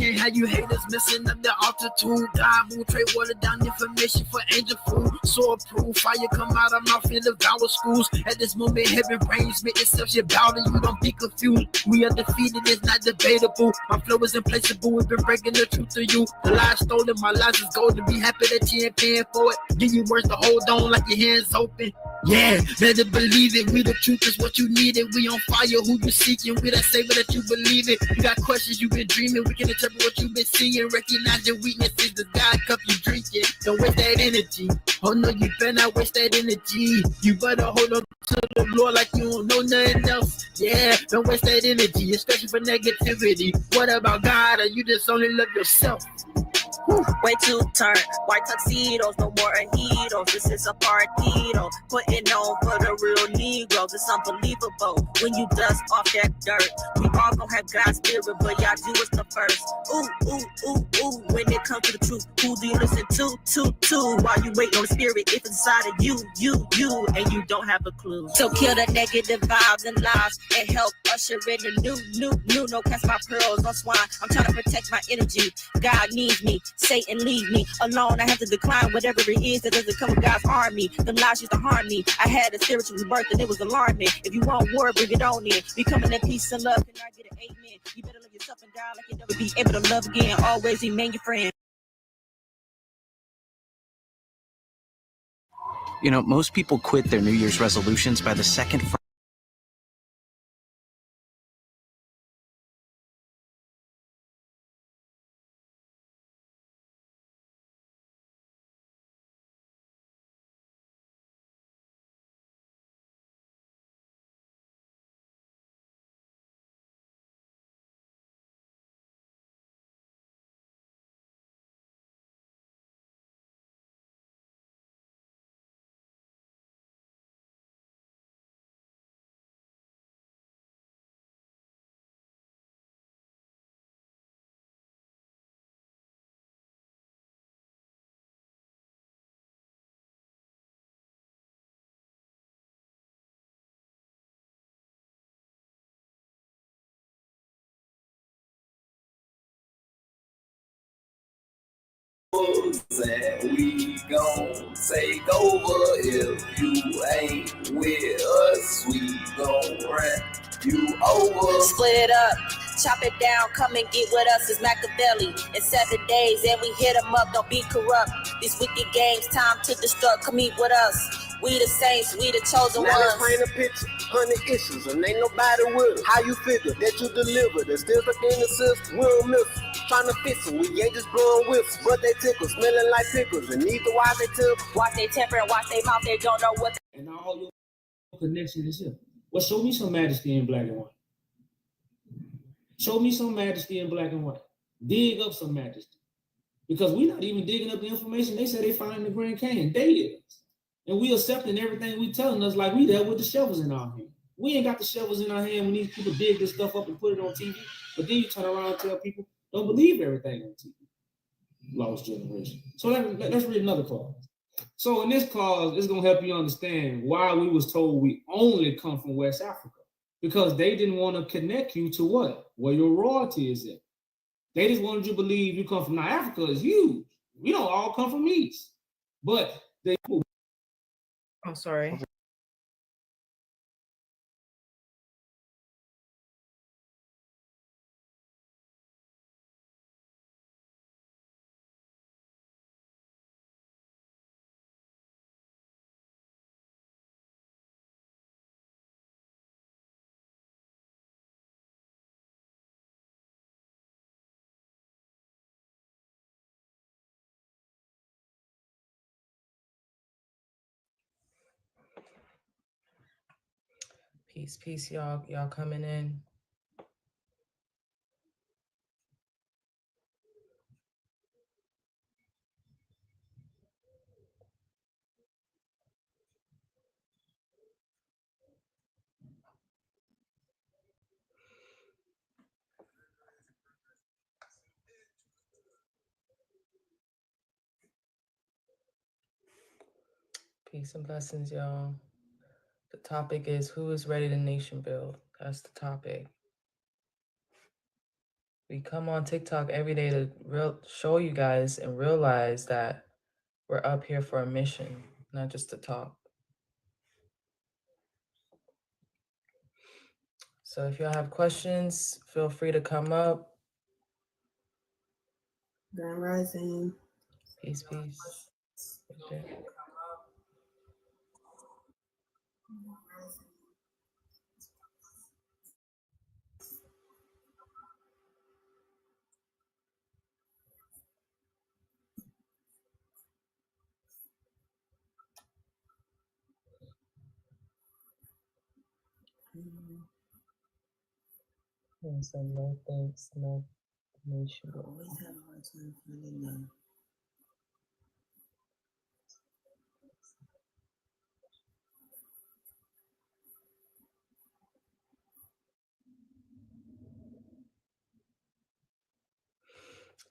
can't have you haters messing up the altitude. God move, trade water down information for angel food. So approved, fire come out of mouth in the vowel schools. At this moment, heaven reigns, make yourself your bow and you don't be confused. We are defeated, it's not debatable. My flow is implaceable, we've been breaking the truth to you. The lies stolen, my lies is golden. Be happy that you ain't paying for it. Give you words to hold on like your hands open. Yeah, better believe it. We the truth is what you needed. We on fire, who you seeking? We that savior that you believe it. You got questions, you been dreaming. We can interpret what you been seeing. Recognize your weaknesses. The God cup you drinking. Don't waste that energy. Oh no, you better not waste that energy. You better hold on to the Lord like you don't know nothing else. Yeah, don't waste that energy, especially for negativity. What about God? Or you just only love yourself? Way to turn white tuxedos, no more ajitos. This is a partido, putting on for the real Negroes. It's unbelievable when you dust off that dirt. We all gon' have God's spirit, but y'all do is the first. Ooh, ooh, ooh, ooh. When it comes to the truth, who do you listen to? While you wait on the spirit, if it's inside of you, and you don't have a clue. So kill the negative vibes and lies and help usher in the new. No cast my pearls on swine. I'm trying to protect my energy. God needs me. Satan leave me alone. I have to decline whatever it is that doesn't come with God's army. Them lies used to harm me. I had a spiritual rebirth and it was alarming. If you want war, bring it on in. We coming in peace and love. Can I get an amen? You better love yourself and God like you'll never be able to love again. Always remain your friend. You know, most people quit their New Year's resolutions by the second and we gon' take over. If you ain't with us, we gon' run you over. Split it up, chop it down, come and get with us. It's Machiavelli in 7 days, and we hit them up. Don't be corrupt. These wicked games, time to destruct. Come meet with us. We the saints, we the chosen now ones. Let's paint a picture, 100 issues, and ain't nobody with it. How you figure that you deliver? They're still stuck in the system. We don't miss them. Trying to fix them. We ain't just blowing whistles, but they tickle, smelling like pickles. And need to watch they temper. Watch they temper and watch they mouth. They don't know what. And all your connection is here. Well, show me some majesty in black and white. Show me some majesty in black and white. Dig up some majesty. Because we're not even digging up the information they say they find in the Grand Canyon. They is. And we accepting everything we telling us like we there with the shovels in our hand. We ain't got the shovels in our hand when these people dig this stuff up and put it on TV. But then you turn around and tell people, don't believe everything on TV. Lost generation. So let's read another clause. So in this clause, it's going to help you understand why we was told we only come from West Africa. Because they didn't want to connect you to what? Where your royalty is at. They just wanted you to believe you come from now. Africa is huge. We don't all come from East. But they... I'm sorry. Peace, y'all coming in. Peace and blessings, y'all. The topic is who is ready to nation build? That's the topic. We come on TikTok every day to show you guys and realize that we're up here for a mission, not just to talk. So if y'all have questions, feel free to come up. Grand Rising. Peace, peace. Right there. And so no thanks, no nation. Always have a hard time finding them.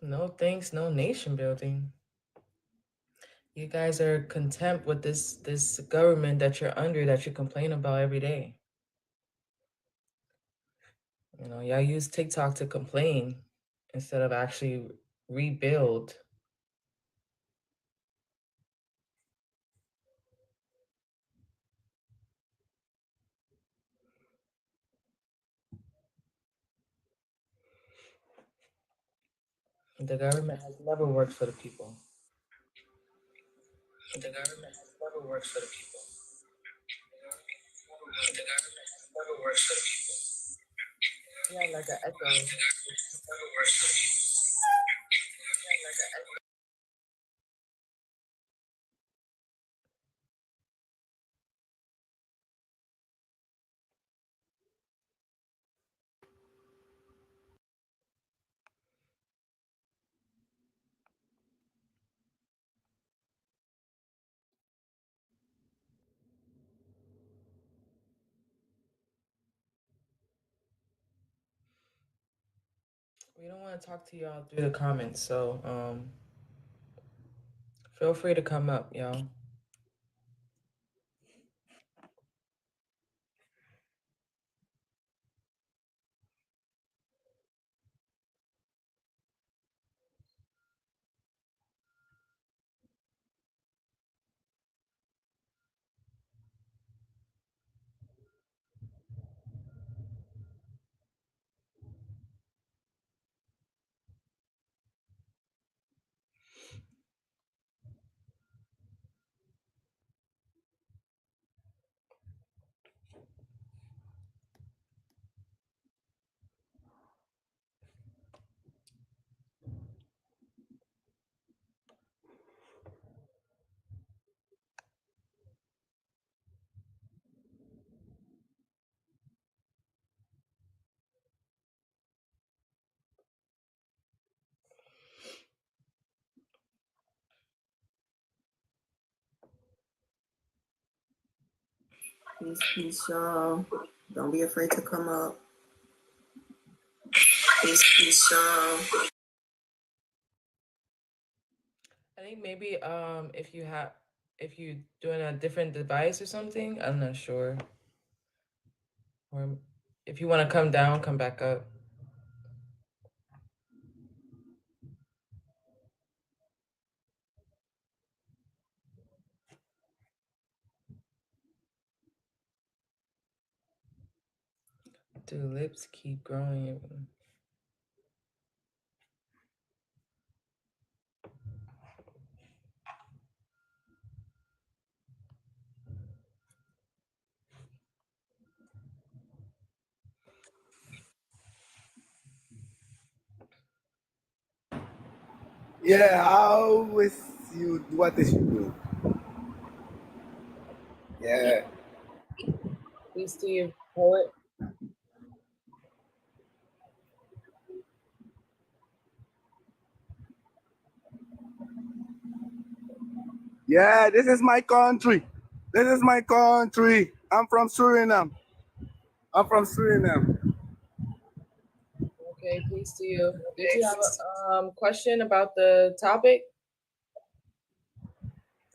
No thanks, no nation building. You guys are content with this government that you're under, that you complain about every day. You know, y'all use TikTok to complain instead of actually rebuild. The government has never worked for the people. The government has never worked for the people. The government has never worked for the people. Yeah, like an echo. The government has never worked for the people. Yeah, like an echo. We don't want to talk to y'all through the comments, so feel free to come up, y'all. Peace, peace, y'all. Don't be afraid to come up. Peace, peace, y'all. I think maybe if you doing a different device or something, I'm not sure. Or if you want to come down, come back up. Do lips keep growing? Yeah, how is you? What is you do? Yeah. Peace to you, poet. Yeah, this is my country. This is my country. I'm from Suriname. I'm from Suriname. Okay, peace to you. Did you have a question about the topic?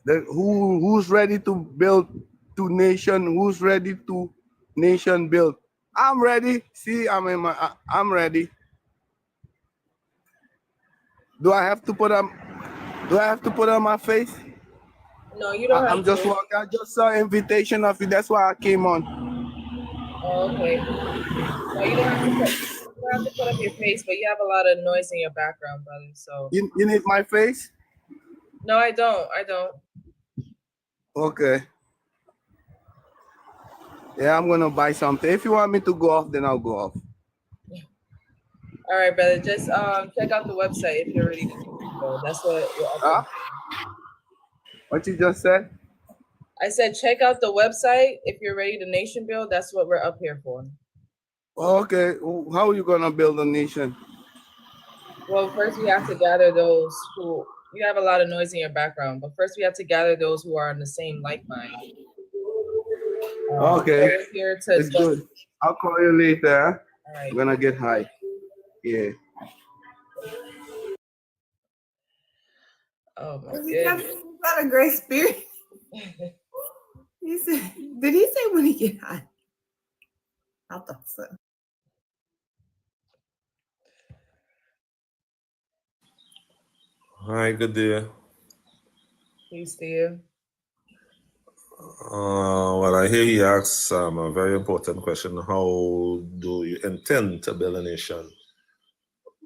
Who's ready to build to nation? Who's ready to nation build? I'm ready. See, I'm ready. Do I have to put on my face? No, you don't have I'm just to. walking. I just saw an invitation of you. That's why I came on. Oh, okay. No, you don't have to put up your face, but you have a lot of noise in your background, brother. So You need my face? no, I don't. Okay. Yeah, I'm gonna buy something. If you want me to go off, then I'll go off. All right, brother. Just check out the website if you're ready to go. That's what we're up Huh? What you just said? I said check out the website if you're ready to nation build. That's what we're up here for. Okay. How are you gonna build a nation? Well, first we have to gather those who you have a lot of noise in your background, but first we have to gather those who are in the same like mind. Okay. We're here to It's good. I'll call you later. All right. I'm gonna get high. Yeah. Oh my He got goodness. a great spirit. He said, did he say when he get high? I thought so. Hi, good day. Peace to you. Well, I hear he asks a very important question. How do you intend to build a nation?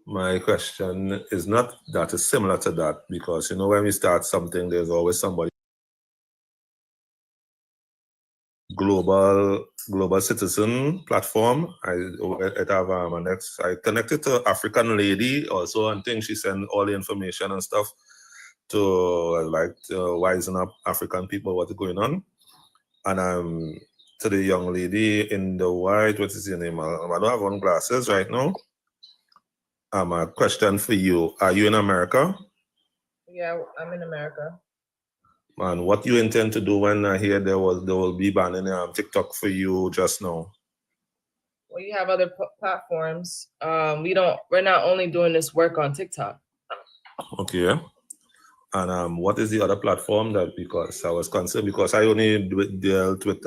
My question is not that, it's similar to that, because, you know, when we start something, there's always somebody. Global citizen platform. I have I connected to African lady also, and think she sent all the information and stuff to wisen up African people what's going on. And to the young lady in the white, what is your name? I don't have on glasses right now. A question for you. Are you in America? Yeah, I'm in America. And what you intend to do when I hear there will be banning TikTok for you just now? Well, you have other platforms. We're not only doing this work on TikTok. Okay. And what is the other platform that, because I was concerned, because I only dealt with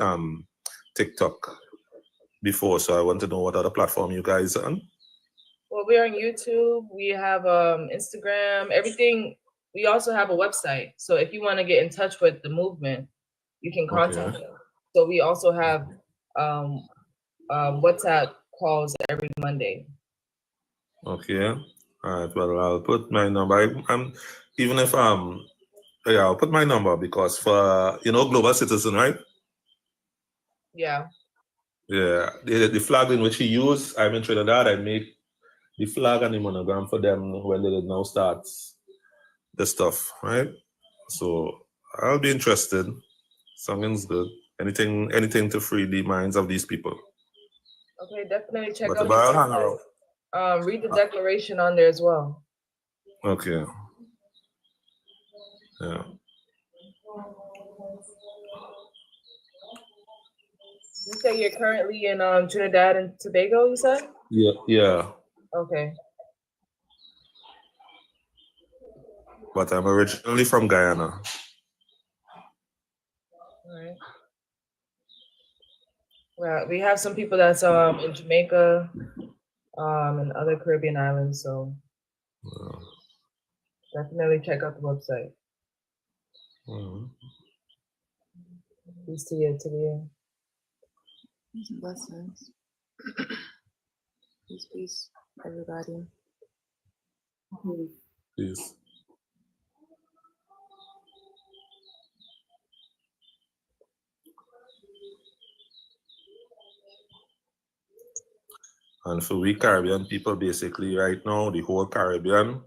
TikTok before, so I want to know what other platform you guys are on. Well, we're on YouTube. We have Instagram, everything. We also have a website. So if you want to get in touch with the movement, you can contact us. So we also have WhatsApp calls every Monday. Okay. All right. Well, I'll put my number. I'll put my number, because for, Global Citizen, right? Yeah. Yeah. The flag in which he used, I'm in Trinidad. I make the flag and the monogram for them when they now start the stuff, right? So I'll be interested. Something's good. Anything to free the minds of these people. Okay, definitely check But out I'll hang around. read the declaration on there as well. Okay. Yeah. You say you're currently in Trinidad and Tobago, you said? Yeah. Okay. But I'm originally from Guyana. All right. Well, we have some people that's in Jamaica, and other Caribbean islands, so definitely check out the website. Peace to you, to you. Blessings. Peace, everybody. Peace. And for we Caribbean people, basically right now, the whole Caribbean,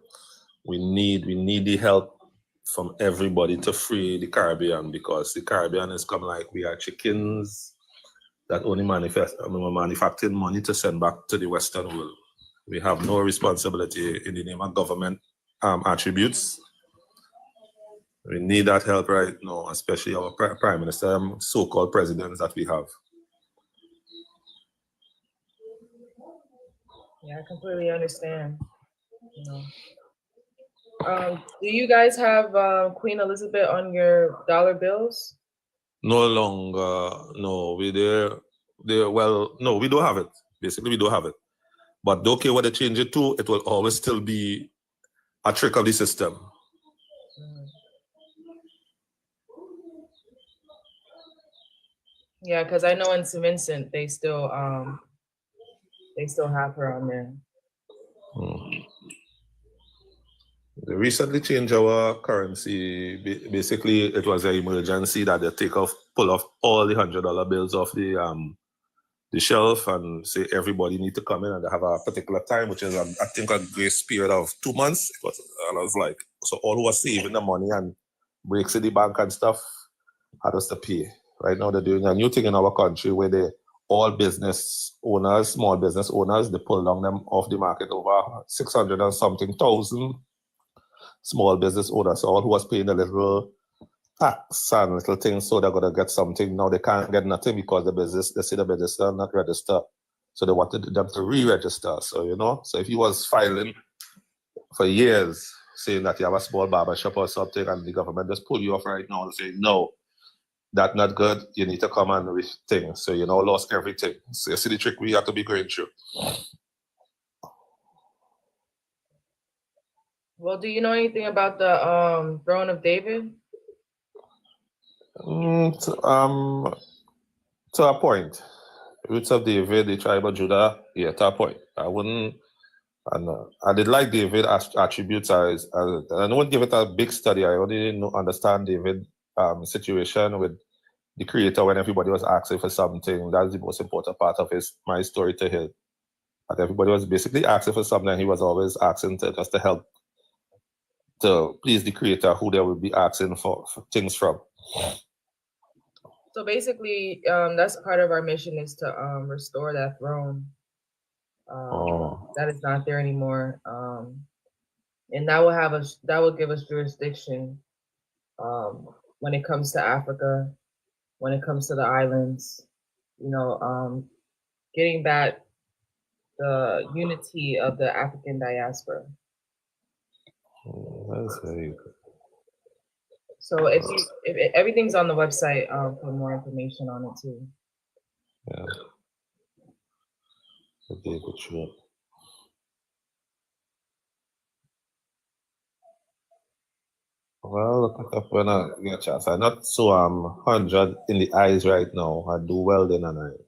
we need the help from everybody to free the Caribbean, because the Caribbean is come like we are chickens that only manufacturing money to send back to the Western world. We have no responsibility in the name of government attributes. We need that help right now, especially our prime minister, so-called presidents that we have. Yeah, I completely understand. Do you guys have Queen Elizabeth on your dollar bills? No longer, no. No, we don't have it. Basically, we don't have it. But okay, what they change it to, it will always still be a trick of the system. Yeah, because I know in St. Vincent they still have her on there. They recently changed our currency. Basically, it was an emergency that they pull off all the $100 bills off the shelf and say everybody need to come in and they have a particular time, which is I think a grace period of 2 months. And I was like, so all who are saving the money and breaks in the bank and stuff had us to pay. Right now they're doing a new thing in our country where all business owners, small business owners, they pull down them off the market over 600 and something thousand small business owners. So all who was paying a little tax and little things, so they're gonna get something. Now they can't get nothing because they say the business are not registered. So they wanted them to re-register. So so if you was filing for years saying that you have a small barber shop or something and the government just pull you off right now and say, no, that's not good, you need to come and rethink. So you lost everything. So you see the trick we have to be going through. Well, do you know anything about the Throne of David? To a point. Roots of David, the tribe of Judah, yeah, to a point. I wouldn't, and I did like David attributes. I don't give it a big study. I only understand David situation with the creator when everybody was asking for something. That's the most important part of my story to him. And everybody was basically asking for something, and he was always asking just to help to please the creator who they would be asking for things from. So basically, that's part of our mission is to restore that throne that is not there anymore, and that will give us jurisdiction when it comes to Africa, when it comes to the islands, getting back the unity of the African diaspora. That's very good. So if everything's on the website for more information on it too. Yeah. Okay, good sure. Well, look it up when I get a chance. I'm not so 100 in the eyes right now. I do welding and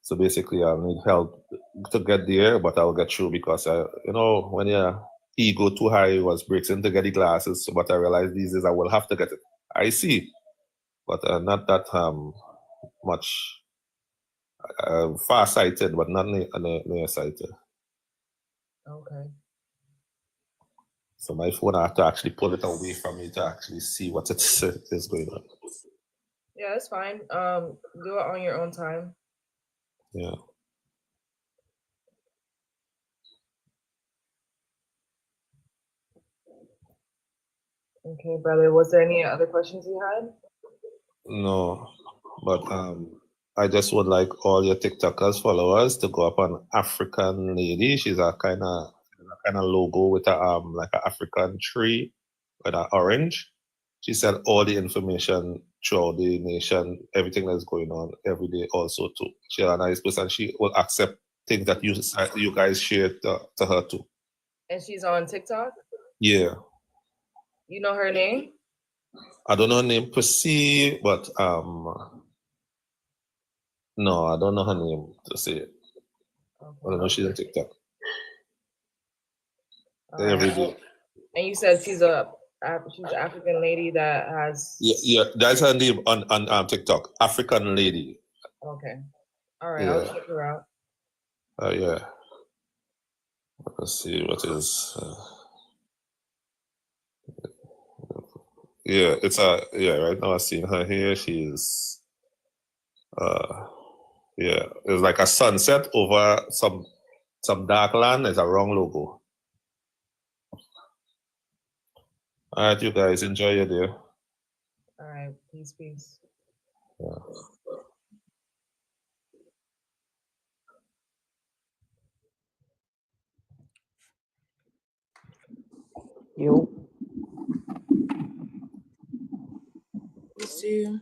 so basically I need help to get there, but I'll get through because when your ego too high was breaks in to get the glasses. But I realize these days I will have to get it. I see, but not that much far-sighted, but not near-sighted. Okay. So my phone, I have to actually pull it away from me to actually see what it is going on. Yeah, that's fine. Do it on your own time. Yeah. Okay, brother. Was there any other questions you had? No, but I just would like all your TikTokers followers to go up on African Lady. She's a kind of logo with a like an African tree with an orange. She said all the information throughout the nation, everything that's going on every day also too. She's a nice person. She will accept things that you guys share to her too. And she's on TikTok? Yeah. You know her name? I don't know her name per se, but no, I don't know her name to say it. Okay. I don't know she's on TikTok. Every day. And you said she's an African lady that has. Yeah, that's her name on TikTok. African Lady. Okay. All right, Yeah. I'll check her out. Yeah. Let's see what is. Yeah, right now I've seen her here. She's it's like a sunset over some dark land. It's a wrong logo. All right, you guys, enjoy your day. All right, peace. Yeah. Yo. What's you?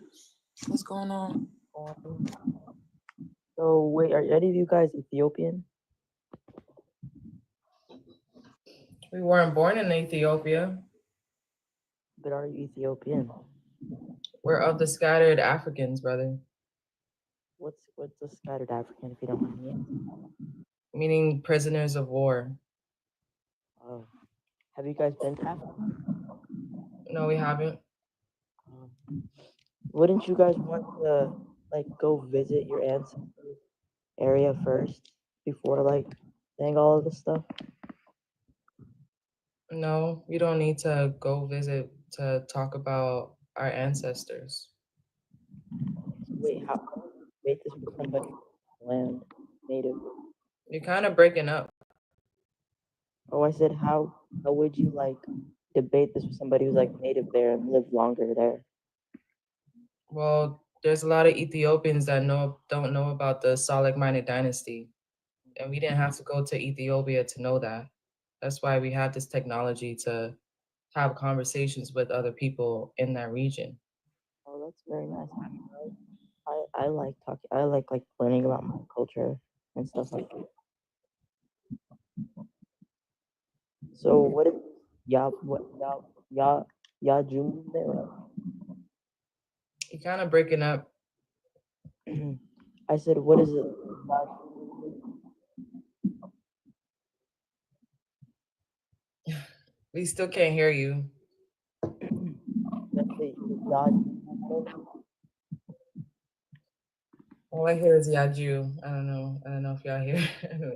What's going on? So wait, are any of you guys Ethiopian? We weren't born in Ethiopia. But are you Ethiopian? We're of the scattered Africans, brother. What's a scattered African, if you don't mind me asking? Meaning prisoners of war. Oh. Have you guys been to Africa? No, we haven't. Wouldn't you guys want to like go visit your ancestors area first before like saying all of this stuff? No, we don't need to go visit to talk about our ancestors. Wait, how wait this with somebody land native? You're kind of breaking up. Oh, I said how would you like debate this with somebody who's like native there and lived longer there? Well, there's a lot of Ethiopians that don't know about the Salik-Mined dynasty, and we didn't have to go to Ethiopia to know that. That's why we have this technology to have conversations with other people in that region. Oh, that's very nice. I like talking. I like learning about my culture and stuff like that. So what is Yaju movement? You're kind of breaking up. I said, what is it? We still can't hear you. That's the Yaju movement. All I hear is Yaju. I don't know if y'all hear. I don't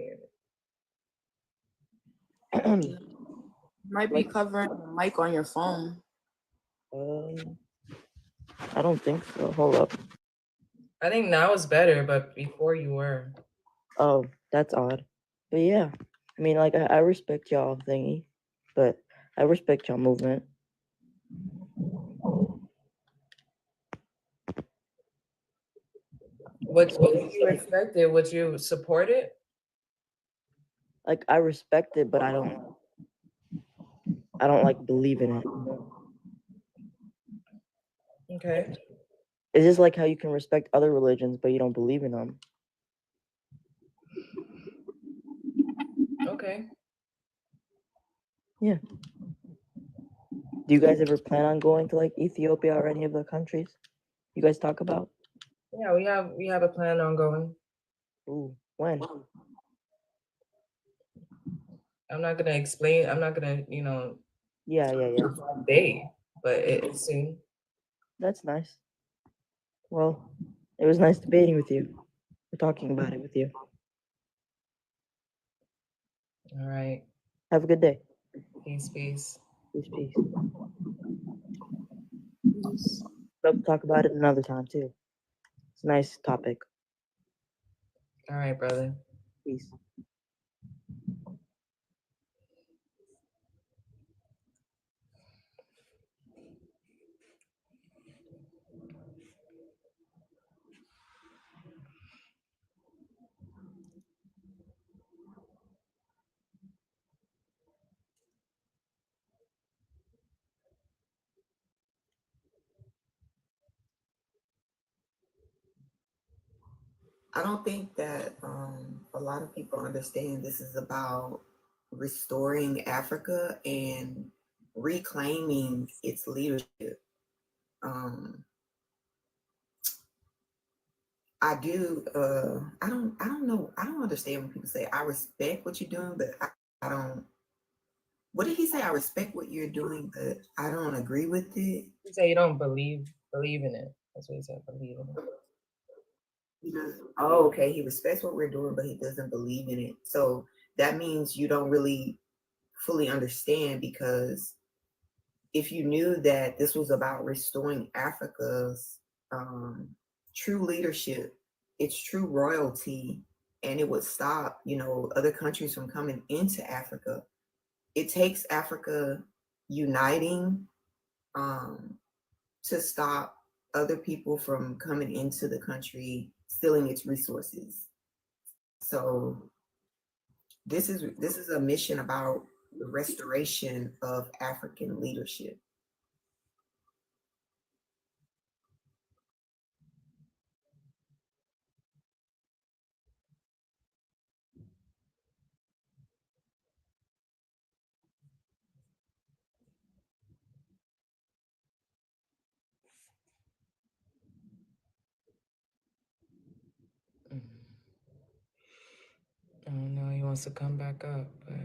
hear it. Might be covering the mic on your phone. I don't think so. Hold up. I think now it's better, but before you were. Oh, that's odd. But yeah, I mean, like I respect y'all thingy, but I respect y'all movement. What you respected? Would you support it? Like I respect it, but I don't like believe in it. You know? Okay. It's just like how you can respect other religions, but you don't believe in them. Okay. Yeah. Do you guys ever plan on going to like Ethiopia or any of the countries you guys talk about? Yeah, we have a plan on going. Ooh, when? I'm not gonna explain. I'm not gonna, Yeah. day, but it's soon. That's nice. Well, it was nice debating with you. We're talking about it with you. All right. Have a good day. Peace. Peace. Love to talk about it another time too. It's a nice topic. All right, brother. Peace. I don't think that a lot of people understand this is about restoring Africa and reclaiming its leadership. I do. I don't know. I don't understand when people say I respect what you're doing, but I don't. What did he say? I respect what you're doing, but I don't agree with it. You say you don't believe in it. That's what he said. Believe in it. Oh, okay. He respects what we're doing, but he doesn't believe in it. So that means you don't really fully understand, because if you knew that this was about restoring Africa's true leadership, its true royalty, and it would stop, other countries from coming into Africa. It takes Africa uniting to stop other people from coming into the country, stealing its resources. So this is a mission about the restoration of African leadership. wants to come back up, but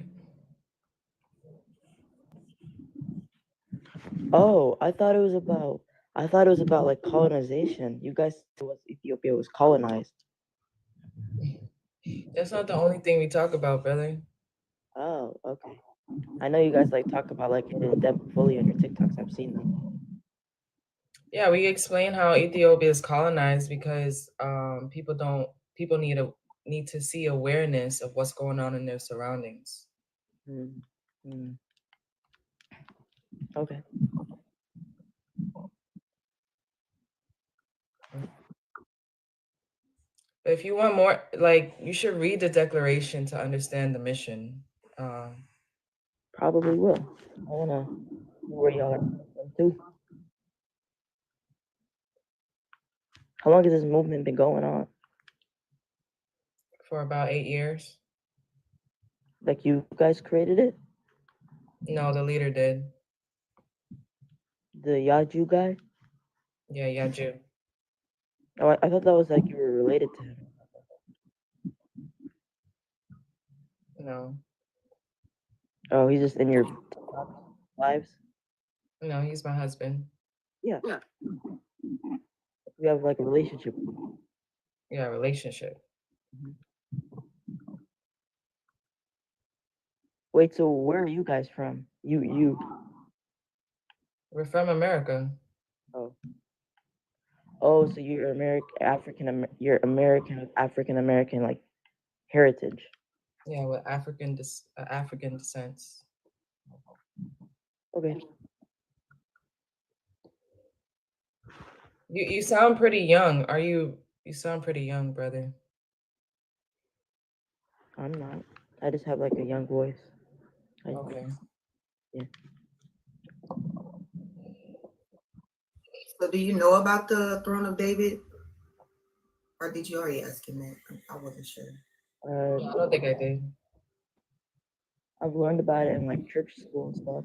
Oh, I thought it was about like colonization. You guys said Ethiopia was colonized. that's not the only thing we talk about, brother. Oh, okay. I know you guys like talk about like it in depth fully on your TikToks. I've seen them. Yeah, we explain how Ethiopia is colonized because people need to see awareness of what's going on in their surroundings. Okay. But if you want more, like, you should read the declaration to understand the mission. Probably will. I wanna know where y'all are from too. How long has this movement been going on? For about 8 years. Like you guys created it? No, the leader did. The Yaju guy? Yeah, Yaju. Oh, I thought that was like you were related to him. No. Oh, he's just in your lives? No, he's my husband. Yeah. We have like a relationship. Yeah, relationship. Wait, so where are you guys from? You. We're from America. Oh, so you're you're American with African American like heritage. Yeah, with African descent. Okay. You sound pretty young. You sound pretty young, brother. I'm not. I just have like a young voice. Okay. Yeah. So do you know about the Throne of David? Or did you already ask him that? I wasn't sure. I don't think I did. I've learned about it in like church school and stuff.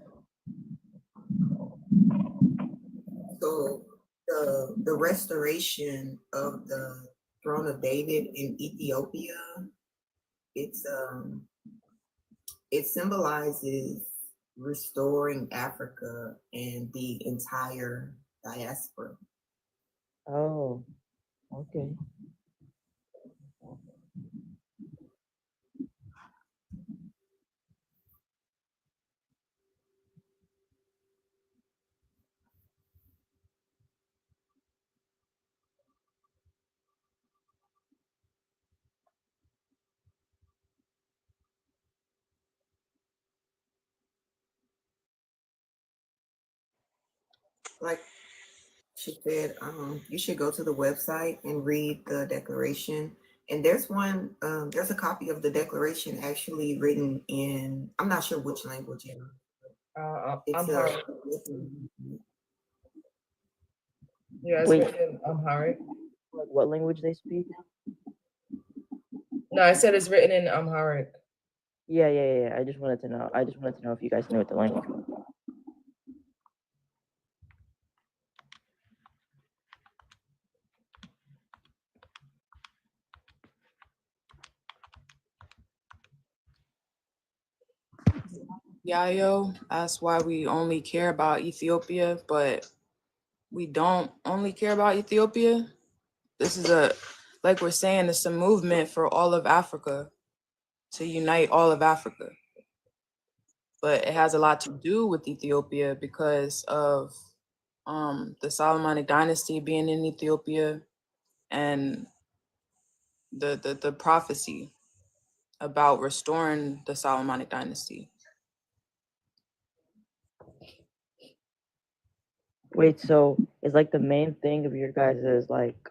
So the restoration of the Throne of David in Ethiopia, it symbolizes restoring Africa and the entire diaspora. Oh, okay. Like she said, you should go to the website and read the declaration. And there's there's a copy of the declaration actually written in, I'm not sure which language. Amharic. Yeah, it's Wait. written in Amharic. Like what language they speak? No, I said it's written in Amharic. Yeah. I just wanted to know if you guys knew what the language was. Yayo asked why we only care about Ethiopia, but we don't only care about Ethiopia. This is like we're saying, it's a movement for all of Africa, to unite all of Africa. But it has a lot to do with Ethiopia because of the Solomonic dynasty being in Ethiopia and the prophecy about restoring the Solomonic dynasty. Wait, so is like the main thing of your guys' is like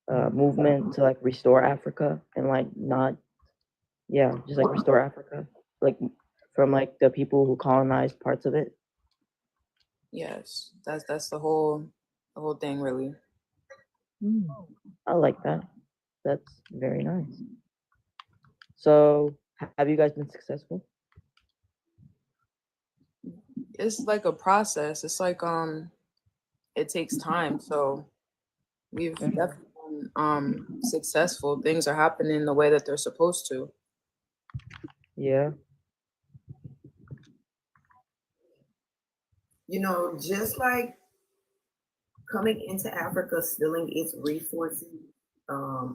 movement to like restore Africa and like not just like restore Africa, like from like the people who colonized parts of it? Yes, that's the whole thing, really. I like that. That's very nice. So have you guys been successful? It's like a process. It's like it takes time. So we've definitely been successful. Things are happening the way that they're supposed to. Yeah. You know, just like coming into Africa, stealing its resources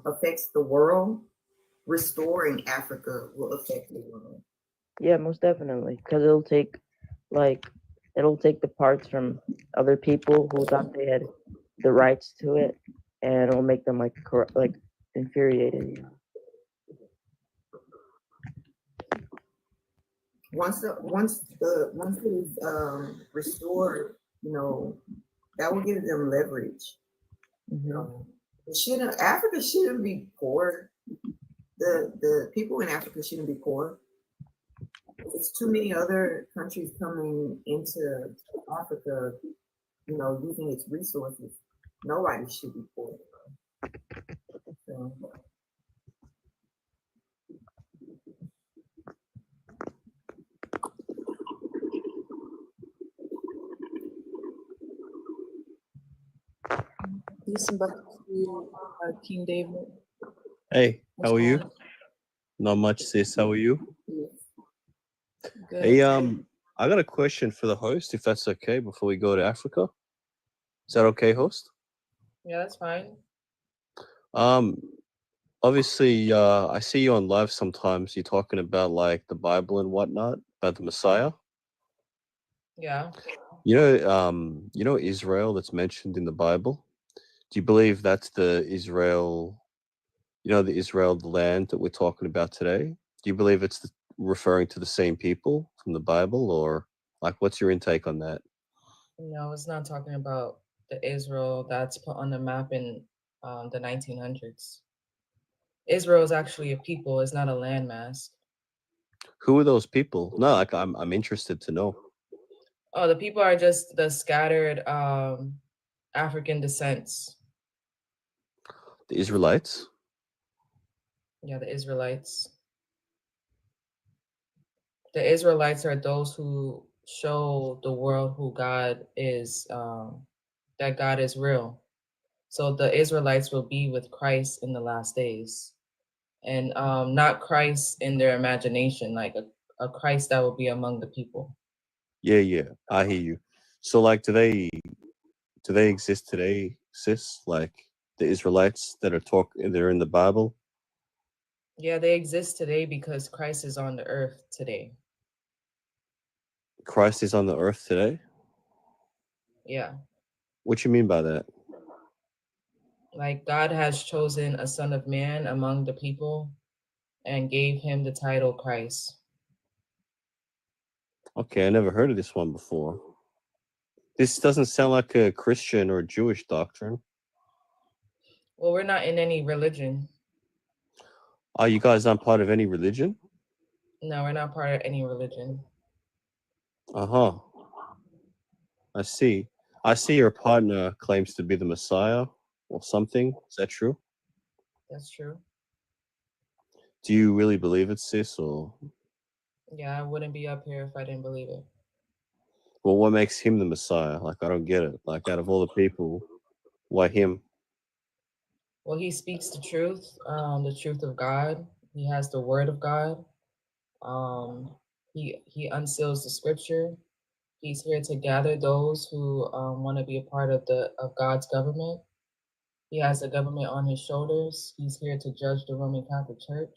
affects the world, restoring Africa will affect the world. Yeah, most definitely. Because it'll take the parts from other people who thought they had the rights to it, and it'll make them like infuriated. You know? Once it is restored, you know, that will give them leverage. Africa shouldn't be poor. The people in Africa shouldn't be poor. There's too many other countries coming into Africa, you know, using its resources. Nobody should be poor. So, Peace and blessings to you, King David. Hey, What's how are you? going on? Not much, sis. How are you? Good. Hey, I got a question for the host, if that's okay, before we go to Africa. Is that okay, host? Yeah, that's fine. Obviously, I see you on live sometimes. You're talking about like the Bible and whatnot, about the Messiah. Yeah. You know Israel that's mentioned in the Bible. Do you believe that's the Israel? You know the Israel, the land that we're talking about today. Do you believe it's referring to the same people from the Bible, or like what's your intake on that? No, it's not talking about the Israel that's put on the map in the 1900s. Israel is actually a people, it's not a landmass. Who are those people? No, like I'm interested to know. Oh, the people are just the scattered African descents. The Israelites? Yeah, the Israelites. The Israelites are those who show the world who God is, that God is real. So the Israelites will be with Christ in the last days. And not Christ in their imagination, like a Christ that will be among the people. Yeah, I hear you. So like do they exist today, sis? Like the Israelites that are in the Bible? Yeah, they exist today because Christ is on the earth today. Christ is on the earth today? Yeah. What you mean by that? Like God has chosen a son of man among the people and gave him the title Christ. Okay, I never heard of this one before. This doesn't sound like a Christian or Jewish doctrine. Well, we're not in any religion. Are you guys not part of any religion? No, we're not part of any religion. Uh-huh. I see. I see your partner claims to be the Messiah or something. Is that true? That's true. Do you really believe it, sis? Or Yeah, I wouldn't be up here if I didn't believe it. well, what makes him the Messiah? Like, I don't get it. Like, out of all the people, why him? Well, he speaks the truth of God. He has the word of God. He unseals the scripture. He's here to gather those who want to be a part of God's government. He has the government on his shoulders. He's here to judge the Roman Catholic Church.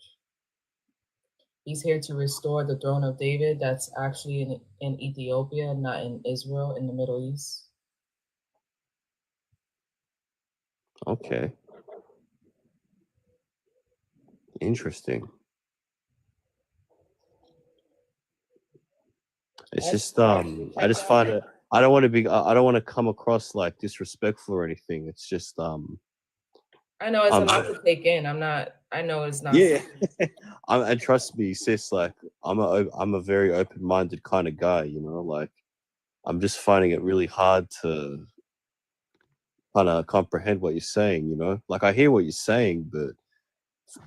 He's here to restore the throne of David that's actually in Ethiopia, not in Israel, in the Middle East. Okay. Interesting. It's just I just find it I don't want to come across like disrespectful or anything. It's just I know it's a lot to take in. I know it's not. Yeah. And trust me, sis, like I'm a very open-minded kind of guy, you know, like I'm just finding it really hard to kind of comprehend what you're saying, you know? Like I hear what you're saying, but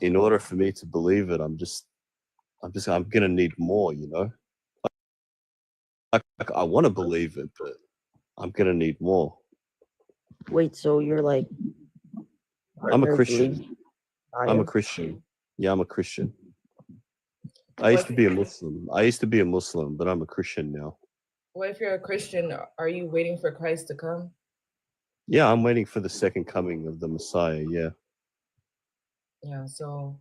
in order for me to believe it, I'm gonna need more, you know? Like I want to believe it, but I'm gonna need more. Wait, so you're like I'm a partner Christian. believe I'm a Messiah? Christian. Yeah, I'm a Christian. I used to be a Muslim. But I'm a Christian now. What if you're a Christian? Are you waiting for Christ to come? Yeah, I'm waiting for the second coming of the Messiah. Yeah. Yeah, so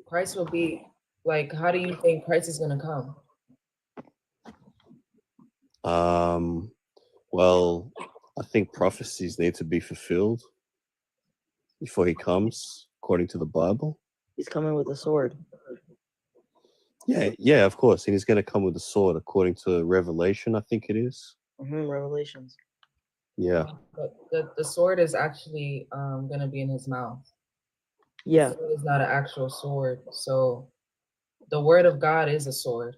Christ will be like, how do you think Christ is gonna come? Well, I think prophecies need to be fulfilled before he comes, according to the Bible. He's coming with a sword. Yeah, of course. And he's going to come with a sword, according to Revelation, I think it is. Revelations. Yeah. But the sword is actually gonna be in his mouth. Yeah. The sword is not an actual sword. So the word of God is a sword.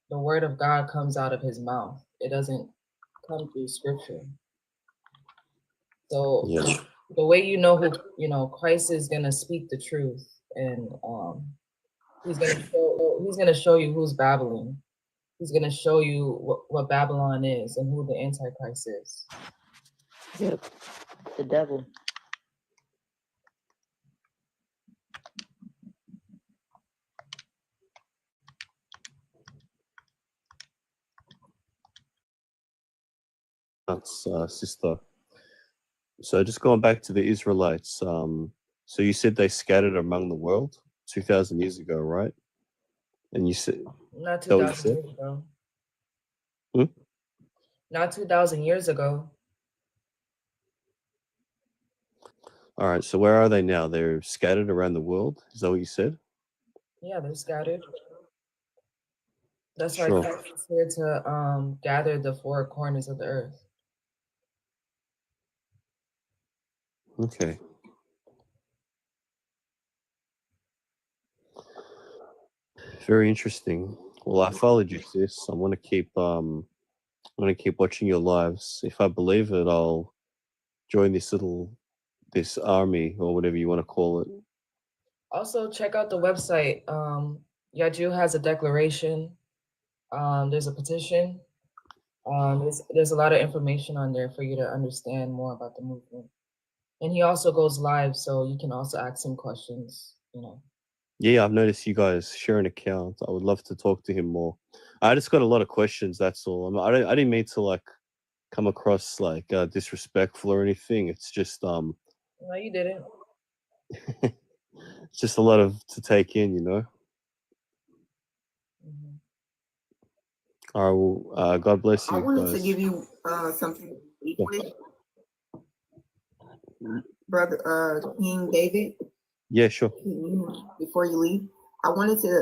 The word of God comes out of his mouth. It doesn't come through scripture. So Yeah. the way you know who Christ is gonna speak the truth, and he's gonna show you who's babbling. He's gonna show you what Babylon is and who the Antichrist is. Yep. The devil. That's sister. So just going back to the Israelites. So you said they scattered among the world 2,000 years ago, right? And you said Not that was 2,000 it? years ago. Hmm? Not 2,000 years ago. All right. So where are they now? They're scattered around the world. Is that what you said? Yeah, they're scattered. That's why Sure. Christ is here to gather the four corners of the earth. Okay. Very interesting. Well, I followed you, sis. I want to keep watching your lives. If I believe it, I'll join this army or whatever you want to call it. Also, check out the website. Yaju has a declaration. There's a petition. There's a lot of information on there for you to understand more about the movement. And he also goes live, so you can also ask him questions. Yeah, I've noticed you guys share an account. I would love to talk to him more. I just got a lot of questions. That's all. I didn't mean to like come across like disrespectful or anything. It's just No, you didn't. it's just a lot to take in, you know. Mm-hmm. All right. Well, God bless you. I wanted guys. to give you something, brother King David. Yeah, sure. Before you leave, I wanted to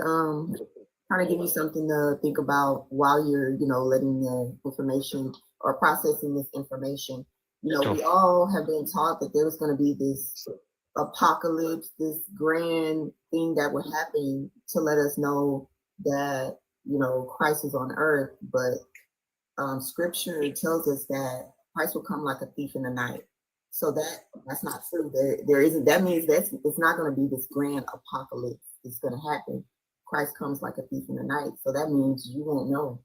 kind of give you something to think about while you're, letting the information or processing this information. We all have been taught that there was going to be this apocalypse, this grand thing that would happen to let us know that, Christ is on earth. But scripture tells us that Christ will come like a thief in the night. So that's not true. There isn't. That means it's not going to be this grand apocalypse. It's going to happen. Christ comes like a thief in the night. So that means you won't know.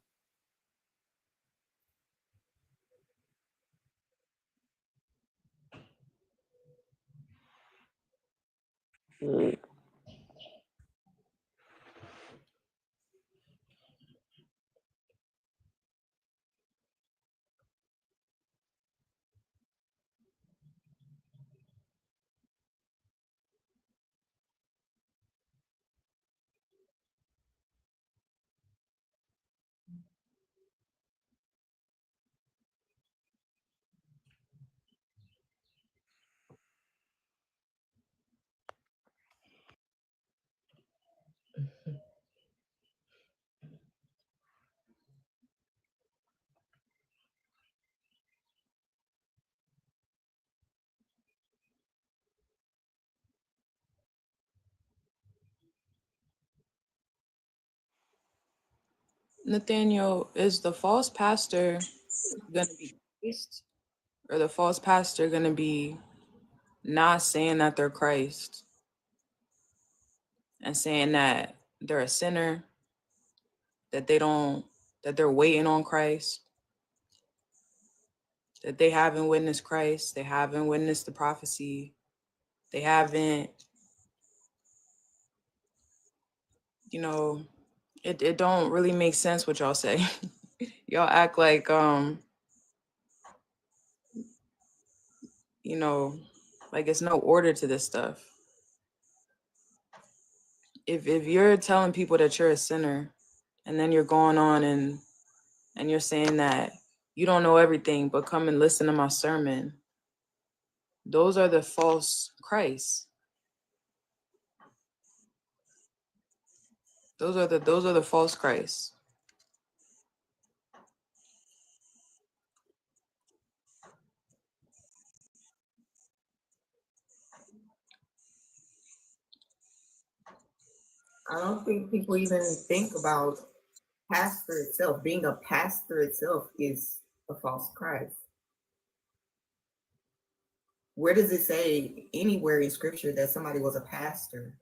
Nathaniel, is the false pastor going to be Christ, or the false pastor going to be not saying that they're Christ and saying that they're a sinner, that they're waiting on Christ, that they haven't witnessed Christ, they haven't witnessed the prophecy, they haven't, It don't really make sense what y'all say. Y'all act like you know, like it's no order to this stuff. If you're telling people that you're a sinner, and then you're going on and you're saying that you don't know everything, but come and listen to my sermon, those are the false Christs. Those are the false Christs. I don't think people even think about pastor itself. Being a pastor itself is a false Christ. Where does it say anywhere in scripture that somebody was a pastor?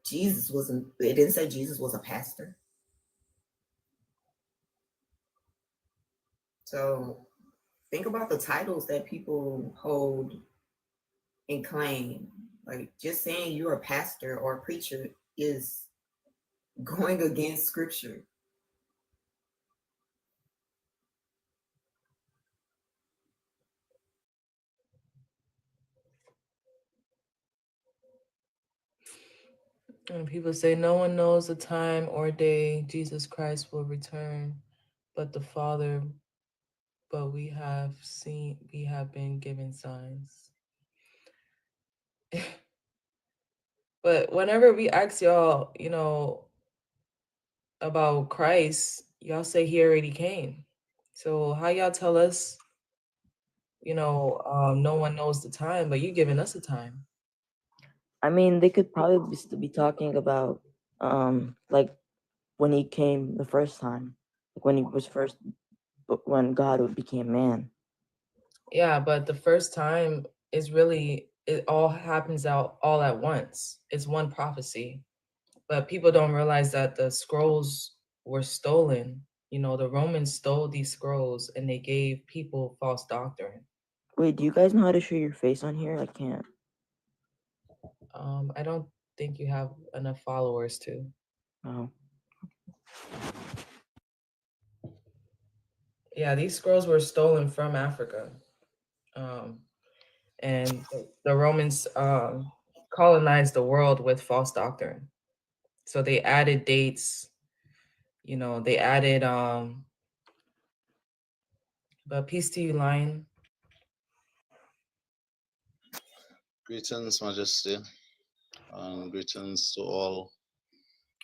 Jesus wasn't, it didn't say Jesus was a pastor. So think about the titles that people hold and claim. Like just saying you're a pastor or a preacher is going against scripture. And people say no one knows the time or day Jesus Christ will return, but the Father. But we have been given signs. But whenever we ask y'all, about Christ, y'all say he already came. So how y'all tell us, no one knows the time, but you giving us a time? I mean, they could probably be talking about like when he came the first time, like when he was first, when God became man. Yeah, but the first time is really, it all happens out all at once. It's one prophecy. But people don't realize that the scrolls were stolen. The Romans stole these scrolls and they gave people false doctrine. Wait, do you guys know how to show your face on here? I can't. I don't think you have enough followers to. Oh. Yeah, these scrolls were stolen from Africa. And the Romans colonized the world with false doctrine. So they added dates, they added but peace to you, Lion. Greetings, Majesty, and greetings to all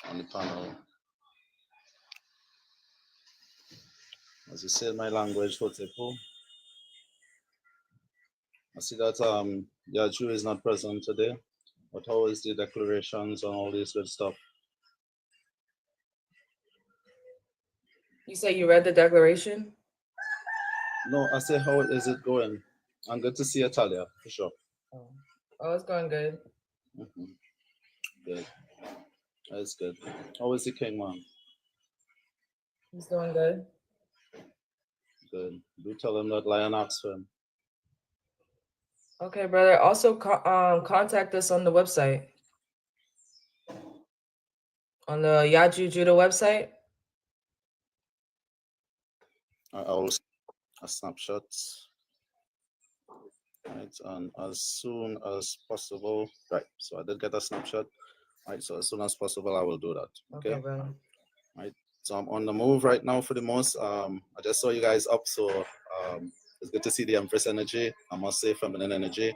on the panel. As you said, my language, Hotepu. I see that Yaju is not present today, but how is the declarations and all this good stuff? You say you read the declaration? No, I say, how is it going? I'm good to see you, Talia, for sure. Oh, it's going good. Good. That's good. How is the king, man? He's doing good. Good. Do tell him that Lion asked for him. Okay, brother. Also, contact us on the website. On the Yaju Judah website. I will a snapshot. Right, and as soon as possible. Right, so I did get a snapshot. Right, so as soon as possible, I will do that. Okay, brother. Right, so I'm on the move right now for the most. I just saw you guys up, so it's good to see the Empress energy. I must say, feminine energy,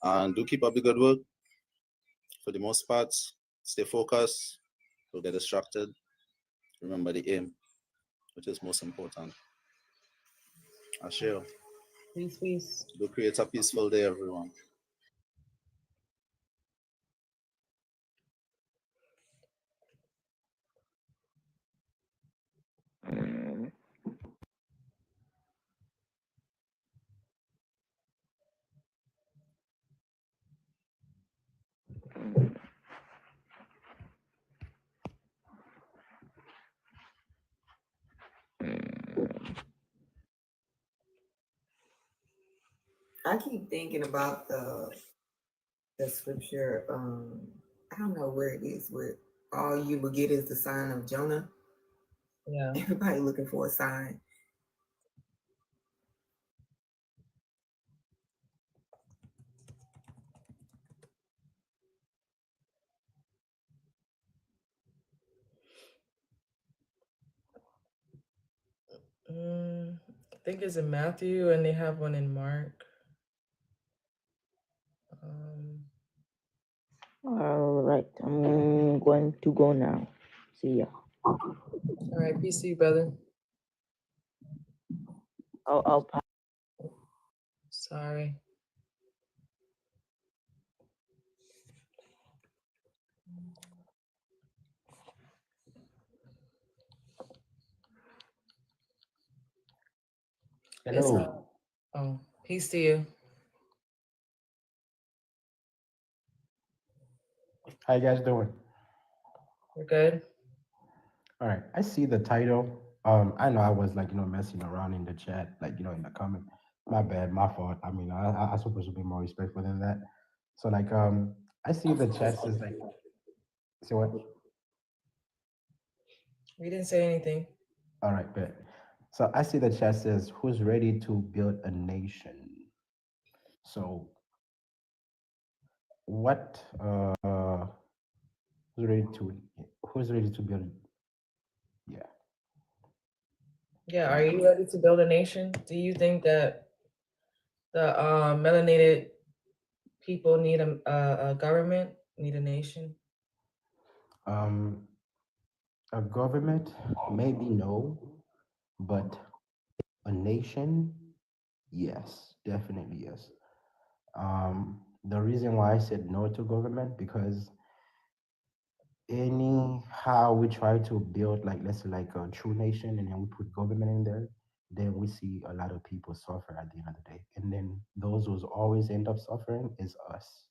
and do keep up the good work. For the most part, stay focused. Don't get distracted. Remember the aim, which is most important. Asheo. Peace, peace. Do create a peaceful day, everyone. I keep thinking about the scripture. I don't know where it is. Where all you will get is the sign of Jonah. Yeah. Everybody looking for a sign. I think it's in Matthew, and they have one in Mark. All right, I'm going to go now. See ya. All right, peace to you, brother. I'll pop. Sorry. Hello. Oh, peace to you. How you guys doing? We're good. All right. I see the title. I know I was like, messing around in the chat, like, in the comment. My bad, my fault. I mean, I supposed to be more respectful than that. So like, I see the chat says like, say what? We didn't say anything. All right, bet. So I see the chat says, who's ready to build a nation? So what, who's ready to build? Yeah. Yeah, are you ready to build a nation? Do you think that the melanated people need a government, need a nation? A government, maybe no, but a nation, yes, definitely yes. The reason why I said no to government because anyhow we try to build like let's say like a true nation and then we put government in there, then we see a lot of people suffer at the end of the day, and then those who always end up suffering is us,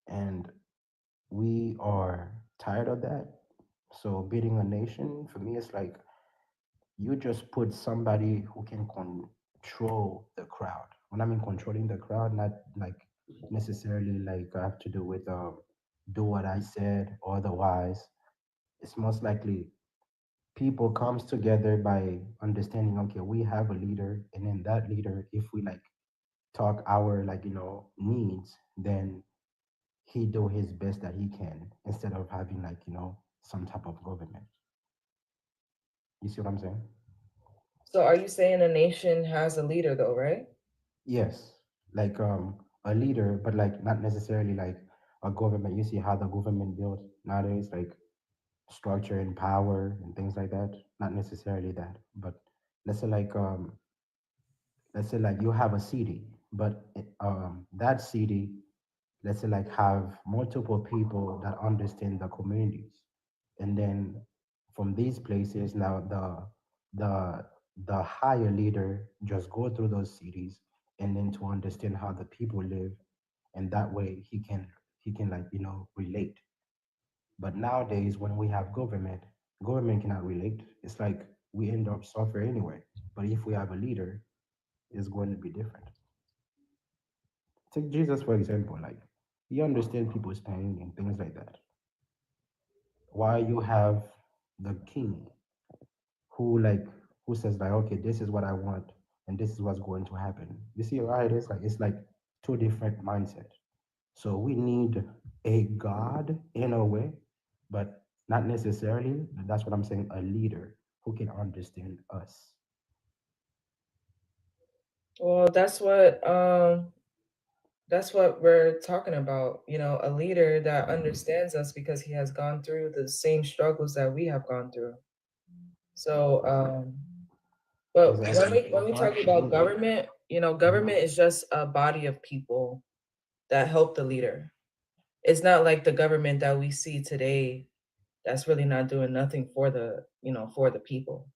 and we are tired of that. So building a nation for me is like you just put somebody who can control the crowd. When I mean controlling the crowd, not like necessarily like I have to do with do what I said or otherwise. It's most likely people comes together by understanding, okay, we have a leader, and then that leader, if we like talk our like needs, then he do his best that he can instead of having like some type of government. You see what I'm saying? So are you saying a nation has a leader though, right? Yes, like a leader, but like not necessarily like a government. You see how the government built nowadays, like structure and power and things like that. Not necessarily that, but let's say like let's say like you have a city, but that city, let's say like have multiple people that understand the communities, and then from these places now the the higher leader just go through those cities and then to understand how the people live, and that way he can like relate. But nowadays when we have government cannot relate. It's like we end up suffering anyway. But if we have a leader, it's going to be different. Take Jesus for example, like he understands people's pain and things like that. Why you have the king who says like, okay, this is what I want and this is what's going to happen. You see why it is like it's like two different mindsets. So we need a God in a way, but not necessarily. That's what I'm saying. A leader who can understand us. Well, that's what we're talking about, a leader that understands us because he has gone through the same struggles that we have gone through. So but when we talk about government, government is just a body of people that help the leader. It's not like the government that we see today that's really not doing nothing for the people.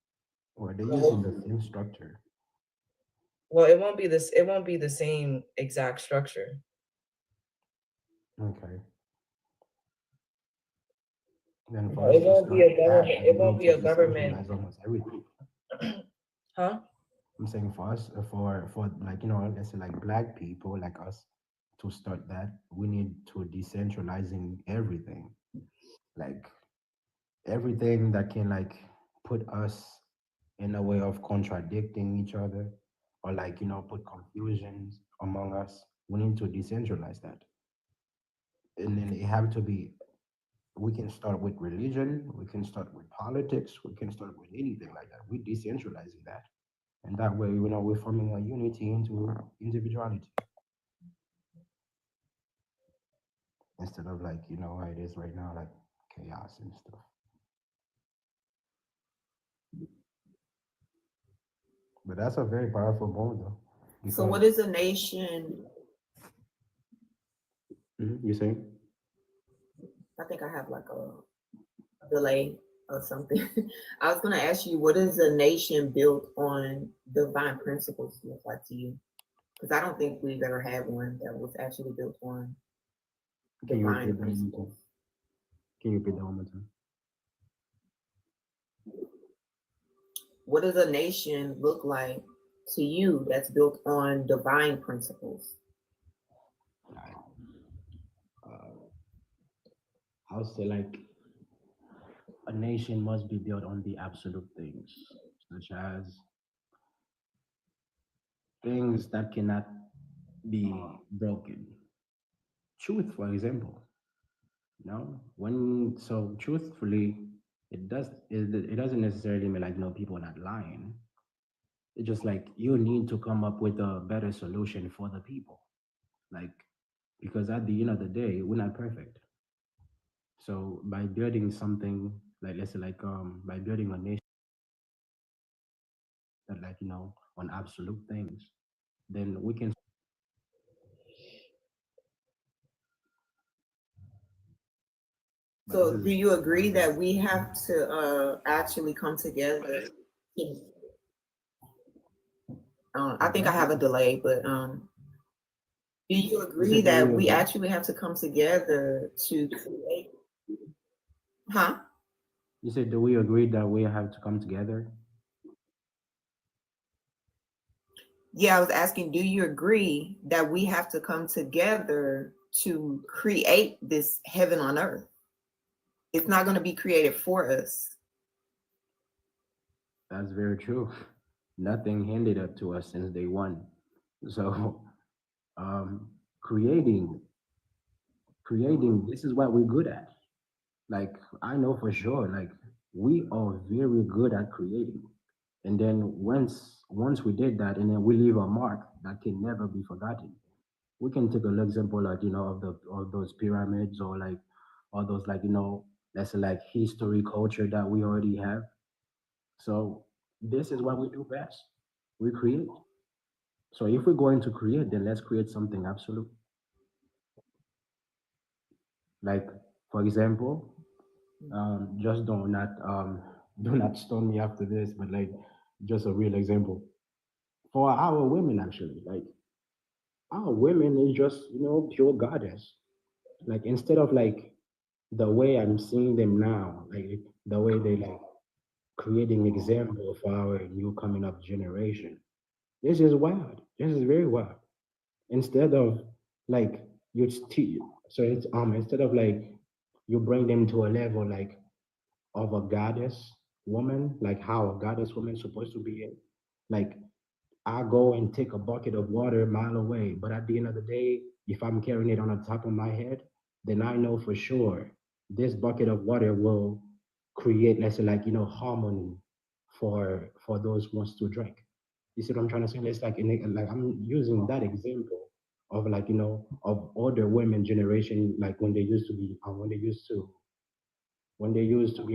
Or they're using the same structure. Well, it won't be the same exact structure. Okay. Then It won't be a government. It won't be a government. Almost everything. Huh? I'm saying for us, for like let's say like black people like us, to start that, we need to decentralizing everything. like everything that can like put us in a way of contradicting each other or like put confusions among us, we need to decentralize that. And then it have to be, we can start with religion, we can start with politics, we can start with anything like that. We're decentralizing that, and that way we're forming a unity into individuality instead of like how it is right now, like chaos and stuff. But that's a very powerful bone though. So what is a nation? You saying? I think I have like a delay or something. I was gonna ask you, what is a nation built on divine principles look like to you? Because I don't think we've ever had one that was actually built on divine principles. Can you repeat that one more time? What does a nation look like to you that's built on divine principles? I would say like a nation must be built on the absolute things, such as things that cannot be broken. Truth, for example. So truthfully, it doesn't necessarily mean like people are not lying. It's just like you need to come up with a better solution for the people. Like, because at the end of the day, we're not perfect. So by building something like, let's say like by building a nation that like on absolute things, then we can. So do you agree that we have to actually come together? I think I have a delay, but do you agree that we actually have to come together to create? Huh? You said, do we agree that we have to come together? Yeah, I was asking, do you agree that we have to come together to create this heaven on earth? It's not going to be created for us. That's very true. Nothing handed up to us since day one. So creating, this is what we're good at. Like, I know for sure, like we are very good at creating. And then once we did that, and then we leave a mark that can never be forgotten. We can take an example like of those pyramids, or like all those like let's say like history, culture that we already have. So this is what we do best. We create. So if we're going to create, then let's create something absolute. Like, for example, just do not stone me after this, but like just a real example. For our women, actually, like our women is just pure goddess. Like, instead of like the way I'm seeing them now, like the way they like creating example for our new coming up generation. This is wild. This is very wild. Instead of like instead of like you bring them to a level like of a goddess woman, like how a goddess woman is supposed to be. Like, I go and take a bucket of water a mile away, but at the end of the day, if I'm carrying it on the top of my head, then I know for sure this bucket of water will create, let's say, like harmony for those who wants to drink. You see what I'm trying to say? It's like like I'm using that example of like of older women generation, like when they used to be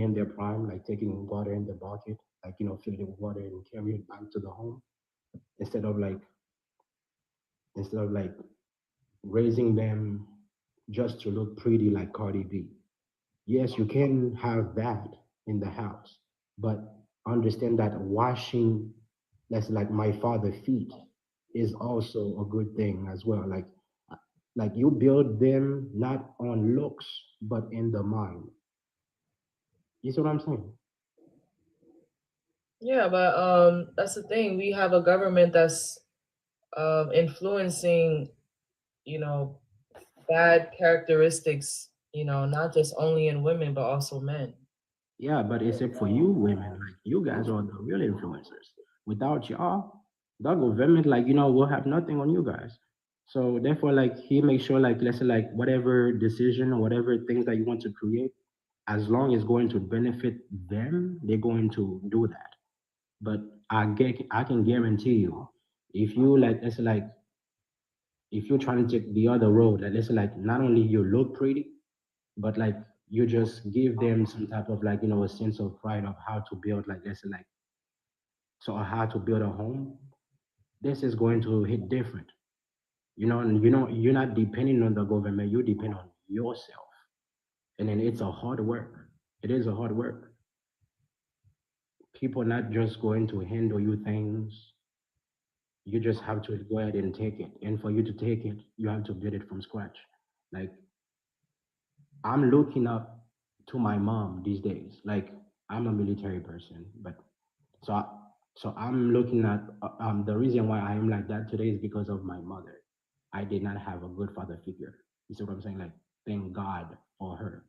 in their prime, like taking water in the bucket, like fill it with water and carry it back to the home, instead of like raising them just to look pretty like Cardi B. Yes, you can have that in the house, but understand that washing, that's like my father's feet, is also a good thing as well. Like you build them not on looks, but in the mind. You see what I'm saying? Yeah, but that's the thing. We have a government that's influencing, bad characteristics, not just only in women, but also men. Yeah, but except for you women, like you guys are the real influencers. Without y'all, the government, like will have nothing on you guys. So therefore, like he makes sure, like let's say, like whatever decision or whatever things that you want to create, as long as going to benefit them, they're going to do that. But I can guarantee you, if you like, let's say, like if you're trying to take the other road, like let's say, like not only you look pretty, but like you just give them some type of like a sense of pride of how to build, like let's say, like so how to build a home. This is going to hit different. And you're not depending on the government. You depend on yourself, and then it's a hard work. It is a hard work. People not just going to handle you things. You just have to go ahead and take it. And for you to take it, you have to build it from scratch. Like I'm looking up to my mom these days. Like I'm a military person, but so I'm looking at the reason why I am like that today is because of my mother. I did not have a good father figure. You see what I'm saying? Like thank God for her.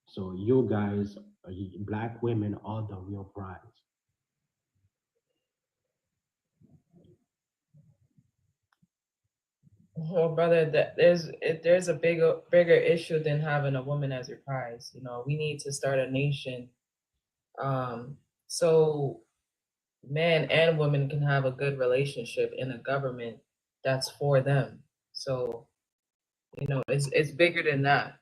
So you guys, black women, are the real prize. Well, brother, there's a bigger issue than having a woman as your prize. We need to start a nation, so men and women can have a good relationship in a government that's for them. So, it's bigger than that.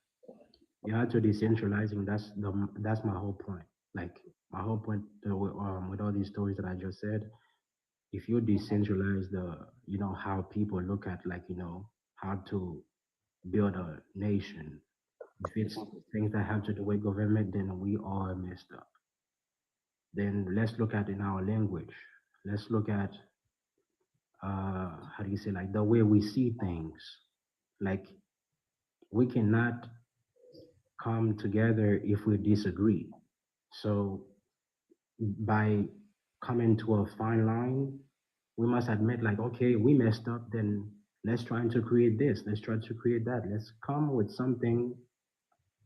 You have to decentralizing. That's my whole point. Like my whole point with all these stories that I just said. If you decentralize how people look at like how to build a nation, if it's things that have to do with government, then we are messed up. Then let's look at in our language. Let's look at how do you say, like the way we see things. Like we cannot come together if we disagree. So by coming to a fine line, we must admit, like, okay, we messed up, then let's try to create this, let's try to create that. Let's come with something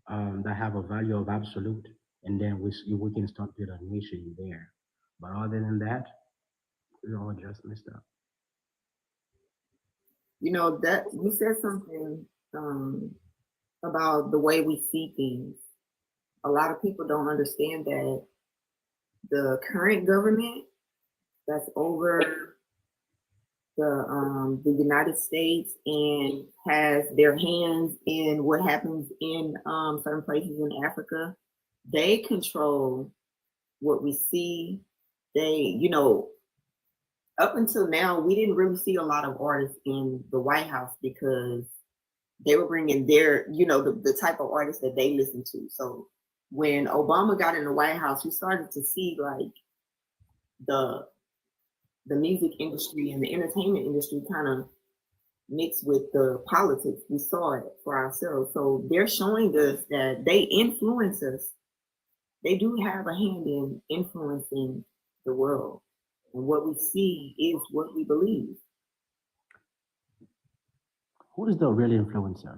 that have a value of absolute, and then we can start build a nation there. But other than that, we all just messed up. That you said something about the way we see things. A lot of people don't understand that the current government that's over the United States and has their hands in what happens in certain places in Africa, they control what we see. They, up until now, we didn't really see a lot of artists in the White House because they were bringing their, the type of artists that they listen to. So when Obama got in the White House, we started to see like the music industry and the entertainment industry kind of mixed with the politics. We saw it for ourselves. So they're showing us that they influence us. They do have a hand in influencing the world. And what we see is what we believe. Who is the real influencer?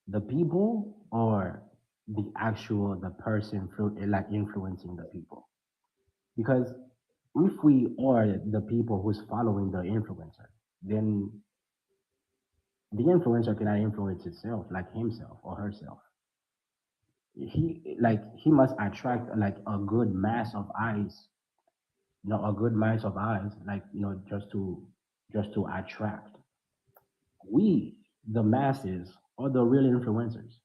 The people or the person like influencing the people? Because if we are the people who's following the influencer, then the influencer cannot influence itself, like himself or herself. He must attract like a good mass of eyes, like just to attract. We, the masses, are the real influencers.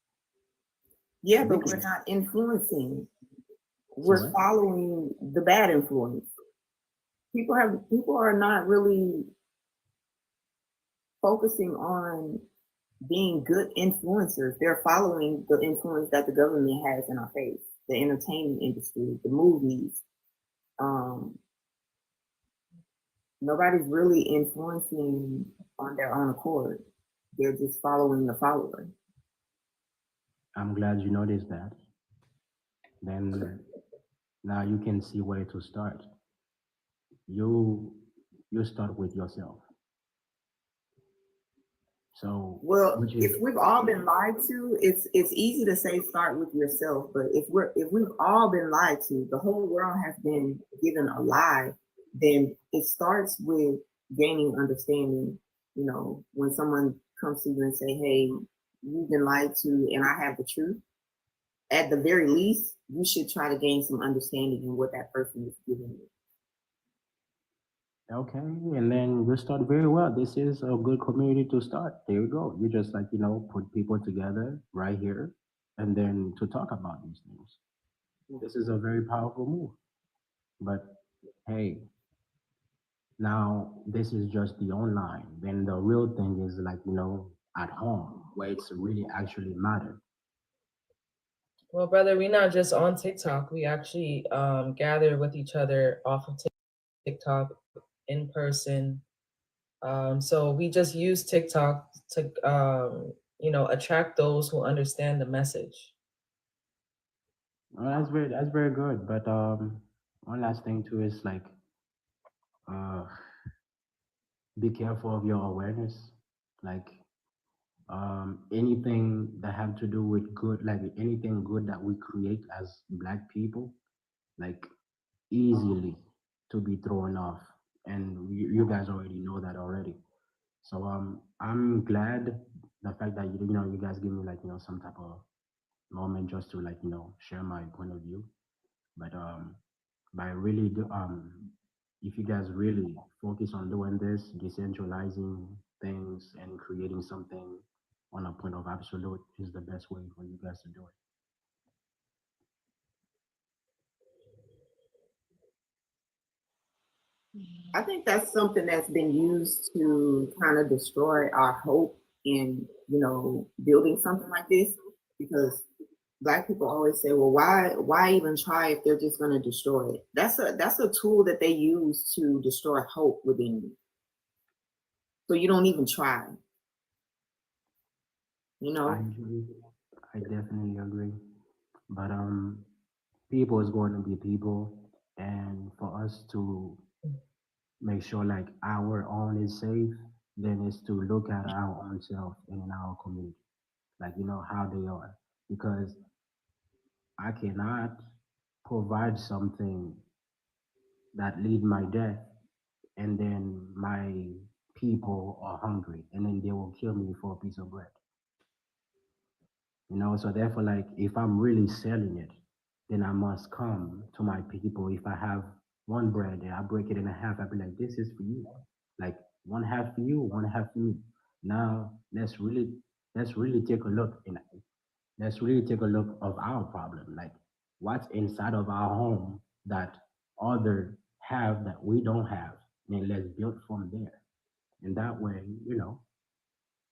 Yeah, but we're not influencing. We're following the bad influence. People are not really focusing on being good influencers. They're following the influence that the government has in our face, the entertainment industry, the movies. Nobody's really influencing on their own accord. They're just following the follower. I'm glad you noticed that. Then now you can see where to start. You start with yourself. So, Well, which is if we've all been lied to, it's easy to say start with yourself. But if we've all been lied to, the whole world has been given a lie, then it starts with gaining understanding. You know, when someone comes to you and say, "Hey, you've been lied to, and I have the truth." At the very least, you should try to gain some understanding in what that person is giving you. okay, and then you start very well. This is a good community to start. There you go. You just like, put people together right here and then to talk about these things. This is a very powerful move. But hey, now this is just the online. Then the real thing is like, at home where it's really actually matter. Well, brother, we're not just on TikTok. We actually gather with each other off of TikTok in person. So we just use TikTok to, attract those who understand the message. Well, that's very good. But one last thing too is like be careful of your awareness. Like anything that have to do with good, like anything good that we create as Black people, like easily to be thrown off. And you guys already know that already. So I'm glad the fact that you guys give me like some type of moment just to like share my point of view. But by really if you guys really focus on doing this, decentralizing things and creating something on a point of absolute is the best way for you guys to do it. I think that's something that's been used to kind of destroy our hope in, building something like this, because Black people always say, well, why even try if they're just going to destroy it? That's a tool that they use to destroy hope within you. So you don't even try. I definitely agree. But people is going to be people, and for us to make sure like our own is safe, then it's to look at our own self and in our community, like how they are, because I cannot provide something that lead my death, and then my people are hungry, and then they will kill me for a piece of bread. So therefore, like if I'm really selling it, then I must come to my people. If I have one bread and I break it in half, I'll be like, this is for you. Like one half for you, one half for me. Now let's really take a look and let's really take a look of our problem. Like what's inside of our home that other have that we don't have. And let's build from there. And that way,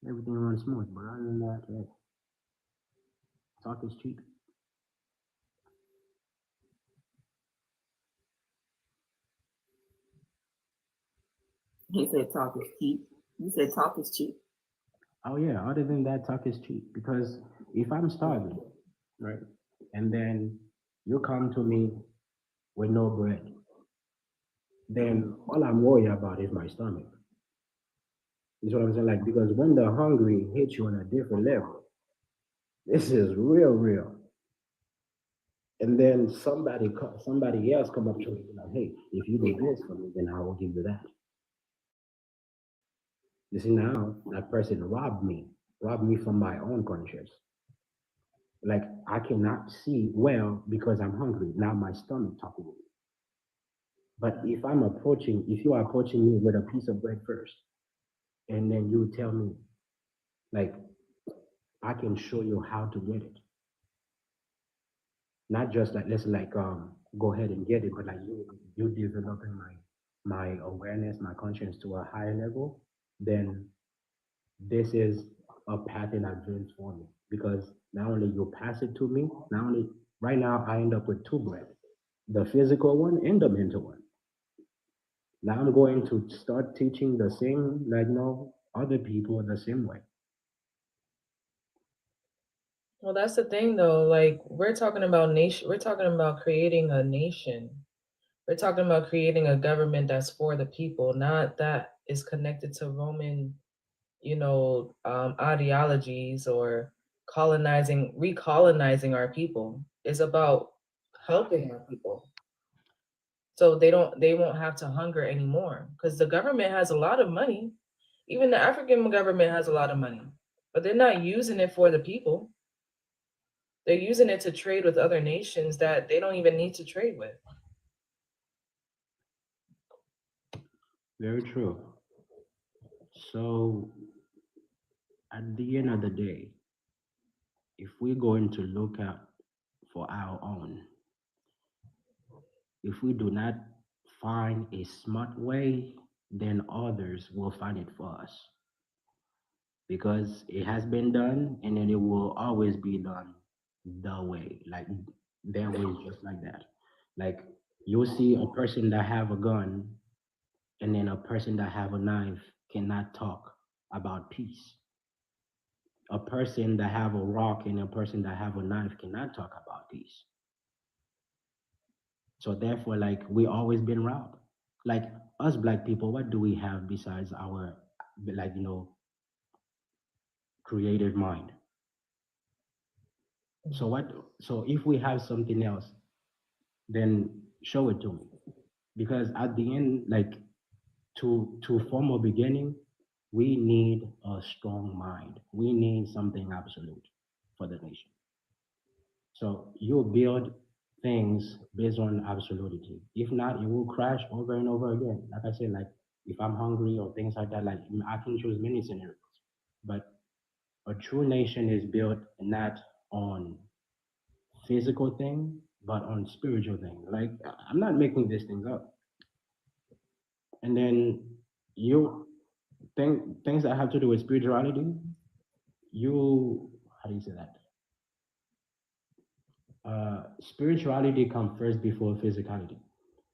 everything runs smooth. But other than that, hey, talk is cheap. He said talk is cheap. You said talk is cheap. Oh yeah, other than that, talk is cheap. Because if I'm starving, right, and then you come to me with no bread, then all I'm worried about is my stomach. You know what I'm saying? Like, because when the hungry hits you on a different level, this is real. And then somebody else come up to me like, hey, if you do this for me, then I will give you that. You see, now that person robbed me from my own conscience. Like I cannot see well because I'm hungry. Now my stomach talking to me. But if you are approaching me with a piece of bread first, and then you tell me, like, I can show you how to get it. Not just like let's like go ahead and get it, but like you developing my awareness, my conscience to a higher level, then this is a path in advance for me. Because not only you pass it to me, not only right now I end up with two bread, the physical one and the mental one. Now I'm going to start teaching the same, like other people the same way. Well, that's the thing though. Like we're talking about nation. We're talking about creating a nation. We're talking about creating a government that's for the people, not that is connected to Roman, ideologies or recolonizing our people. It's about helping our people. So they won't have to hunger anymore, because the government has a lot of money. Even the African government has a lot of money, but they're not using it for the people. They're using it to trade with other nations that they don't even need to trade with. Very true. So at the end of the day, if we're going to look out for our own, if we do not find a smart way, then others will find it for us. Because it has been done and then it will always be done the way, like their way, just like that. Like you'll see a person that have a gun and then a person that have a knife cannot talk about peace. A person that have a rock and a person that have a knife cannot talk about peace. So therefore, like we always been robbed. Like us black people, what do we have besides our creative mind? So what? So if we have something else, then show it to me. Because at the end, like to form a beginning, we need a strong mind. We need something absolute for the nation. So you build things based on absolutity. If not, it will crash over and over again. Like I said, like if I'm hungry or things like that, like I can choose many scenarios. But a true nation is built not on physical thing, but on spiritual thing. Like I'm not making these things up. And then you things that have to do with spirituality, you how do you say that? Spirituality comes first before physicality.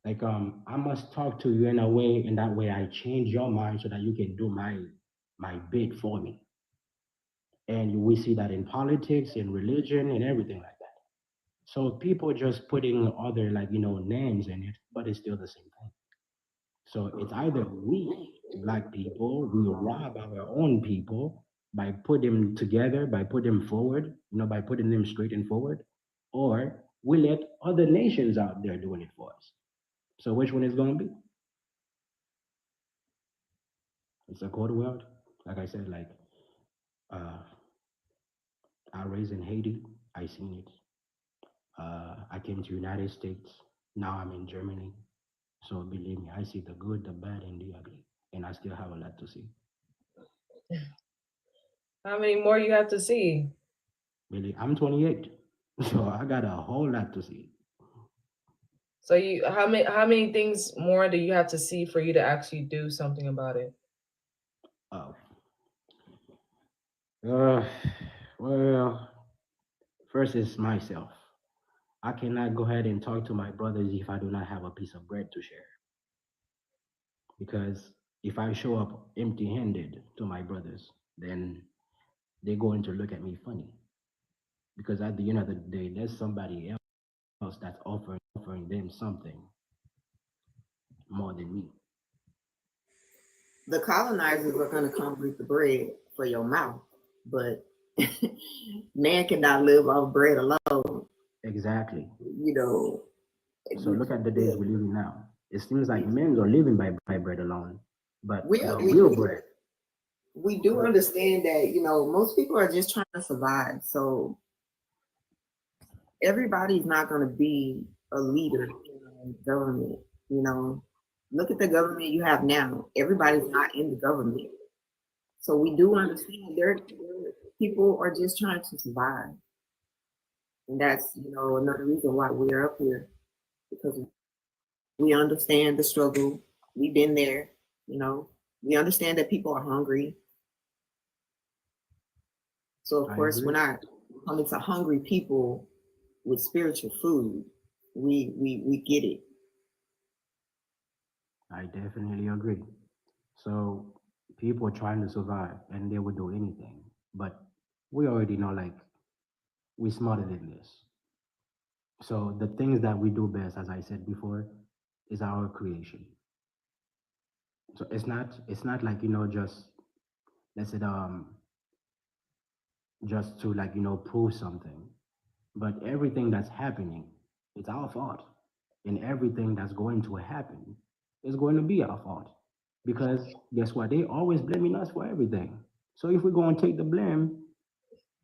Like I must talk to you in a way, in that way I change your mind so that you can do my bit for me. And we see that in politics, in religion, and everything like that. So people just putting other names in it, but it's still the same thing. So it's either we black people we rob our own people by putting them together, by putting them forward, by putting them straight and forward, or we let other nations out there doing it for us. So which one is going to be? It's a cold world. Like I said, like I raised in Haiti, I seen it. I came to United States. Now I'm in Germany. So believe me, I see the good, the bad, and the ugly, and I still have a lot to see. How many more you have to see? Really, I'm 28, so I got a whole lot to see. So how many things more do you have to see for you to actually do something about it? Oh. Well, first is myself. I cannot go ahead and talk to my brothers if I do not have a piece of bread to share. Because if I show up empty-handed to my brothers, then they're going to look at me funny. Because at the end of the day, there's somebody else that's offering them something more than me. The colonizers are going to come with the bread for your mouth, but man cannot live off bread alone. Exactly. So look at the days we live in now. It seems like men are living by bread alone, but we real bread. We do understand that, most people are just trying to survive. So everybody's not going to be a leader in the government. Look at the government you have now. Everybody's not in the government. So we do understand people are just trying to survive. And that's, another reason why we're up here, because we understand the struggle. We've been there, we understand that people are hungry. So of course, we're not coming to hungry people with spiritual food. We get it. I definitely agree. So people are trying to survive and they would do anything. But we already know, like, we're smarter than this. So the things that we do best, as I said before, is our creation. So it's not like, just let's say just to like prove something. But everything that's happening, it's our fault. And everything that's going to happen is going to be our fault. Because guess what? They always blaming us for everything. So if we're going to take the blame,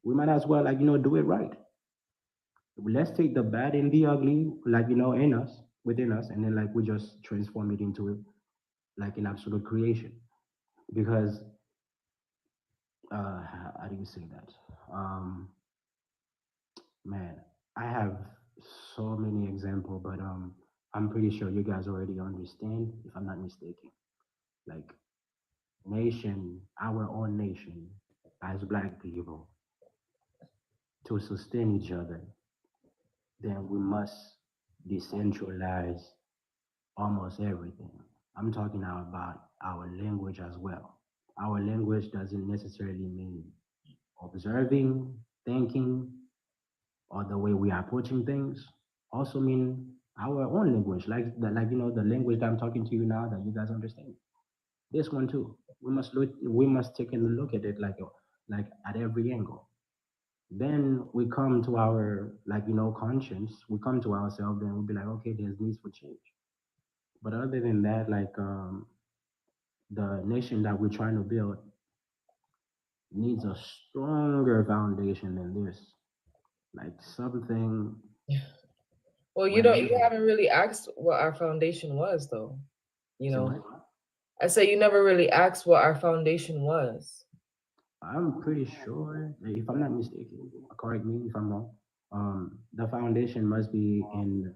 we might as well do it right. Let's take the bad and the ugly, in us, within us, and then we just transform it into like an absolute creation. Because how do you say that? Um, Man, I have so many examples, but I'm pretty sure you guys already understand, if I'm not mistaken. Like nation, our own nation, as black people, to sustain each other, then we must decentralize almost everything. I'm talking now about our language as well. Our language doesn't necessarily mean observing, thinking, or the way we are approaching things also mean our own language, the language that I'm talking to you now that you guys understand. This one too. We must take a look at it like at every angle. Then we come to our conscience, we come to ourselves and we'll be like, okay, there's needs for change. But other than that, the nation that we're trying to build needs a stronger foundation than this. Like something Well, you where don't. You haven't really asked what our foundation was, though. You so know, I say you never really asked what our foundation was. I'm pretty sure, if I'm not mistaken, correct me if I'm wrong. The foundation must be in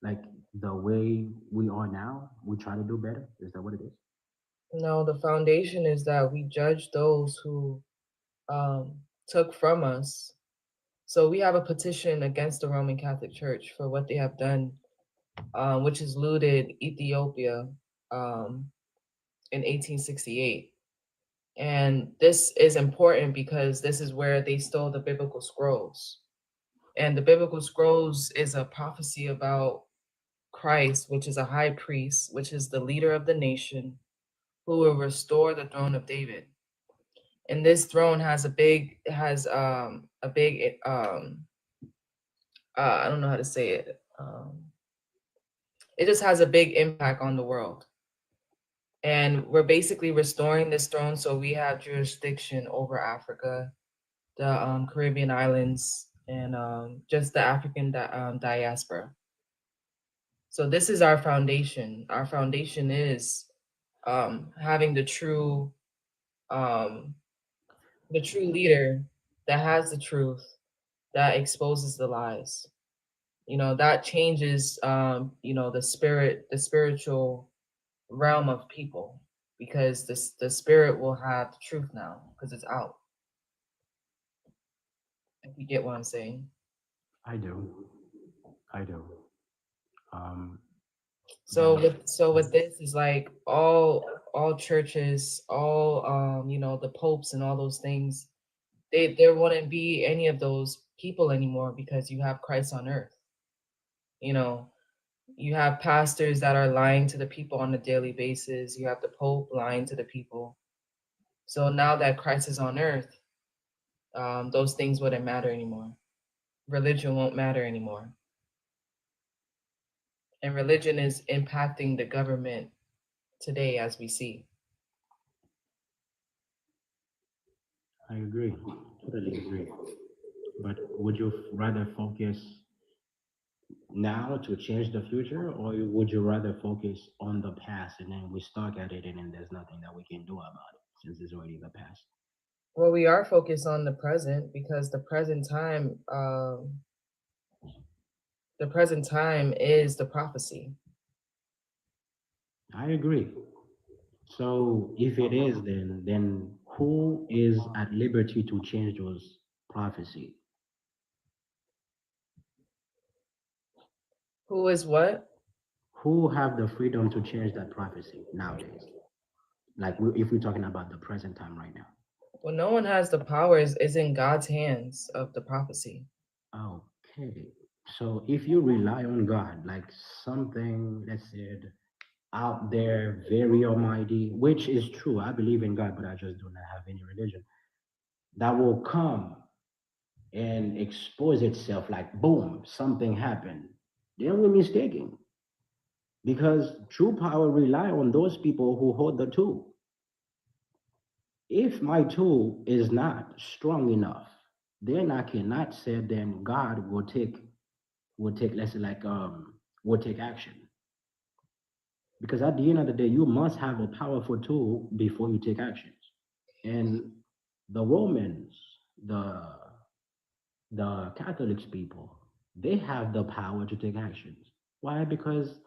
like the way we are now. We try to do better. Is that what it is? No, the foundation is that we judge those who um, took from us. So we have a petition against the Roman Catholic Church for what they have done, which is looted Ethiopia um, in 1868. And this is important because this is where they stole the biblical scrolls. And the biblical scrolls is a prophecy about Christ, which is a high priest, which is the leader of the nation, who will restore the throne of David. And this throne has a big I don't know how to say it. It just has a big impact on the world. And we're basically restoring this throne so we have jurisdiction over Africa, the Caribbean islands, and just the African diaspora. So this is our foundation. Our foundation is having the true leader that has the truth, that exposes the lies. That changes the spiritual realm of people, because the spirit will have the truth now because it's out. If you get what I'm saying. I do. I do. Um, So but with this is like all churches, all the popes and all those things, there wouldn't be any of those people anymore because you have Christ on earth. You have pastors that are lying to the people on a daily basis. You have the Pope lying to the people. So now that Christ is on earth, those things wouldn't matter anymore. Religion won't matter anymore. And religion is impacting the government today, as we see. I agree. Totally agree. But would you rather focus now to change the future, or would you rather focus on the past and then we stuck at it and then there's nothing that we can do about it since it's already the past? Well, we are focused on the present because the present time is the prophecy. I agree. So if it is, then who is at liberty to change those prophecy? Who is what? Who have the freedom to change that prophecy nowadays? If we're talking about the present time right now. Well, no one has the powers. It's in God's hands of the prophecy. Okay. So if you rely on God, like something, let's say, out there, very almighty, which is true. I believe in God, but I just do not have any religion. That will come and expose itself like boom, something happened. Then we're mistaken. Because true power rely on those people who hold the tool. If my tool is not strong enough, then I cannot say then God will take let's say like will take action. Because at the end of the day, you must have a powerful tool before you take actions. And the Romans, the Catholics people, they have the power to take actions. Why? Because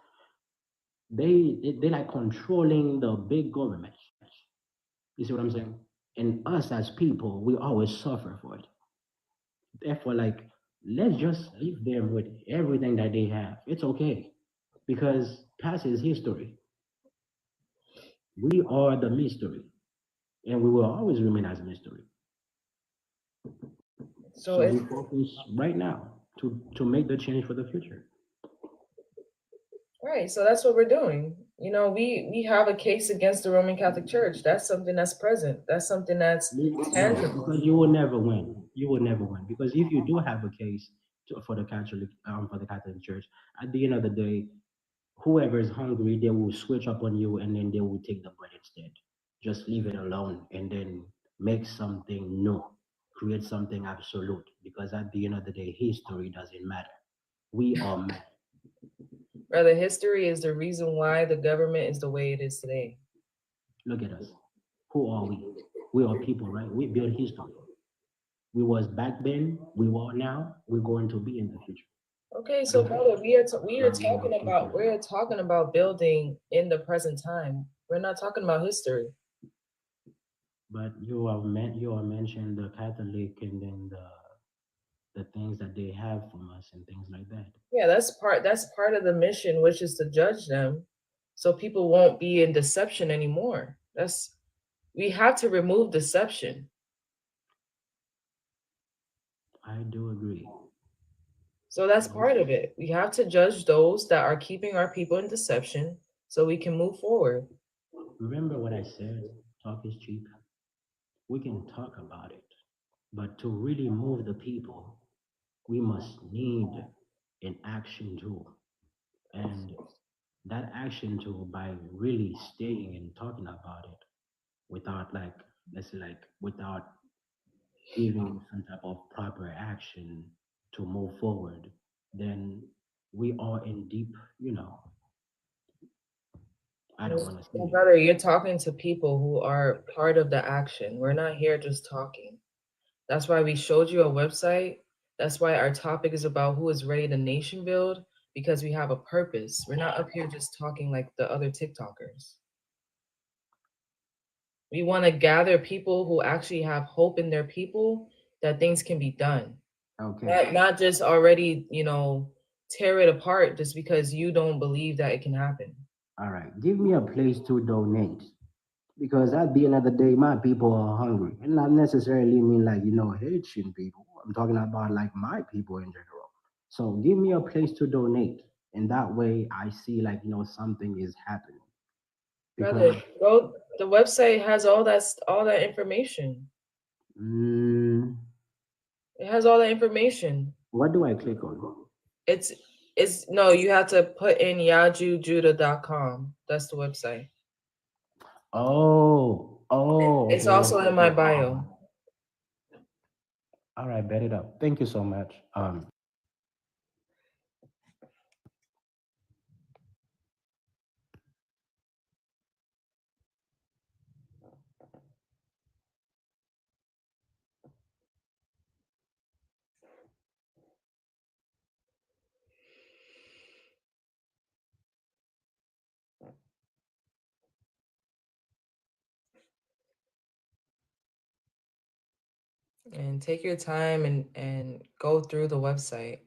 they like controlling the big governments. You see what I'm saying? And us as people, we always suffer for it. Therefore, like, let's just leave them with everything that they have. It's okay. Because past is history. We are the mystery. And we will always remain as a mystery. So So it's we focus right now to make the change for the future. right. So that's what we're doing. You know, we have a case against the Roman Catholic Church. That's something that's present. That's something that's No, tangible. because you will never win. You will never win. Because if you do have a case for the Catholic Church, at the end of the day, whoever is hungry, they will switch up on you and then they will take the bread instead. Just leave it alone and then make something new, create something absolute. Because at the end of the day, history doesn't matter. We are men. Rather, history is the reason why the government is the way it is today. Look at us. Who are we? We are people, right? We build history. We was back then, we are now, we're going to be in the future. Okay, so brother, But we're talking about building in the present time. We're not talking about history. you are mentioning the Catholic and then the things that they have from us and things like that. Yeah, that's part of the mission, which is to judge them so people won't be in deception anymore. We have to remove deception. I do agree. So that's part of it. We have to judge those that are keeping our people in deception so we can move forward. Remember what I said, talk is cheap. We can talk about it, but to really move the people, we must need an action tool. And that action tool, by really staying and talking about it without like, let's say like without giving some type of proper action to move forward, then we are in deep, I don't want to Well, say. brother, you're talking to people who are part of the action. We're not here just talking. That's why we showed you a website. That's why our topic is about who is ready to nation build, because we have a purpose. We're not up here just talking like the other TikTokers. We want to gather people who actually have hope in their people that things can be done. Okay. Not just already, tear it apart just because you don't believe that it can happen. All right, give me a place to donate. Because at the end of the day, my people are hungry. And not necessarily mean like, Haitian people. I'm talking about like my people in general. So give me a place to donate. And that way I see like, something is happening. Brother, Because go. The website has all that information. mm, It has all the information. what do I click on? It's no, you have to put in yajujudah.com. That's the website. Oh, It's okay, also okay. in my bio. All right, bet it up. Thank you so much. And take your time and go through the website.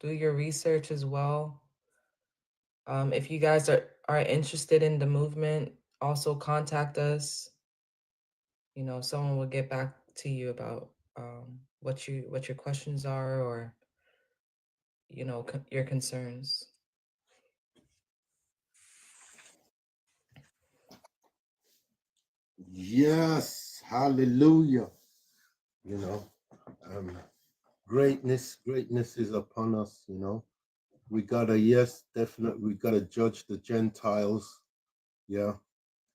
Do your research as well. If you guys are interested in the movement, also contact us. Someone will get back to you about what your questions are, or your concerns. Hallelujah. You know, greatness is upon us, you know. We gotta, yes, definitely, we gotta judge the Gentiles, yeah.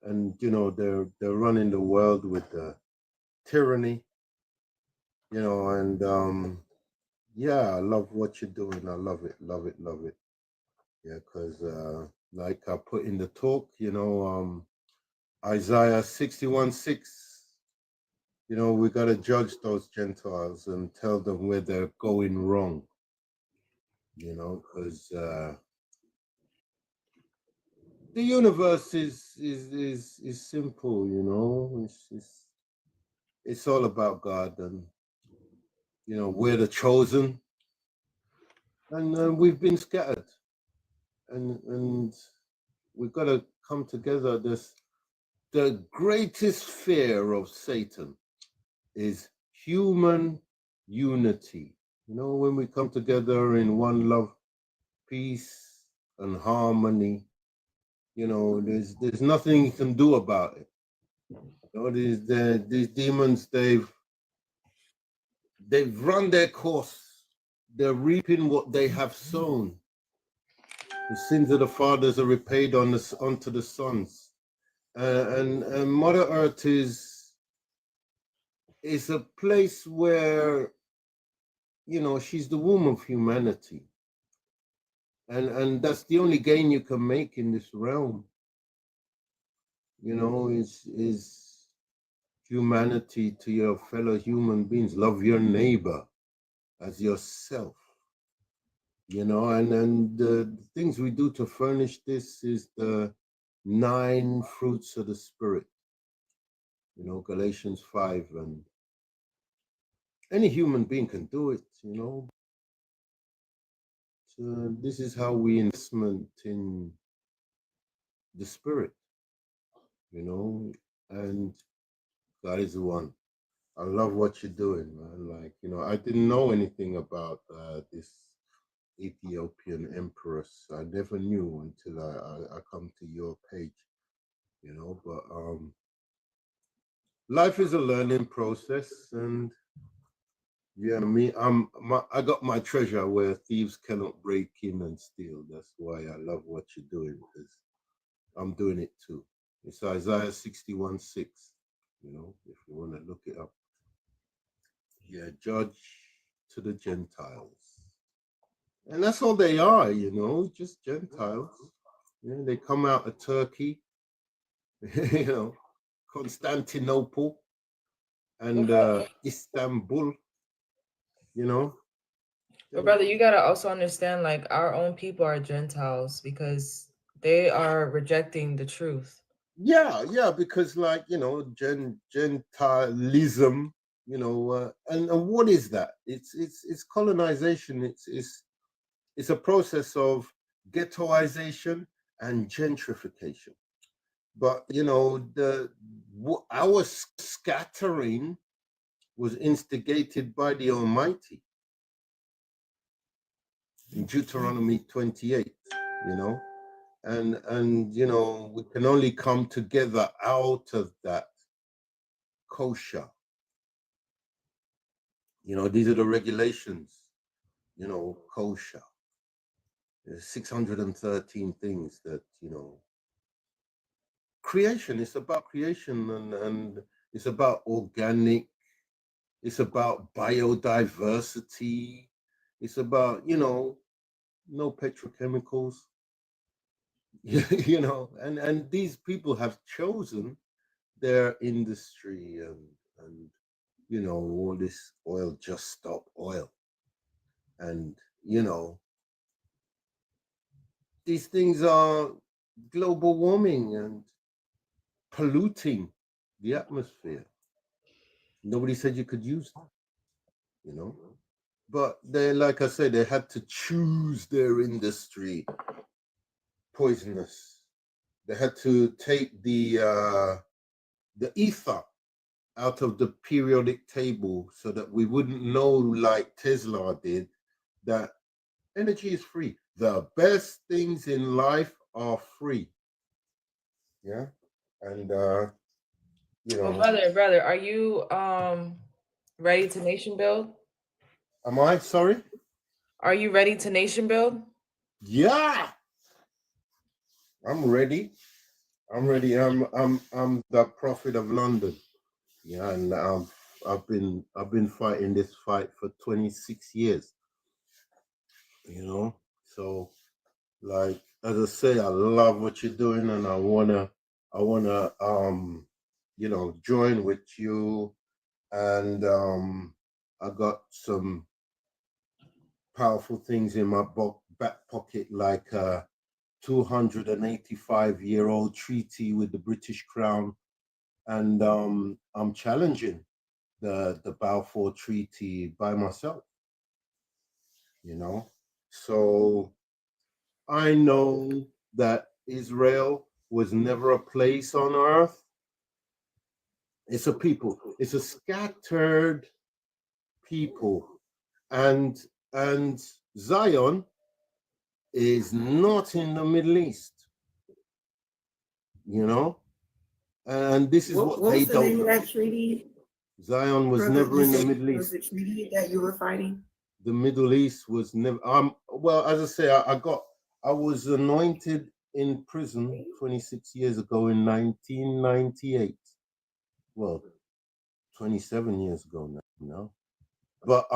And you know, they're running the world with tyranny, you know, and yeah, I love what you're doing. I love it, love it, love it. Yeah, because like I put in the talk, you know, Isaiah 61:6. You know, we got to judge those Gentiles and tell them where they're going wrong, you know, because the universe is simple, you know, it's all about God, and, you know, we're the chosen, and we've been scattered, and we've got to come together. The greatest fear of Satan is human unity. You know, when we come together in one love, peace, and harmony, you know, there's nothing you can do about it. You know, these demons, they've run their course. They're reaping what they have sown. The sins of the fathers are repaid onto the sons. And Mother Earth is a place where, you know, she's the womb of humanity. And that's the only gain you can make in this realm. You know, is humanity to your fellow human beings. Love your neighbor as yourself. You know, and the things we do to furnish this is the 9 fruits of the Spirit. You know, Galatians 5, and any human being can do it, you know. So this is how we investment in the Spirit, you know, and God is the one. I love what you're doing, man. Like, you know, I didn't know anything about this Ethiopian empress. I never knew until I come to your page, you know, but life is a learning process, and yeah, I got my treasure where thieves cannot break in and steal. That's why I love what you're doing, because I'm doing it too. It's Isaiah 61:6, you know, if you want to look it up. Yeah, judge to the Gentiles. And that's all they are, you know, just Gentiles. Yeah, they come out of Turkey, you know, Constantinople and Istanbul, you know. But brother, you gotta also understand, like, our own people are Gentiles because they are rejecting the truth. Yeah, because, like, you know, gentilism, you know, and what is that? It's colonization. It's a process of ghettoization and gentrification. But you know, our scattering was instigated by the Almighty in Deuteronomy 28, you know, and you know, we can only come together out of that kosher. You know, these are the regulations, you know, kosher. There's 613 things that, you know, creation is about creation, and it's about organic, it's about biodiversity, it's about, you know, no petrochemicals. You know, and these people have chosen their industry, and you know, all this oil, just stop oil, and you know, these things are global warming and polluting the atmosphere. Nobody said you could use them, you know, but they, like I said, they had to choose their industry poisonous. They had to take the ether out of the periodic table so that we wouldn't know, like Tesla did, that energy is free. The best things in life are free. Yeah. And you Well, know. brother, are you ready to nation build? Am I sorry? Are you ready to nation build? Yeah, I'm ready. I'm ready. I'm the prophet of London. Yeah, and I've been fighting this fight for 26 years. You know, so like as I say, I love what you're doing, and I wanna you know, join with you, and I got some powerful things in my back pocket, like a 285-year-old treaty with the British Crown, and I'm challenging the Balfour Treaty by myself. You know, so I know that Israel was never a place on earth. It's a people. It's a scattered people, and Zion is not in the Middle East. You know, and this is what What they was the name don't of know. that treaty? Zion was Brother, never you in the said Middle it was East. the treaty that you were fighting? The Middle East was never. Well, as I say, I was anointed in prison 26 years ago in 1998. Well, 27 years ago now. You know, but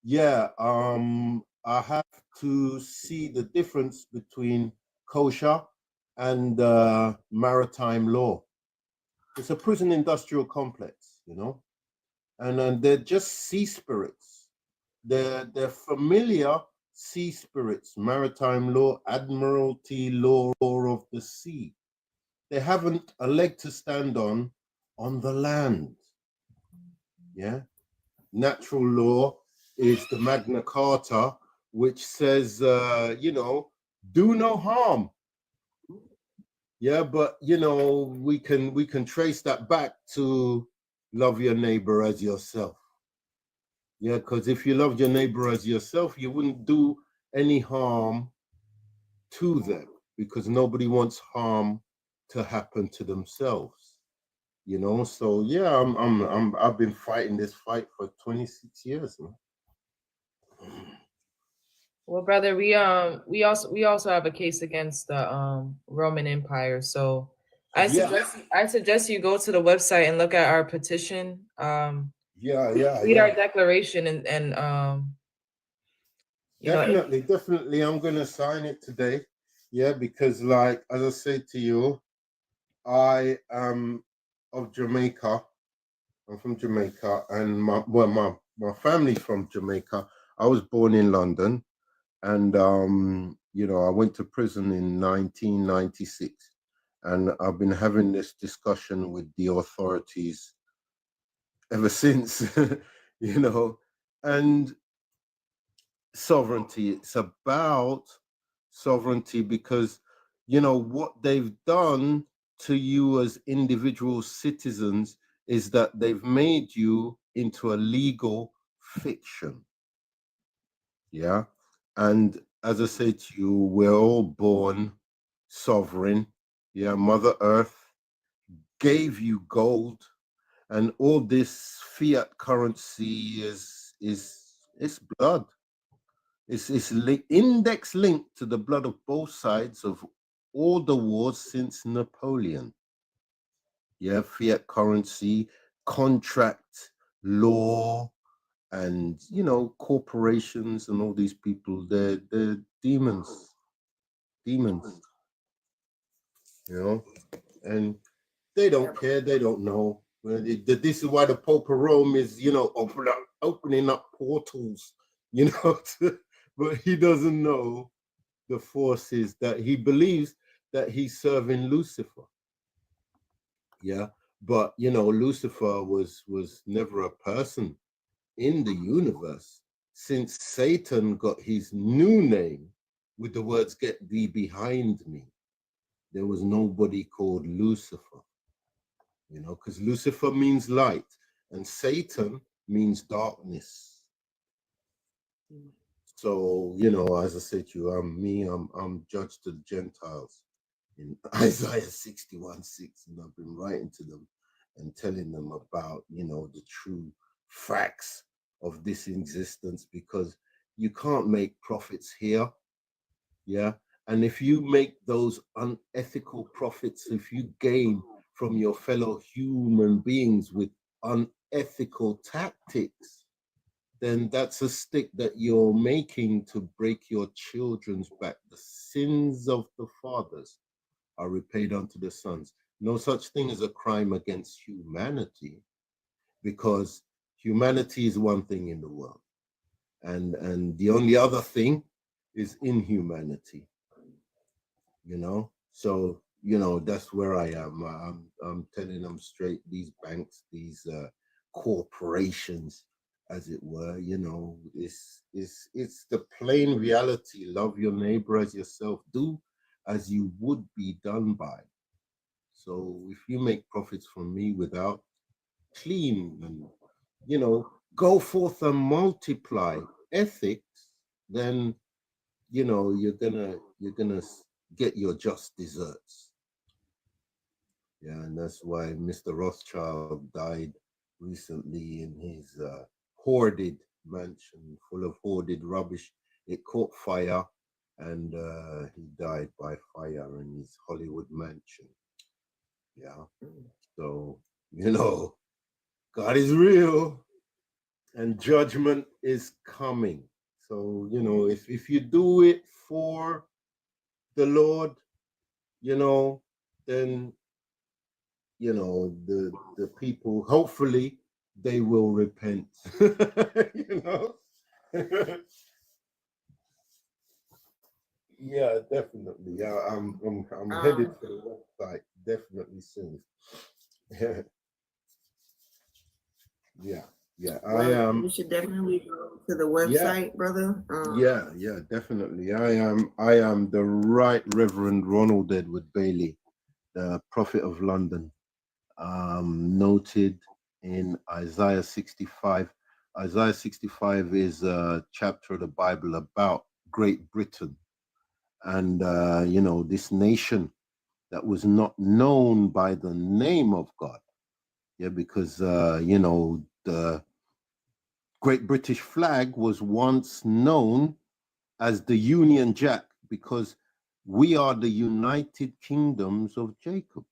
yeah, I have to see the difference between kosher and maritime law. It's a prison industrial complex, you know, and they're just sea spirits. They're familiar sea spirits, maritime law, admiralty law of the sea. They haven't a leg to stand on the land. Yeah, natural law is the Magna Carta, which says, you know, do no harm. Yeah, but you know, we can trace that back to love your neighbor as yourself. Yeah, because if you loved your neighbor as yourself, you wouldn't do any harm to them, because nobody wants harm to happen to themselves. You know, so yeah, I've been fighting this fight for 26 years, man. Well, brother, we also have a case against the Roman Empire. So I suggest you go to the website and look at our petition. Read our declaration and you know, Definitely, I'm gonna sign it today. Yeah, because like as I said to you, I am of Jamaica. I'm from Jamaica, and my family's from Jamaica. I was born in London, and you know, I went to prison in 1996, and I've been having this discussion with the authorities ever since. You know, and sovereignty. It's about sovereignty, because you know what they've done to you as individual citizens is that they've made you into a legal fiction. Yeah. And as I said to you, we're all born sovereign. Yeah. Mother Earth gave you gold, and all this fiat currency is blood. It's index linked to the blood of both sides of all the wars since Napoleon. Yeah, fiat currency, contract law, and you know, corporations and all these people, they're demons. You know, and they don't care, they don't know. This is why the Pope of Rome is, you know, opening up portals, you know, but he doesn't know the forces that he believes that he's serving Lucifer. Yeah, but you know, Lucifer was never a person in the universe, since Satan got his new name with the words "Get thee behind me." There was nobody called Lucifer, you know, because Lucifer means light and Satan means darkness. So, you know, as I said to you, I'm judge to the Gentiles. in Isaiah 61:6, and I've been writing to them and telling them about, the true facts of this existence, because you can't make profits here. Yeah. And if you make those unethical profits, if you gain from your fellow human beings with unethical tactics, then that's a stick that you're making to break your children's back. The sins of the fathers are repaid unto the sons. No such thing as a crime against humanity, because humanity is one thing in the world, and the only other thing is inhumanity. So that's where I am. I'm telling them straight, these banks, these corporations, as it were, it's the plain reality. Love your neighbor as yourself. Do as you would be done by. So if you make profits from me without clean and go forth and multiply ethics, then you're gonna get your just desserts. Yeah, and that's why Mr. Rothschild died recently in his hoarded mansion full of hoarded rubbish. It caught fire, and he died by fire in his Hollywood mansion. Yeah. So, God is real and judgment is coming. So, if you do it for the Lord, then, the people, hopefully they will repent, Yeah, definitely. Yeah, I'm headed to the website definitely soon. Yeah. I am. You should definitely go to the Yeah. website, brother. Yeah, definitely. I am the Right Reverend Ronald Edward Bailey, the Prophet of London, noted in Isaiah 65. Isaiah 65 is a chapter of the Bible about Great Britain, and this nation that was not known by the name of God. Yeah, because the Great British flag was once known as the Union Jack, because we are the United Kingdoms of Jacob.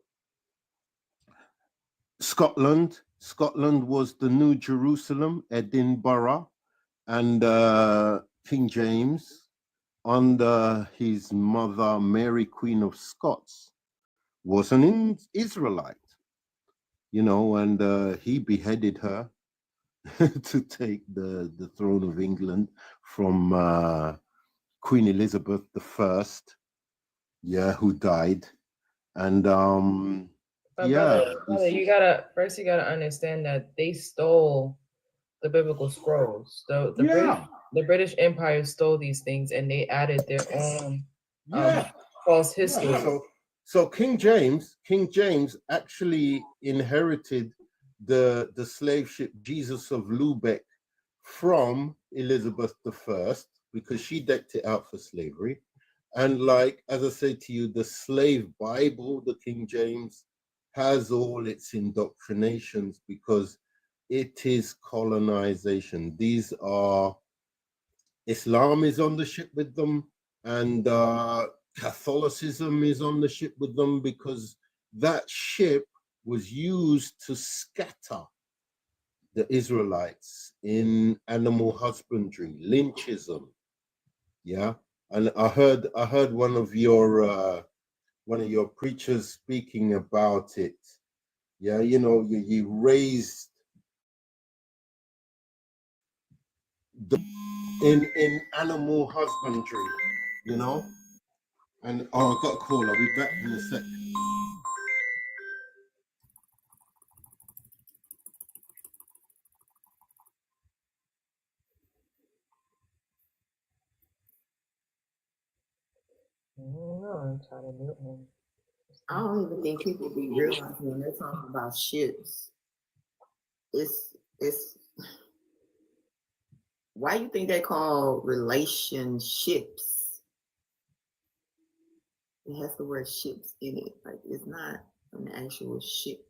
Scotland was the New Jerusalem, Edinburgh, and King James, under his mother Mary, Queen of Scots, was an Israelite, and he beheaded her to take the throne of England from Queen Elizabeth I, who died. And Brother, you gotta understand that they stole the biblical scrolls. The British Empire stole these things and they added their own false history. Yeah. So King James actually inherited the slave ship Jesus of Lubeck from Elizabeth I, because she decked it out for slavery. And as I say to you, the slave Bible, the King James, has all its indoctrinations, because it is colonization. These are, Islam is on the ship with them, and Catholicism is on the ship with them, because that ship was used to scatter the Israelites in animal husbandry, lynchism. Yeah. And I heard one of your preachers speaking about it. Yeah, you raised in animal husbandry, and I got a call. I'll be back in a sec. I'm trying to mute him. I don't even think people be realizing when they're talking about ships. It's why you think they call relationships? It has the word ships in it. Like it's not an actual ship.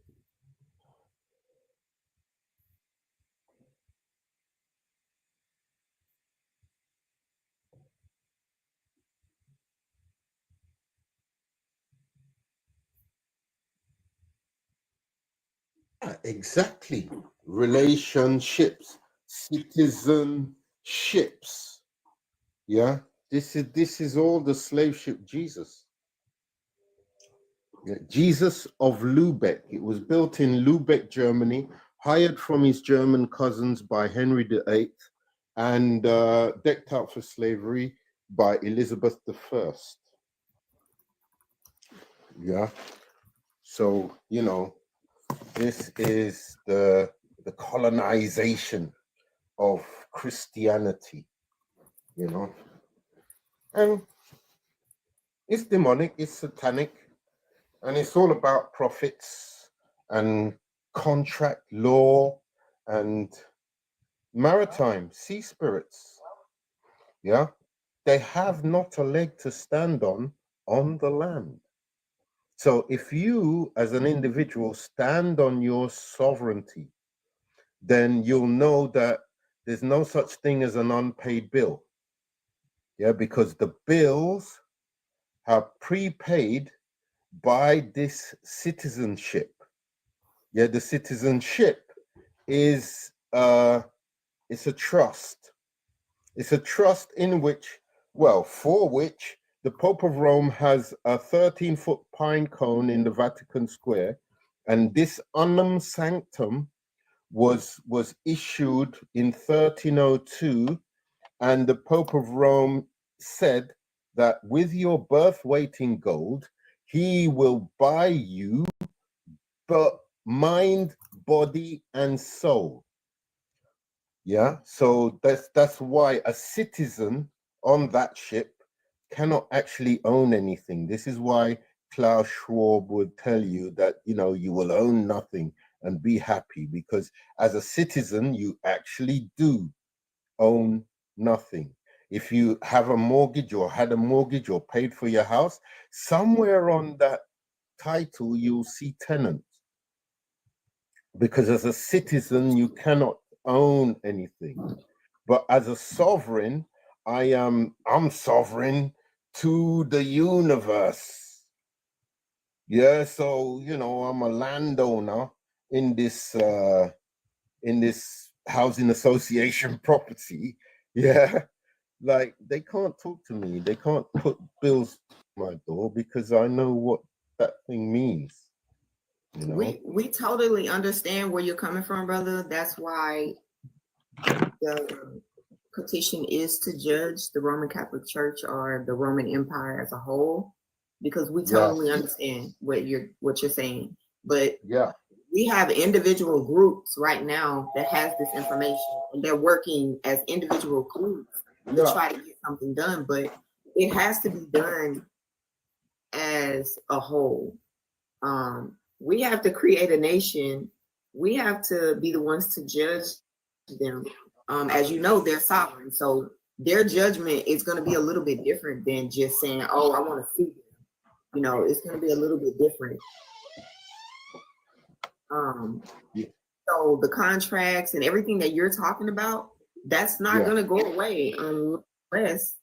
Exactly. Relationships, citizenships. Yeah. This is all the slave ship Jesus. Yeah. Jesus of Lubeck. It was built in Lubeck, Germany, hired from his German cousins by Henry VIII, and decked out for slavery by Elizabeth I. Yeah. So, you know, this is the colonization of Christianity, you know. And it's demonic, it's satanic, and it's all about profits and contract law and maritime sea spirits. Yeah. They have not a leg to stand on the land. So if you as an individual stand on your sovereignty, then you'll know that there's no such thing as an unpaid bill. Yeah, because the bills are prepaid by this citizenship. Yeah, the citizenship is it's a trust. It's a trust in which, well, for which the Pope of Rome has a 13-foot pine cone in the Vatican Square, and this annum sanctum was issued in 1302, and the Pope of Rome said that with your birth weight in gold, he will buy you but mind, body, and soul. Yeah, so that's why a citizen on that ship cannot actually own anything. This is why Klaus Schwab would tell you that, you know, you will own nothing and be happy, because as a citizen, you actually do own nothing. If you have a mortgage or had a mortgage or paid for your house, somewhere on that title, you'll see tenant. Because as a citizen, you cannot own anything. But as a sovereign, I'm sovereign to the universe. Yeah, so you know, I'm a landowner in this housing association property. Yeah, like they can't talk to me. They can't put bills on my door because I know what that thing means. You know? We totally understand where you're coming from, brother. That's why the petition is to judge the Roman Catholic Church or the Roman Empire as a whole, because we totally understand what you're saying. But yeah, we have individual groups right now that has this information, and they're working as individual groups to try to get something done. But it has to be done as a whole. We have to create a nation. We have to be the ones to judge them. As you know, they're sovereign. So their judgment is going to be a little bit different than just saying, oh, I want to sue them. You know, it's going to be a little bit different. So the contracts and everything that you're talking about, that's not going to go away unless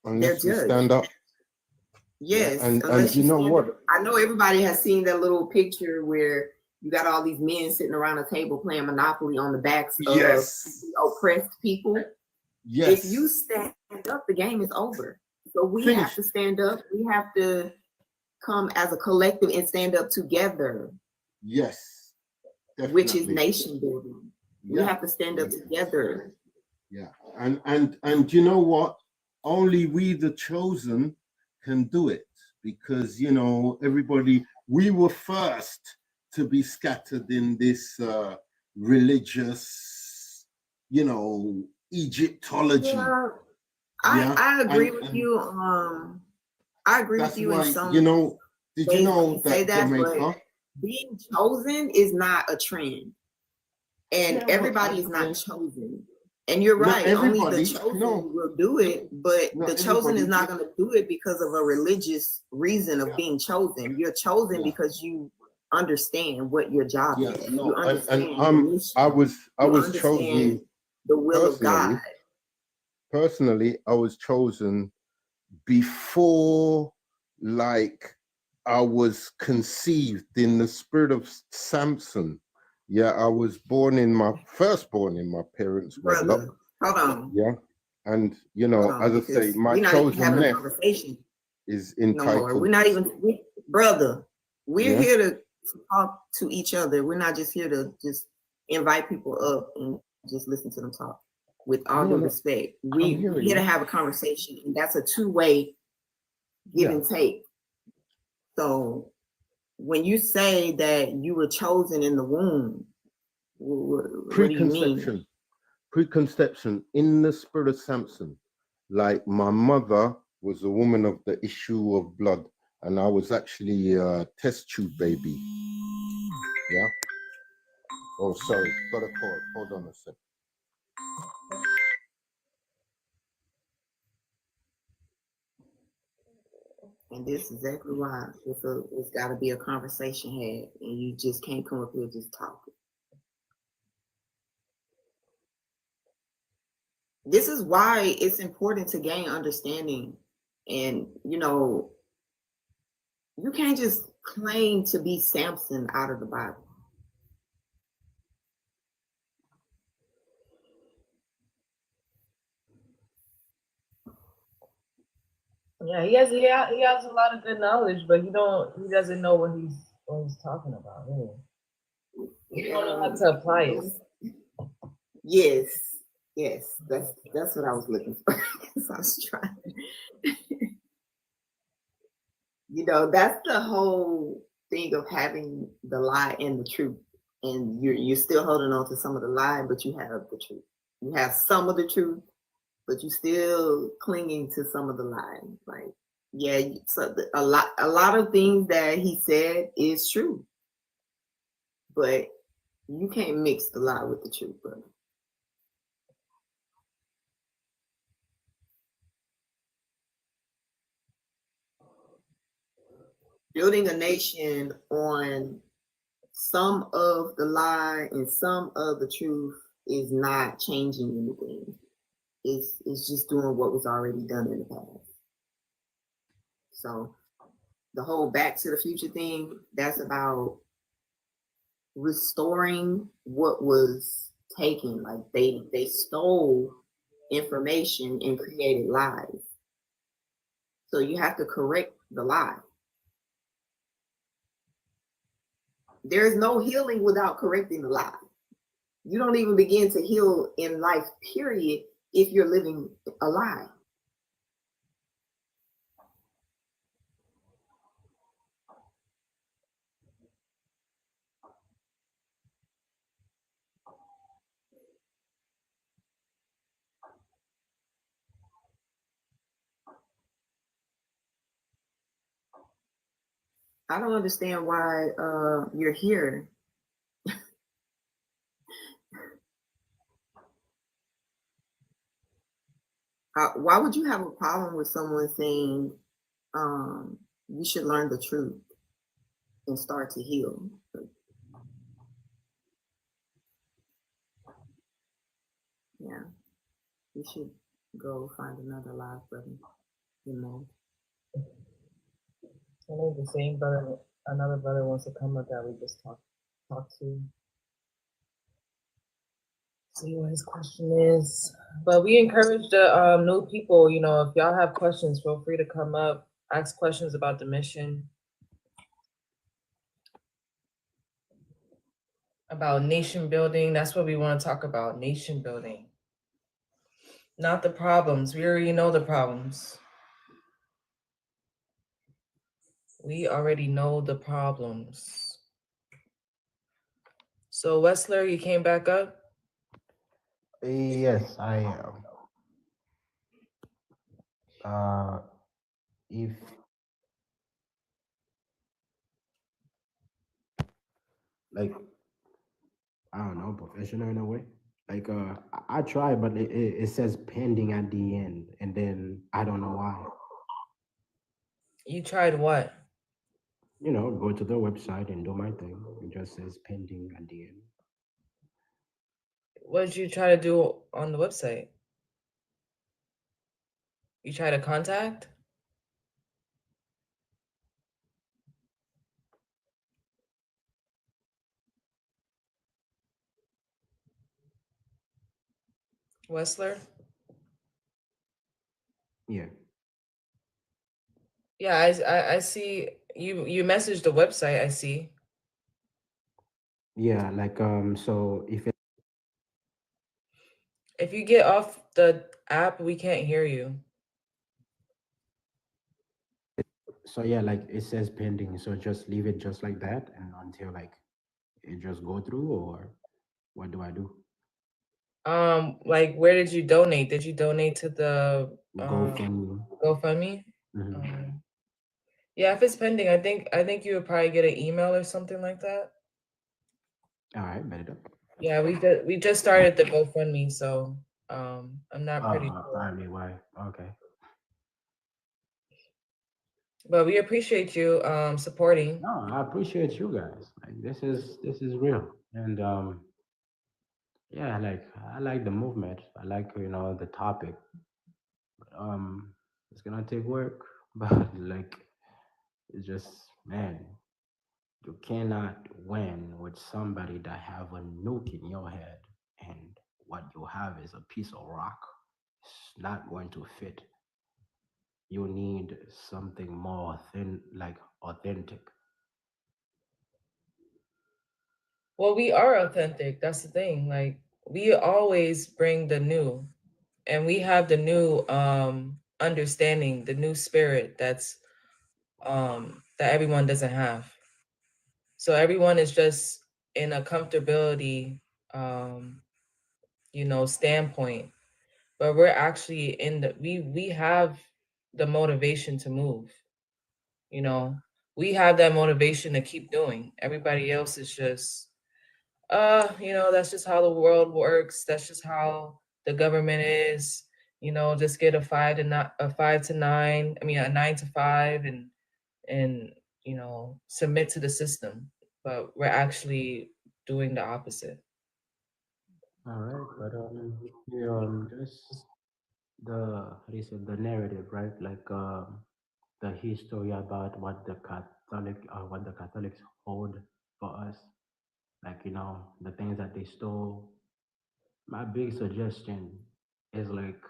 they're we judged. stand up. Yes, and unless you know stand what? up. I know everybody has seen that little picture where you got all these men sitting around a table playing Monopoly on the backs of oppressed people. Yes. If you stand up, the game is over. So we have to stand up. We have to come as a collective and stand up together. Yes. Which is Definitely. nation building. We have to stand up together. Yeah. And you know what? Only we, the chosen, can do it, because you know, everybody, we were first to be scattered in this religious, you know, Egyptology. I agree with you. I agree with you in some. You know, did you know that Jamaica? Jamaica? Being chosen is not a trend, and everybody is not chosen. And you're Not right. Only the everybody. chosen No, will do it, but not the chosen is everybody. not going to do it because of a religious reason of being chosen. You're chosen Yeah. because you understand what your job Yeah, is. no, You and understand your mission. I was You chosen understand the will of God. personally. I was chosen before, like, I was conceived in the spirit of Samson. Yeah, I was born in my parents' wedlock. Brother, hold on. Yeah, and you Hold know, on, as I say, because my we're not even having a chosenness conversation is no more. entitled. We're not even, brother, we're Yeah, here to talk to each other. We're not just here to just invite people up and just listen to them talk. With all due no, respect, I'm we're hearing here to you. have a conversation, and that's a two-way give Yeah, and take. So when you say that you were chosen in the womb, what do you mean? preconception in the spirit of Samson. Like, my mother was a woman of the issue of blood, and I was actually a test tube baby. Yeah. Oh, sorry, got a call. Hold on a sec. And this is exactly why it's got to be a conversation had, and you just can't come up here just talking. This is why it's important to gain understanding. And, you know, you can't just claim to be Samson out of the Bible. Yeah, he has a lot of good knowledge, but he doesn't know what he's talking about. Really. He don't know how to apply it. Yes, that's what I was looking for. So I was trying. You know, that's the whole thing of having the lie and the truth, and you're still holding on to some of the lie, but you have the truth. You have some of the truth, but you still clinging to some of the lie. Like, yeah, so a lot of things that he said is true, but you can't mix the lie with the truth, brother. Building a nation on some of the lie and some of the truth is not changing anything. It's just doing what was already done in the past. So the whole Back to the Future thing, that's about restoring what was taken. Like they stole information and created lies. So you have to correct the lie. There's no healing without correcting the lie. You don't even begin to heal in life, period, if you're living a lie. I don't understand why you're here. Why would you have a problem with someone saying you should learn the truth and start to heal? Yeah, you should go find another live brother. You know. I think the same brother, another brother wants to come up that we just talk to. See what his question is. But we encourage the new people, you know, if y'all have questions, feel free to come up, ask questions about the mission, about nation building. That's what we want to talk about, nation building. Not the problems. We already know the problems. We already know the problems. So Wessler, you came back up? Yes, I am. If like I don't know, professional in a way. Like I tried, but it says pending at the end, and then I don't know why. You tried what? You know, go to the website and do my thing. It just says pending at the end. What did you try to do on the website? You try to contact? Wessler? Yeah. Yeah, I see you messaged the website, I see. Yeah, like so If you get off the app, we can't hear you. so yeah, like it says pending, so just leave it just like that and until like it just go through, or what do I do? Like where did you donate? Did you donate to the GoFundMe. GoFundMe? Mhm. Yeah, if it's pending, I think you would probably get an email or something like that. All right, bet it up. Yeah, we just started the GoFundMe, so I'm not pretty sure. Apparently why. Okay. But we appreciate you supporting. No, I appreciate you guys. Like this is real. And yeah, like I like the movement. I like, you know, the topic. It's gonna take work, but like it's just, man, you cannot win with somebody that have a nuke in your head and what you have is a piece of rock. It's not going to fit. You need something more like authentic. Well, we are authentic. That's the thing. Like we always bring the new, and we have the new understanding, the new spirit that everyone doesn't have. So everyone is just in a comfortability standpoint, but we're actually in the we have the motivation to move. You know, we have that motivation to keep doing. Everybody else is just that's just how the world works. That's just how the government is. Just get a 5 to 9, a 9 to 5, and submit to the system. But we're actually doing the opposite. All right, but just the how do you say, the narrative, right? Like the history about what the Catholics hold for us, like, you know, the things that they stole. My big suggestion is like,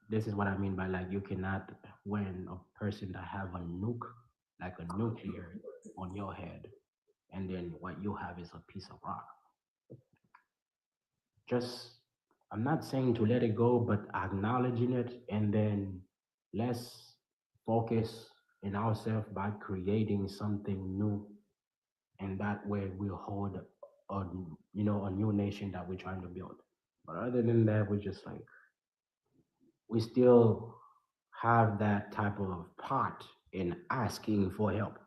this is what I mean by like you cannot win a person that have a nuke, like a nuclear on your head, and then what you have is a piece of rock. Just, I'm not saying to let it go, but acknowledging it, and then let's focus in ourselves by creating something new, and that way we'll hold a new nation that we're trying to build. But other than that, we're just like, we still have that type of part in asking for help.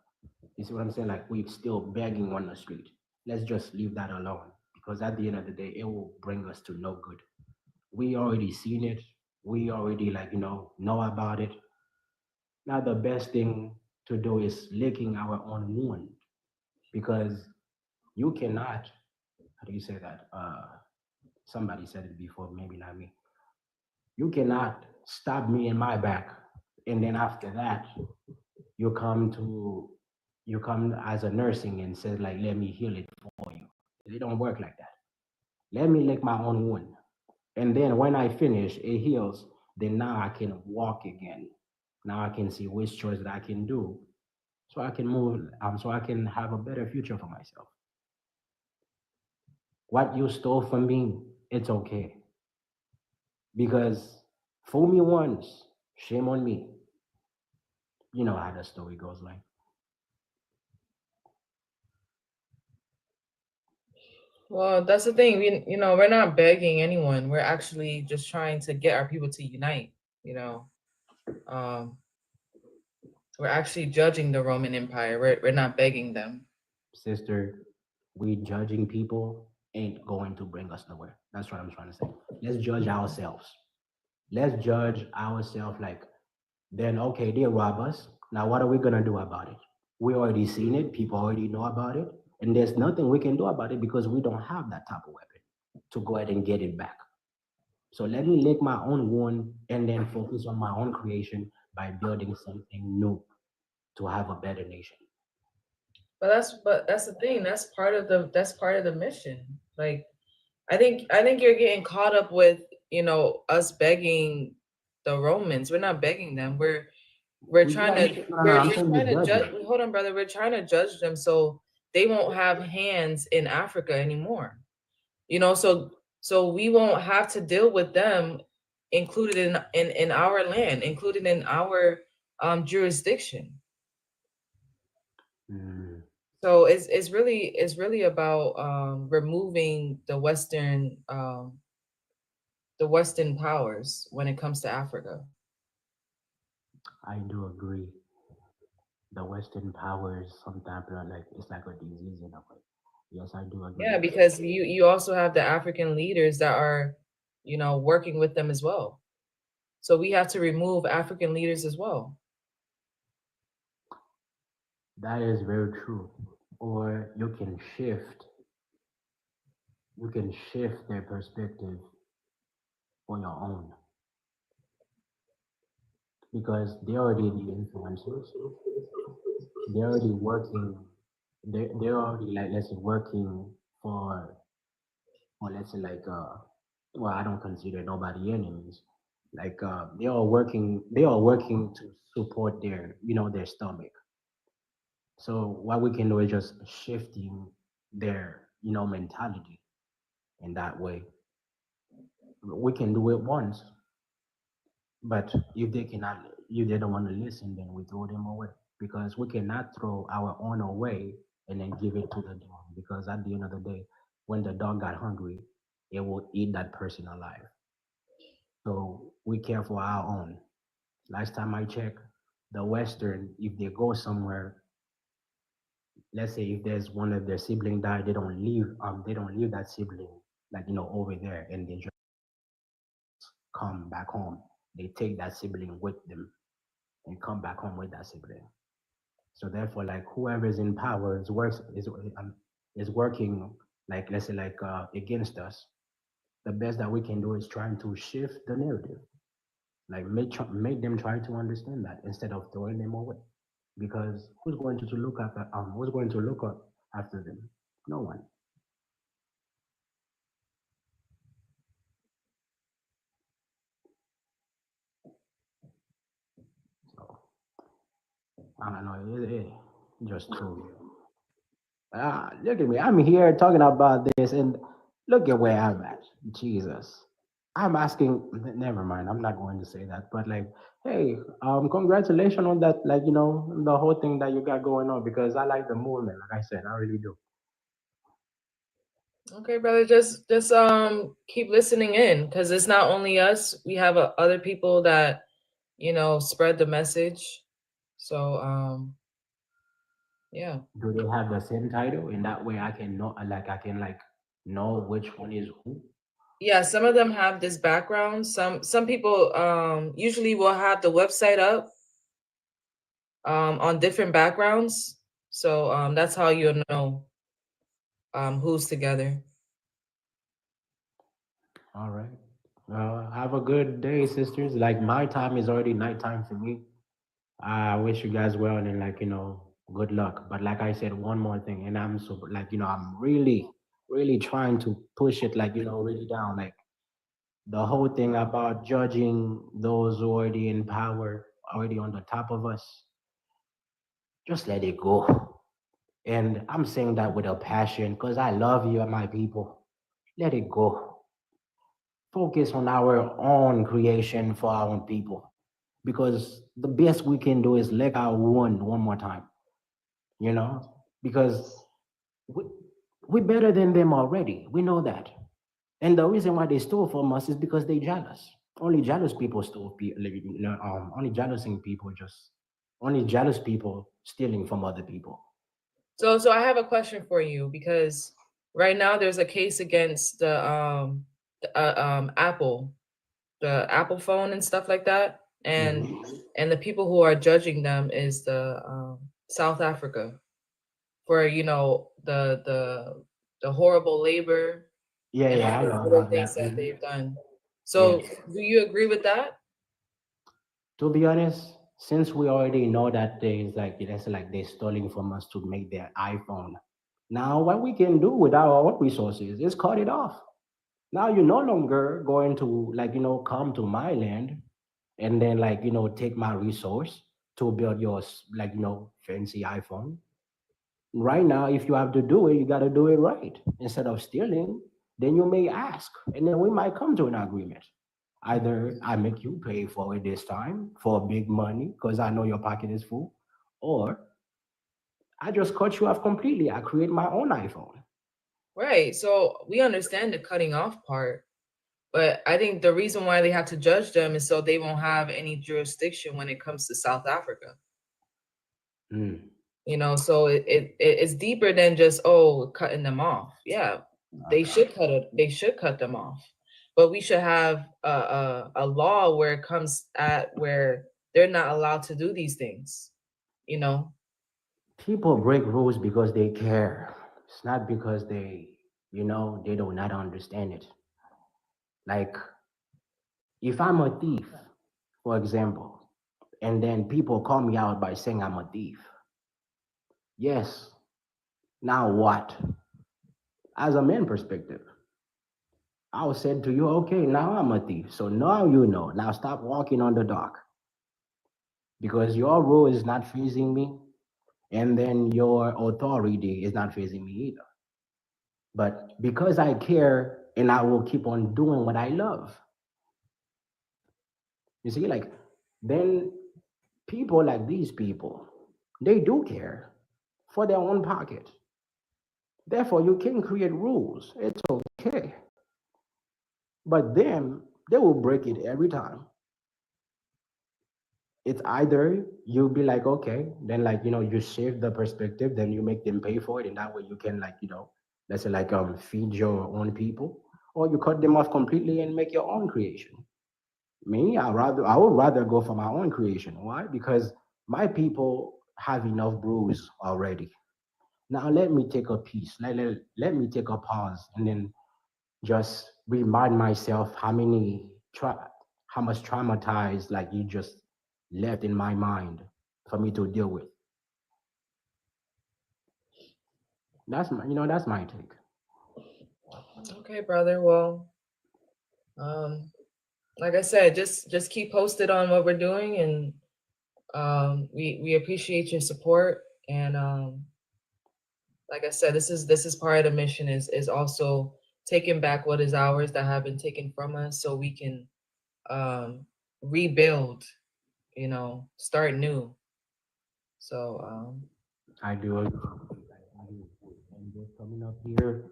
You see what I'm saying? Like we're still begging on the street. Let's just leave that alone, because at the end of the day, it will bring us to no good. We already seen it. We already like, know about it. Now the best thing to do is licking our own wound, because you cannot, how do you say that? Somebody said it before, maybe not me. You cannot stab me in my back, and then after that, you come to you come as a nursing and say like, let me heal it for you. It don't work like that. Let me lick my own wound, and then when I finish, it heals. Then now I can walk again. Now I can see which choice that I can do, so I can move. So I can have a better future for myself. What you stole from me, it's okay, because fool me once, shame on me. You know how the story goes, like. Well, that's the thing. We're not begging anyone. We're actually just trying to get our people to unite. Um, we're actually judging the Roman Empire. We're not begging them. Sister, we judging people ain't going to bring us nowhere. That's what I'm trying to say. Let's judge ourselves. Let's judge ourselves like, then okay, they rob us. Now what are we gonna do about it? We already seen it, people already know about it, and there's nothing we can do about it because we don't have that type of weapon to go ahead and get it back. So let me lick my own wound and then focus on my own creation by building something new to have a better nation. But that's the thing. That's part of the mission. Like I think you're getting caught up with, us begging the Romans. We're not begging them. We're trying to we're trying to judge. Hold on, brother. We're trying to judge them so they won't have hands in Africa anymore. So we won't have to deal with them included in our land, included in our jurisdiction. So it's really about removing the Western powers when it comes to Africa. I do agree. The Western powers sometimes are like it's like a disease in a way. Yes, I do agree. Yeah, because you also have the African leaders that are, working with them as well. So we have to remove African leaders as well. That is very true. Or you can shift their perspective for your own. Because they're already the influencers. They're already working, they're already like let's say working for let's say like well I don't consider nobody enemies. Like they are working to support their their stomach. So what we can do is just shifting their mentality in that way. We can do it once, but if they don't want to listen, then we throw them away because we cannot throw our own away and then give it to the dog because at the end of the day, when the dog got hungry, it will eat that person alive. So we care for our own. Last time I checked, the Western, if they go somewhere, let's say if there's one of their sibling died, they don't leave that sibling like over there and they just come back home. They take that sibling with them and come back home with that sibling. So therefore, like whoever is in power is working like let's say like against us. The best that we can do is trying to shift the narrative, like make them try to understand that instead of throwing them away. Because who's going to look after them? No one. So I don't know. It just too. Look at me. I'm here talking about this, and look at where I'm at. Jesus. I'm asking. Never mind. I'm not going to say that. But like, hey, congratulations on that. Like, the whole thing that you got going on because I like the movement. Like I said, I really do. Okay, brother, just keep listening in because it's not only us. We have other people that spread the message. So yeah. Do they have the same title? In that way, I can know know which one is who. Yeah, some of them have this background. Some people usually will have the website up on different backgrounds. So that's how you'll know who's together. All right. Have a good day, sisters. Like my time is already nighttime for me. I wish you guys well and then good luck. But like I said, one more thing, and I'm so I'm really, really trying to push it really down. Like the whole thing about judging those who are already in power, already on the top of us. Just let it go. And I'm saying that with a passion because I love you, my people. Let it go. Focus on our own creation for our own people. Because the best we can do is lick our wound one more time. Because we're better than them already. We know that. And the reason why they stole from us is because they jealous. Only jealous people stole people. Only jealous people stealing from other people. So I have a question for you because right now there's a case against the Apple, the Apple phone and stuff like that, and the people who are judging them is the South Africa for the horrible labor Yeah, and yeah, all I the know little about things that. that they've done. Yeah. So, do you agree with that? To be honest, since we already know that they're stealing from us to make their iPhone. Now, what we can do with our own resources is cut it off. Now you're no longer going to come to my land and then take my resource to build your fancy iPhone. Right now, if you have to do it, you got to do it right. Instead of stealing, then you may ask, and then we might come to an agreement. Either I make you pay for it this time for big money because I know your pocket is full, or I just cut you off completely. I create my own iPhone. Right. So we understand the cutting off part, but I think the reason why they have to judge them is so they won't have any jurisdiction when it comes to South Africa. So it's deeper than just cutting them off. Yeah, they should cut it. They should cut them off, but we should have a law where it comes at where they're not allowed to do these things. People break rules because they care. It's not because they do not understand it. Like, if I'm a thief, for example, and then people call me out by saying I'm a thief. Yes. Now what? As a man perspective, I was said to you, okay, now I'm a thief. So now you know. Now stop walking on the dark. Because your rule is not facing me, and then your authority is not facing me either. But because I care and I will keep on doing what I love. You see, then people like these people, they do care for their own pocket. Therefore, you can create rules. It's okay. But them, they will break it every time. It's either you'll be like, okay, then you shift the perspective, then you make them pay for it, and that way you can let's say feed your own people, or you cut them off completely and make your own creation. Me, I would rather go for my own creation. Why? Because my people have enough brews already. Now let me take a piece. Let me take a pause and then just remind myself how much traumatized you just left in my mind for me to deal with. That's my take. Okay, brother. Well, like I said, just keep posted on what we're doing, and we appreciate your support. And like I said, this is part of the mission is also taking back what is ours that have been taken from us, so we can rebuild, start new. So I do agree. And just coming up here,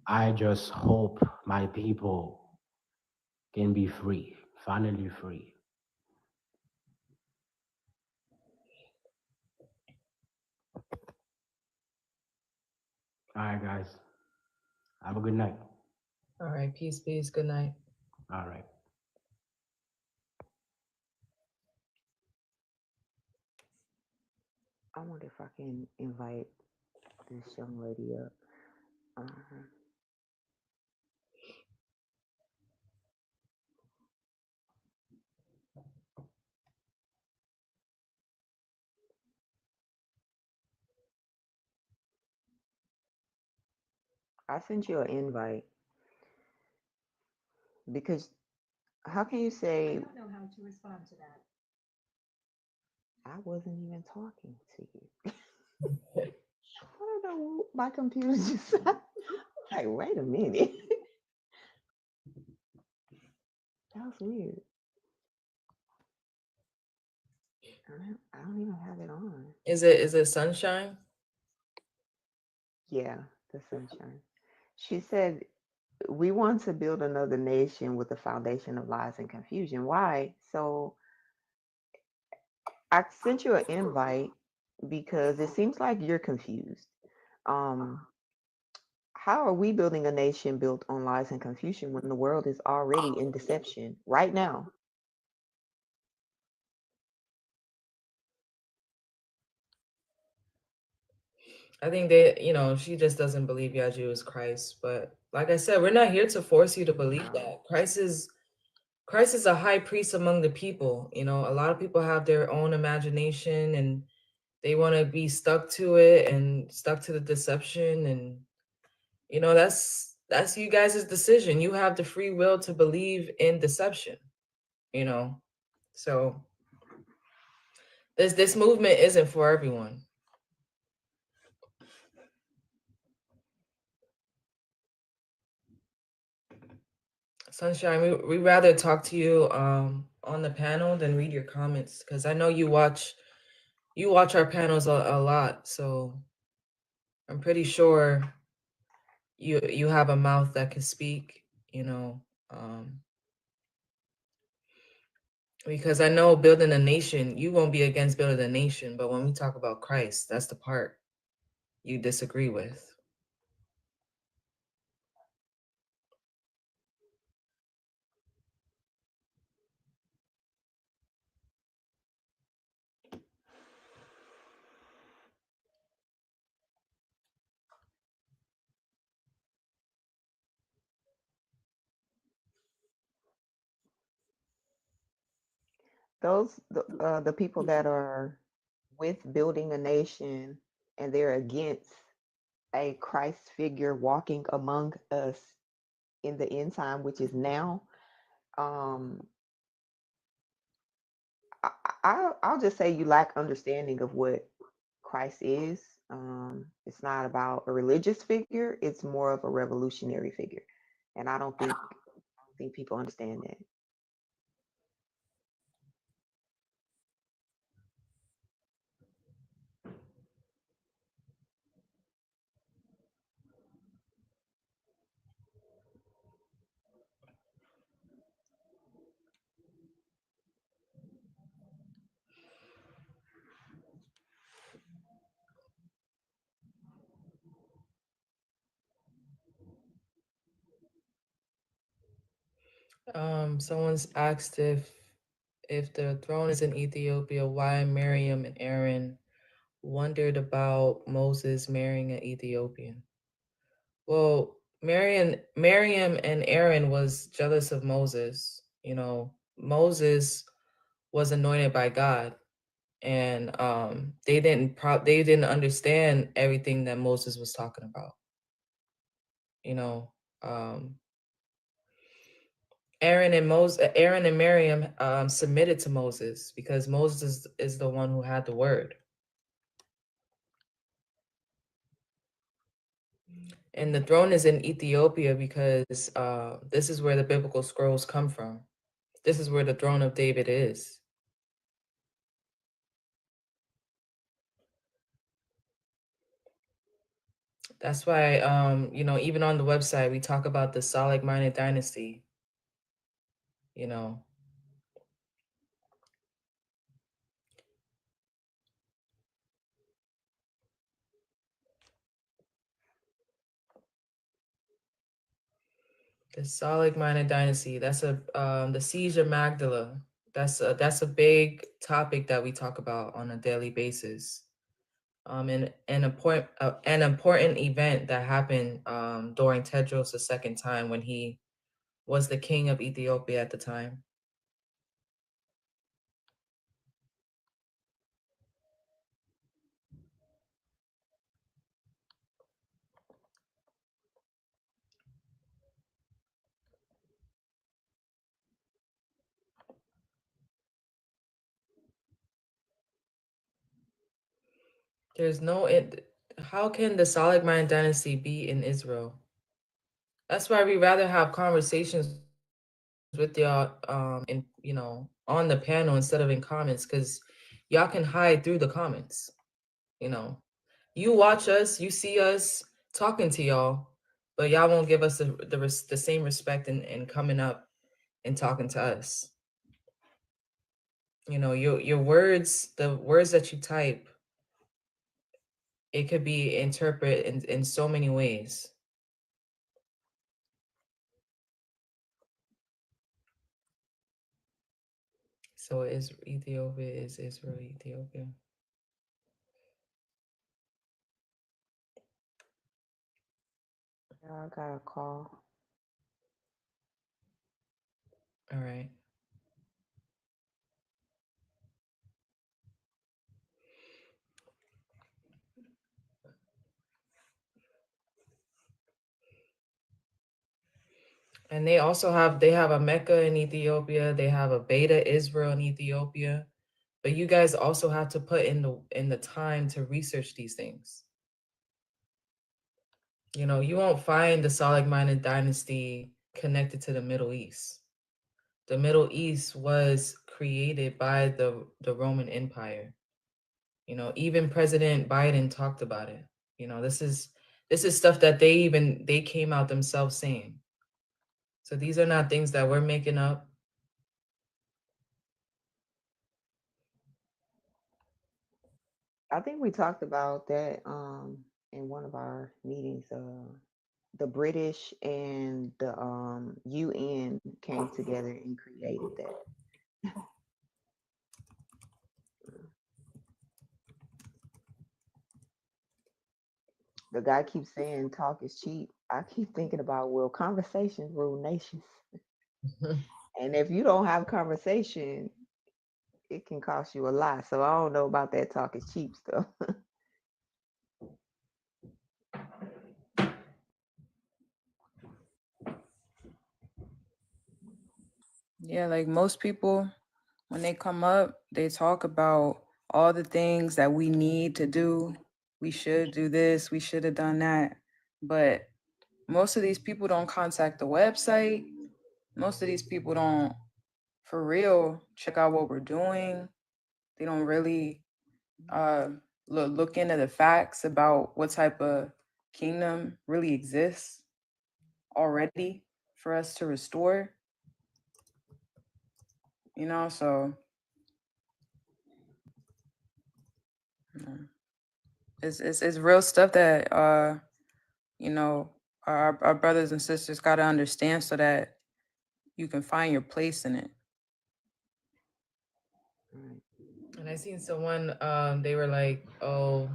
I just hope my people can be free, finally free. All right, guys. Have a good night. all right, peace, good night. All right. I wonder if I can invite this young lady up. I sent you an invite because how can you say I don't know how to respond to that. I wasn't even talking to you? I don't know. My computer just like, wait a minute. That was weird. I don't even have it on. Is it sunshine? Yeah, the sunshine. She said, we want to build another nation with a foundation of lies and confusion. Why? So I sent you an invite because it seems like you're confused. How are we building a nation built on lies and confusion when the world is already in deception right now? I think that, she just doesn't believe Yaju is Christ. But like I said, we're not here to force you to believe that. Christ is a high priest among the people. A lot of people have their own imagination and they want to be stuck to it and stuck to the deception. And, that's you guys' decision. You have the free will to believe in deception, So this movement isn't for everyone. Sunshine, we rather talk to you on the panel than read your comments, because I know you watch our panels a lot, so I'm pretty sure you have a mouth that can speak, because I know building a nation, you won't be against building a nation, but when we talk about Christ, that's the part you disagree with. The people that are with building a nation and they're against a Christ figure walking among us in the end time, which is now. I'll just say you lack understanding of what Christ is. It's not about a religious figure; it's more of a revolutionary figure, and I don't think people understand that. Someone's asked if the throne is in Ethiopia, why Miriam and Aaron wondered about Moses marrying an Ethiopian. Well, Miriam and Aaron was jealous of Moses. Moses was anointed by God, and they didn't understand everything that Moses was talking about. Aaron and Miriam submitted to Moses because Moses is the one who had the word. And the throne is in Ethiopia because this is where the biblical scrolls come from. This is where the throne of David is. That's why, even on the website, we talk about the Salig-minded dynasty. The Salig-minded dynasty. That's the siege of Magdala. That's a big topic that we talk about on a daily basis. And an important event that happened during Tedros II time when he was the king of Ethiopia at the time. There's no how can the Salig-minded dynasty be in Israel? That's why we rather have conversations with y'all on the panel instead of in comments, because y'all can hide through the comments. You watch us, you see us talking to y'all, but y'all won't give us the same respect in coming up and talking to us. Your words, the words that you type, it could be interpreted in so many ways. So Ethiopia is Israel, Ethiopia. I got a call. All right. And they also have a Mecca in Ethiopia. They have a Beta Israel in Ethiopia. But you guys also have to put in the time to research these things. You know, you won't find the Soleimani dynasty connected to the Middle East. The Middle East was created by the Roman Empire. You know, even President Biden talked about it. You know, this is stuff that they came out themselves saying. So these are not things that we're making up. I think we talked about that in one of our meetings. The British and the UN came together and created that. The guy keeps saying talk is cheap. I keep thinking about, well, conversations rule nations. And if you don't have conversation, it can cost you a lot. So I don't know about that talk is cheap stuff. Yeah, like most people, when they come up, they talk about all the things that we need to do. We should do this, we should have done that. But most of these people don't contact the website. Most of these people don't, for real, check out what we're doing. They don't really look into the facts about what type of kingdom really exists already for us to restore. You know, so it's real stuff that you know, our brothers and sisters got to understand so that you can find your place in it. And I seen someone, they were like, oh,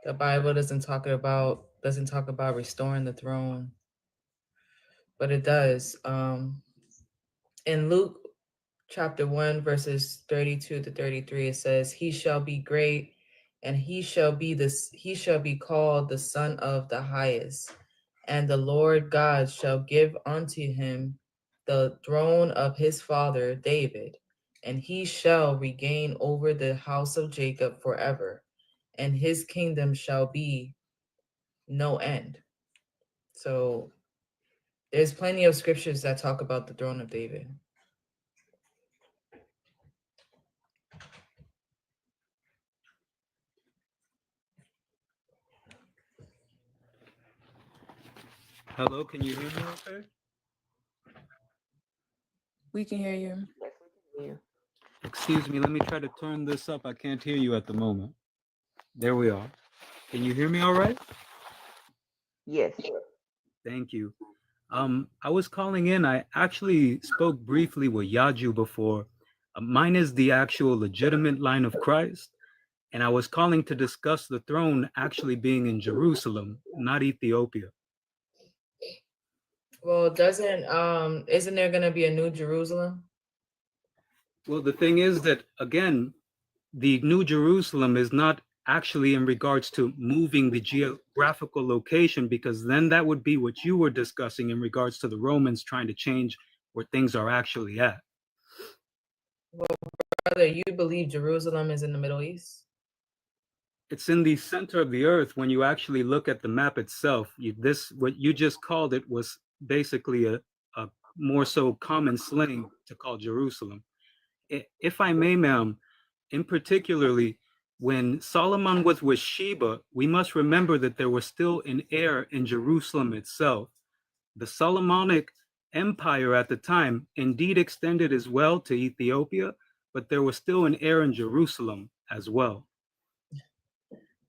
the Bible doesn't talk about restoring the throne. But it does. In Luke chapter 1, verses 32 to 33, it says, he shall be great, and he shall be called the Son of the Highest, and the Lord God shall give unto him the throne of his father David, and he shall regain over the house of Jacob forever, and his kingdom shall be no end. So there's plenty of scriptures that talk about the throne of David. Hello, can you hear me okay? We can hear you. Excuse me, let me try to turn this up. I can't hear you at the moment. There we are. Can you hear me all right? Yes. Thank you. I was calling in. I actually spoke briefly with Yaju before. Mine is the actual legitimate line of Christ, and I was calling to discuss the throne actually being in Jerusalem, not Ethiopia. Well, isn't there gonna be a new Jerusalem? Well, the thing is that, again, the New Jerusalem is not actually in regards to moving the geographical location, because then that would be what you were discussing in regards to the Romans trying to change where things are actually at. Well, brother, you believe Jerusalem is in the Middle East? It's in the center of the earth. When you actually look at the map itself, what you just called it was basically a more so common slang to call Jerusalem. If I may, ma'am, in particularly, when Solomon was with Sheba, we must remember that there was still an heir in Jerusalem itself. The Solomonic Empire at the time indeed extended as well to Ethiopia, but there was still an heir in Jerusalem as well.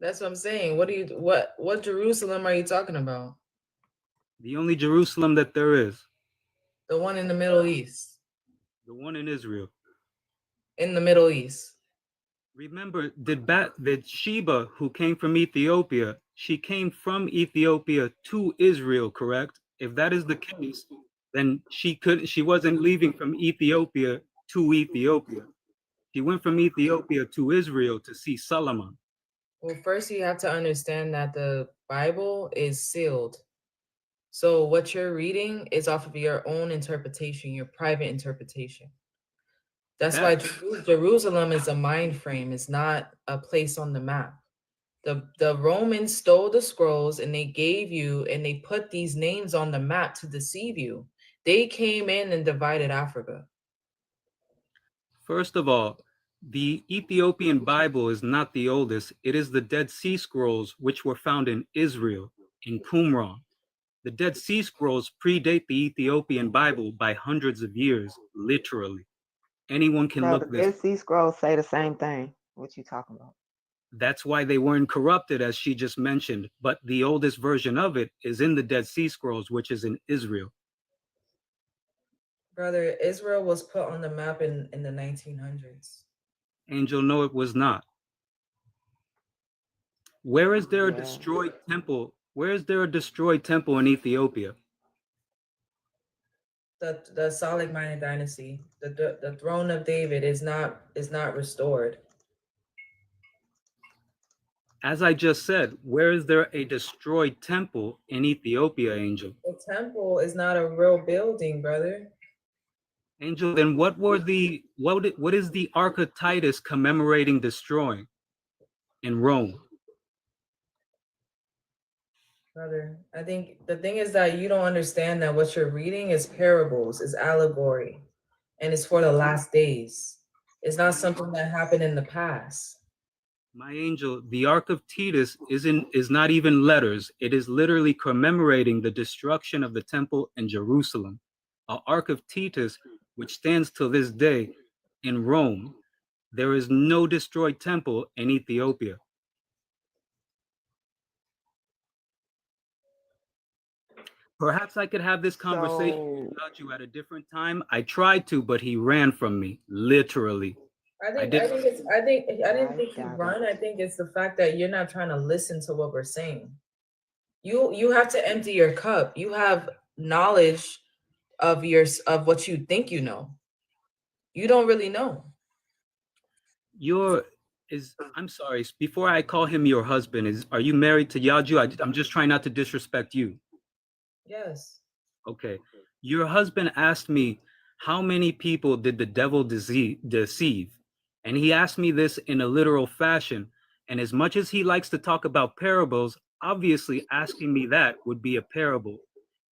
That's what I'm saying. What Jerusalem are you talking about? The only Jerusalem that there is. The one in the Middle East. The one in Israel. in the Middle East. Remember, did Sheba, who came from Ethiopia, she came from Ethiopia to Israel, correct? If that is the case, then she wasn't leaving from Ethiopia to Ethiopia. She went from Ethiopia to Israel to see Solomon. Well, first you have to understand that the Bible is sealed. So what you're reading is off of your own interpretation, your private interpretation. That's why Jerusalem is a mind frame. It's not a place on the map. The Romans stole the scrolls and they gave you, and they put these names on the map to deceive you. They came in and divided Africa. First of all, the Ethiopian Bible is not the oldest. It is the Dead Sea Scrolls, which were found in Israel, in Qumran. The Dead Sea Scrolls predate the Ethiopian Bible by hundreds of years, literally. Anyone can look The this. Dead Sea Scrolls say the same thing. What you talking about? That's why they weren't corrupted, as she just mentioned. But the oldest version of it is in the Dead Sea Scrolls, which is in Israel. Brother, Israel was put on the map in the 1900s. Angel, no, it was not. Where is there a destroyed temple? Where is there a destroyed temple in Ethiopia? The Solomonic dynasty, the throne of David is not restored. As I just said, where is there a destroyed temple in Ethiopia, Angel? The temple is not a real building, brother. Angel, then what is the Ark of Titus commemorating destroying in Rome? Brother, I think the thing is that you don't understand that what you're reading is parables, is allegory, and it's for the last days. It's not something that happened in the past. My angel, the Ark of Titus is not even letters. It is literally commemorating the destruction of the temple in Jerusalem. An Ark of Titus, which stands till this day in Rome. There is no destroyed temple in Ethiopia. Perhaps I could have this conversation without you at a different time. I tried to, but he ran from me, literally. I didn't think you run. I think it's the fact that you're not trying to listen to what we're saying. You have to empty your cup. You have knowledge of what you think you know. You don't really know. I'm sorry, before I call him your husband, are you married to Yaju? I'm just trying not to disrespect you. Yes. Okay. Your husband asked me, how many people did the devil deceive? And he asked me this in a literal fashion. And as much as he likes to talk about parables, obviously asking me that would be a parable.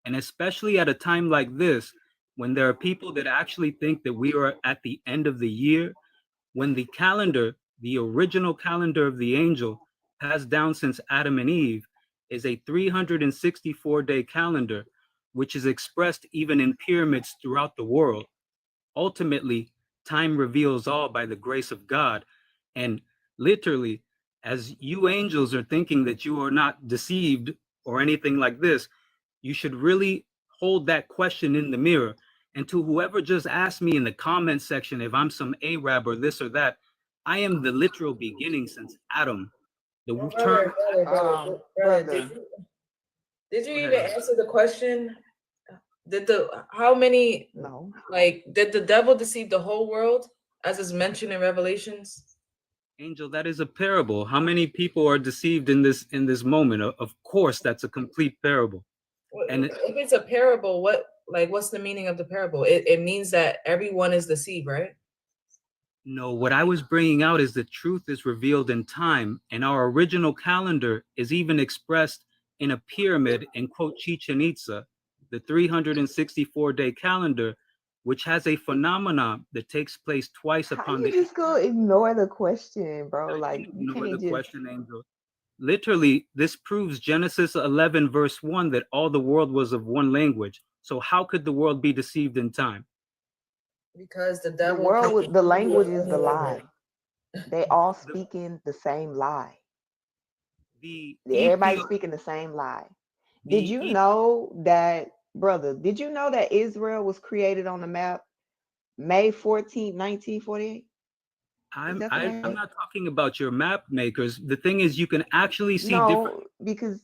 And especially at a time like this, when there are people that actually think that we are at the end of the year, when the calendar, the original calendar of the angel, passed down since Adam and Eve, is a 364-day calendar, which is expressed even in pyramids throughout the world. Ultimately, time reveals all by the grace of God. And literally, as you angels are thinking that you are not deceived or anything like this, you should really hold that question in the mirror. And to whoever just asked me in the comment section if I'm some Arab or this or that, I am the literal beginning since Adam. The term. Brother, did you even answer the question? Did the devil deceive the whole world as is mentioned in Revelations? Angel, that is a parable. How many people are deceived in this moment? Of course, that's a complete parable. And if it's a parable, what's the meaning of the parable? It means that everyone is deceived, right? No, what I was bringing out is the truth is revealed in time, and our original calendar is even expressed in a pyramid in quote Chichen Itza, the 364-day calendar, which has a phenomenon that takes place twice upon You just go ignore the question, bro. Like you ignore can't the just question, Angel. Literally, this proves Genesis 11 verse 1 that all the world was of one language. So how could the world be deceived in time? Because the language is the lie. They all speaking the same lie. Everybody's speaking the same lie. Did you know that, brother? Did you know that Israel was created on the map May 14th, 1948? I'm that the I'm name? not talking about your map makers. The thing is, you can actually see different. No, because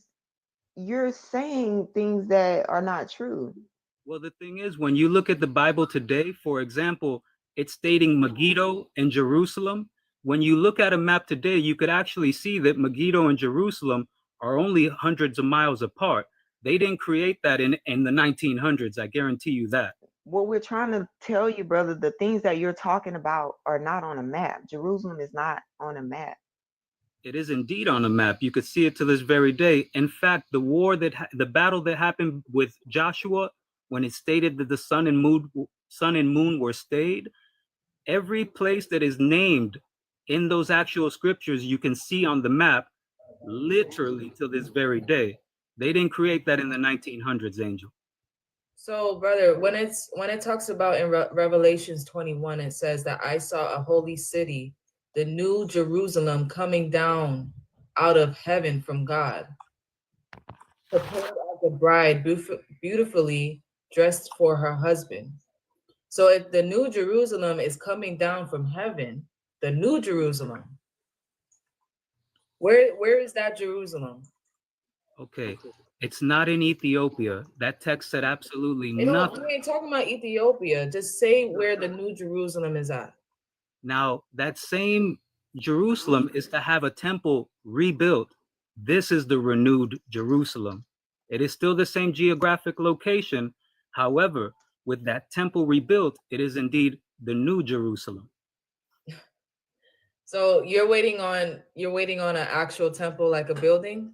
you're saying things that are not true. Well, the thing is, when you look at the Bible today, for example, it's stating Megiddo and Jerusalem. When you look at a map today, you could actually see that Megiddo and Jerusalem are only hundreds of miles apart. They didn't create that in the 1900s. I guarantee you that. What we're trying to tell you, brother, the things that you're talking about are not on a map. Jerusalem is not on a map. It is indeed on a map. You could see it to this very day. In fact, the battle that happened with Joshua, when it stated that the sun and moon were stayed, every place that is named in those actual scriptures, you can see on the map, literally till this very day. They didn't create that in the 1900s, Angel. So, brother, when it talks about in Revelations 21, it says that I saw a holy city, the new Jerusalem, coming down out of heaven from God, prepared as a bride, beautifully dressed for her husband. So if the new Jerusalem is coming down from heaven, the new Jerusalem, where is that Jerusalem? Okay, it's not in Ethiopia. That text said absolutely nothing. We ain't talking about Ethiopia. Just say where the new Jerusalem is at. Now, that same Jerusalem is to have a temple rebuilt. This is the renewed Jerusalem. It is still the same geographic location. However, with that temple rebuilt, it is indeed the new Jerusalem. So you're waiting on an actual temple, like a building?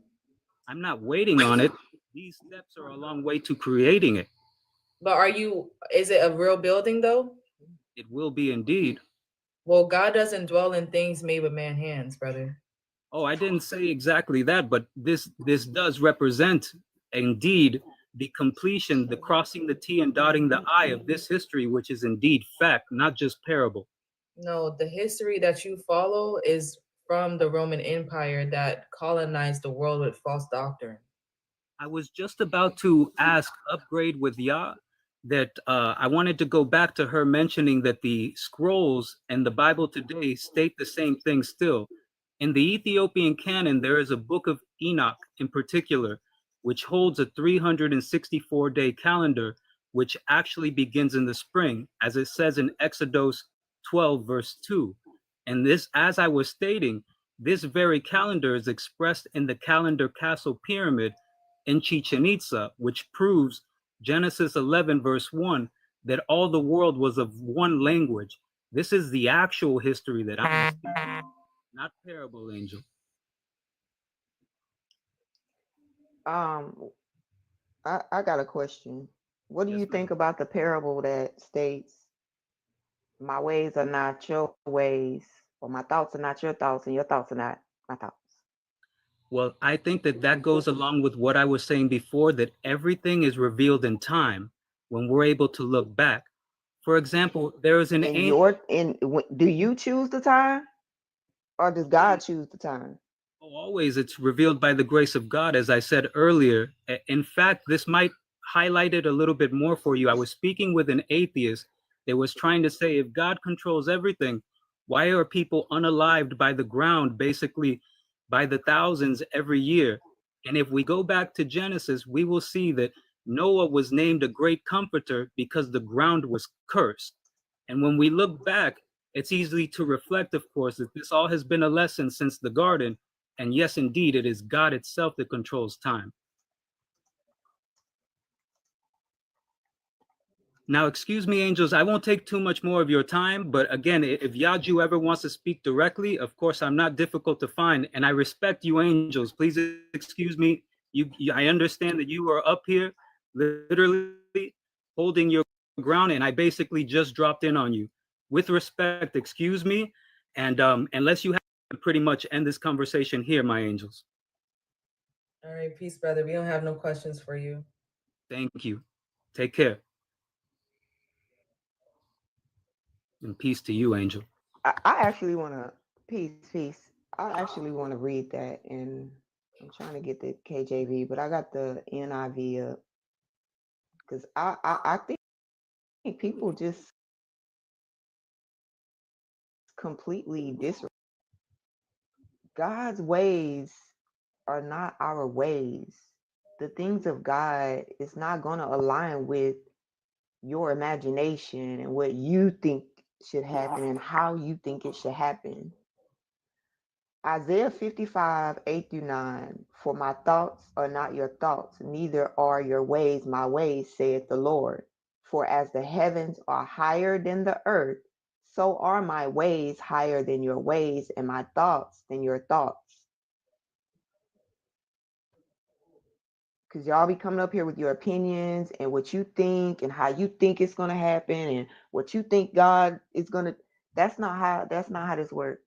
I'm not waiting on it. These steps are a long way to creating it. But is it a real building though? It will be indeed. Well, God doesn't dwell in things made with man's hands, brother. Oh, I didn't say exactly that, but this does represent indeed the completion, the crossing the T and dotting the I of this history, which is indeed fact, not just parable. No, the history that you follow is from the Roman Empire that colonized the world with false doctrine. I was just about to ask Upgrade with Yah that I wanted to go back to her mentioning that the scrolls and the Bible today state the same thing still. In the Ethiopian canon, there is a book of Enoch in particular, which holds a 364-day calendar, which actually begins in the spring, as it says in Exodus 12, verse 2. And this, as I was stating, this very calendar is expressed in the calendar castle pyramid in Chichen Itza, which proves Genesis 11, verse 1, that all the world was of one language. This is the actual history that I'm speaking, not parable, Angel. I got a question. What do you think about the parable that states, my ways are not your ways, or my thoughts are not your thoughts, and your thoughts are not my thoughts? Well, I think that goes along with what I was saying before, that everything is revealed in time when we're able to look back. For example, there is do you choose the time, or does God choose the time? Always, it's revealed by the grace of God, as I said earlier. In fact, this might highlight it a little bit more for you. I was speaking with an atheist that was trying to say, if God controls everything, why are people unalived by the ground, basically by the thousands every year? And if we go back to Genesis, we will see that Noah was named a great comforter because the ground was cursed. And when we look back, it's easy to reflect, of course, that this all has been a lesson since the garden. And yes, indeed, it is God itself that controls time. Now, excuse me, angels, I won't take too much more of your time. But again, if Yaju ever wants to speak directly, of course, I'm not difficult to find. And I respect you, angels. Please excuse me. I understand that you are up here literally holding your ground. And I basically just dropped in on you. With respect, excuse me. And unless you have to pretty much end this conversation here, my angels. All right, peace, brother. We don't have no questions for you. Thank you. Take care. And peace to you, Angel. I actually want to peace. I actually want to read that, and I'm trying to get the KJV, but I got the NIV up because I think people just completely disrespectful. God's ways are not our ways. The things of God is not going to align with your imagination and what you think should happen and how you think it should happen. Isaiah 55, 8 through 9. For my thoughts are not your thoughts, neither are your ways my ways, saith the Lord. For as the heavens are higher than the earth, so are my ways higher than your ways, and my thoughts than your thoughts. Because y'all be coming up here with your opinions and what you think and how you think it's going to happen and what you think God is going to. That's not how this works.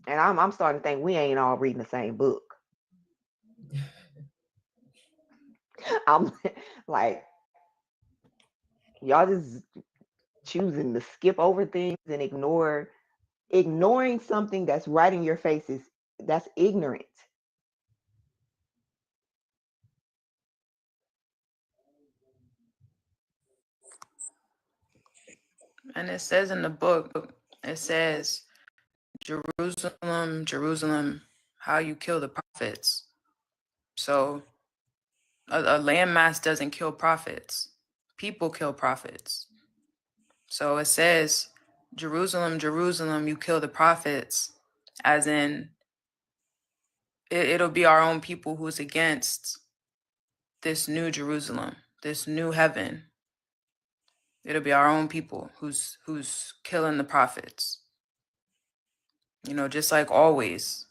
And I'm starting to think we ain't all reading the same book. I'm like, y'all just choosing to skip over things and ignoring something that's right in your faces. That's ignorant. And it says in the book, it says, Jerusalem, Jerusalem, how you kill the prophets. So a landmass doesn't kill prophets. People kill prophets. So it says, Jerusalem, Jerusalem, you kill the prophets, as in it'll be our own people who's against this new Jerusalem, this new heaven. It'll be our own people who's killing the prophets. You know, just like always.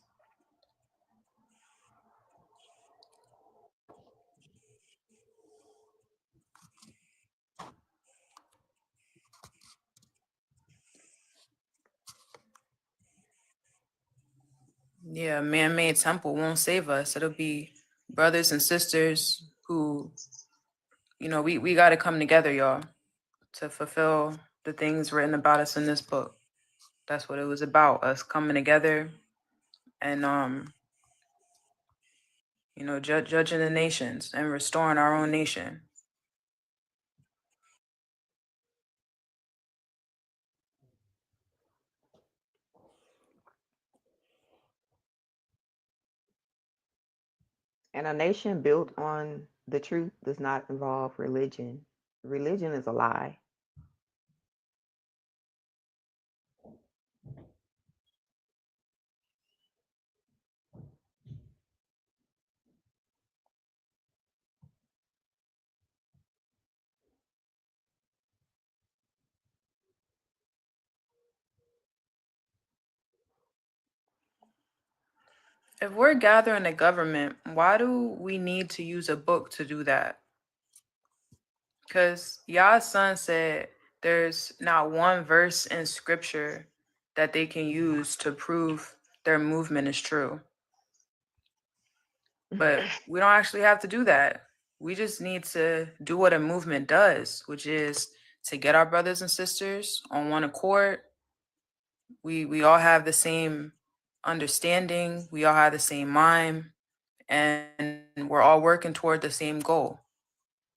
Yeah, a man-made temple won't save us. It'll be brothers and sisters who, you know, we got to come together, y'all, to fulfill the things written about us in this book. That's what it was about, us coming together and, you know, judging the nations and restoring our own nation. And a nation built on the truth does not involve religion. Religion is a lie. If we're gathering a government, why do we need to use a book to do that? Because Yah's son said there's not one verse in scripture that they can use to prove their movement is true. But we don't actually have to do that. We just need to do what a movement does, which is to get our brothers and sisters on one accord. We all have the same understanding. We all have the same mind. And we're all working toward the same goal.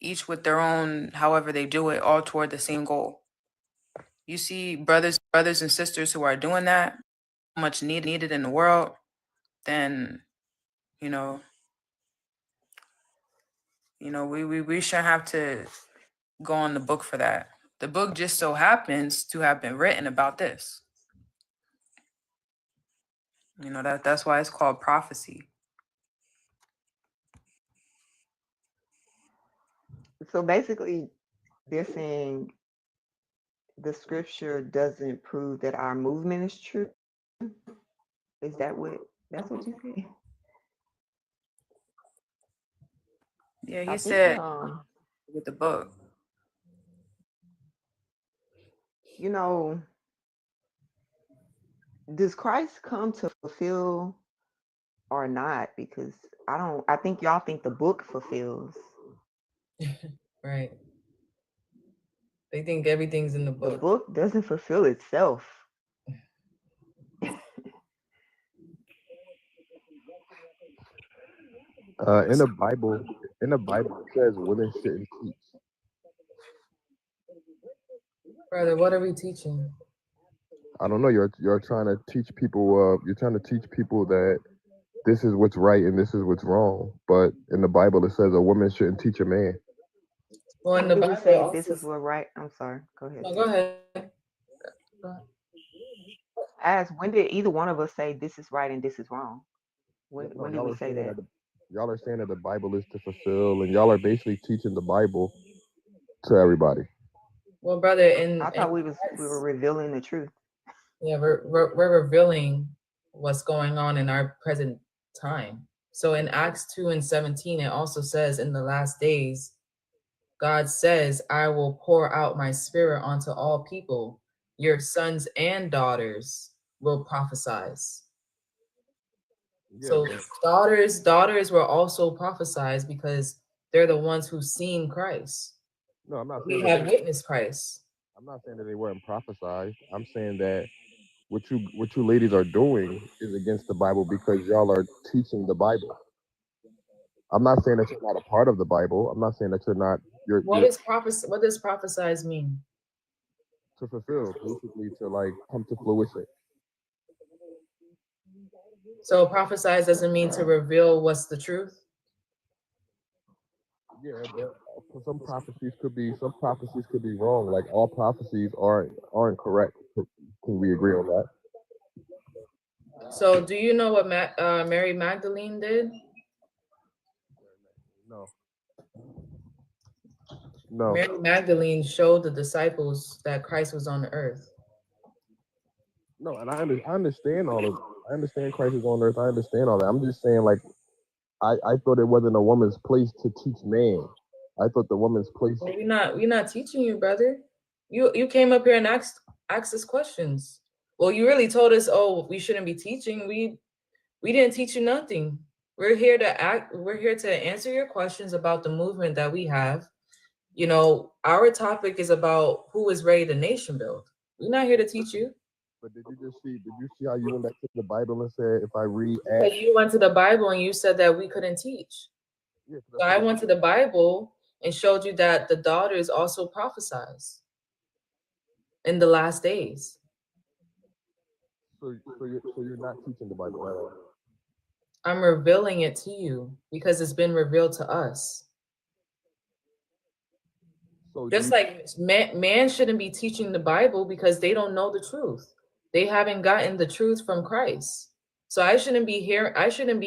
Each with their own, however they do it, all toward the same goal. You see brothers and sisters who are doing that, much needed in the world, then, you know, we shouldn't have to go on the book for that. The book just so happens to have been written about this. You know, that's why it's called prophecy. So basically, they're saying the scripture doesn't prove that our movement is true. Is that that's what you said? Yeah, I he think, said with the book. You know, does Christ come to fulfill or not? Because I think y'all think the book fulfills. Right. They think everything's in the book. The book doesn't fulfill itself. In the Bible, it says women shouldn't teach. Brother, what are we teaching? I don't know. You're trying to teach people. You're trying to teach people that this is what's right and this is what's wrong. But in the Bible, it says a woman shouldn't teach a man. Well, in When the do we Bible, say also, this is what right? I'm sorry. Go ahead. no, go ahead. Go ahead. As when did either one of us say this is right and this is wrong? When No, when did y'all we are say saying that? that y'all are saying that the Bible is to fulfill, and y'all are basically teaching the Bible to everybody. Well, brother, I thought we were revealing the truth. yeah, we're revealing what's going on in our present time. So in Acts 2:17, it also says, in the last days, God says, I will pour out my spirit onto all people. Your sons and daughters will prophesize. Yeah, So daughters will also prophesize because they're the ones who've seen Christ. no, I'm not We saying that. have witnessed Christ. I'm not saying that they weren't prophesied. I'm saying that what you ladies are doing is against the Bible because y'all are teaching the Bible. I'm not saying that you're not a part of the Bible. I'm not saying that you're not. What You're does prophesize mean? to fulfill, basically to like come to fruition. So prophesize doesn't mean to reveal what's the truth. Yeah, some prophecies could be wrong. Like all prophecies aren't correct. Can we agree on that? So do you know what Mary Magdalene did? No. No. Mary Magdalene showed the disciples that Christ was on the earth. No, and I understand all of. I understand Christ is on earth. I understand all that. I'm just saying, like, I thought it wasn't a woman's place to teach man. I thought the woman's place. Well, we're not teaching you, brother. You came up here and asked us questions. Well, you really told us, oh, we shouldn't be teaching. We didn't teach you nothing. We're here to answer your questions about the movement that we have. You know, our topic is about who is ready to nation build. We're not here to teach you. But did you see how you went back to the Bible and said if I read Because Acts, you went to the Bible and you said that we couldn't teach. yeah, So I went to the Bible and showed you that the daughters also prophesize in the last days. so you're not teaching the Bible, right? I'm revealing it to you because it's been revealed to us. So Just like man shouldn't be teaching the Bible because they don't know the truth. They haven't gotten the truth from Christ. So I shouldn't be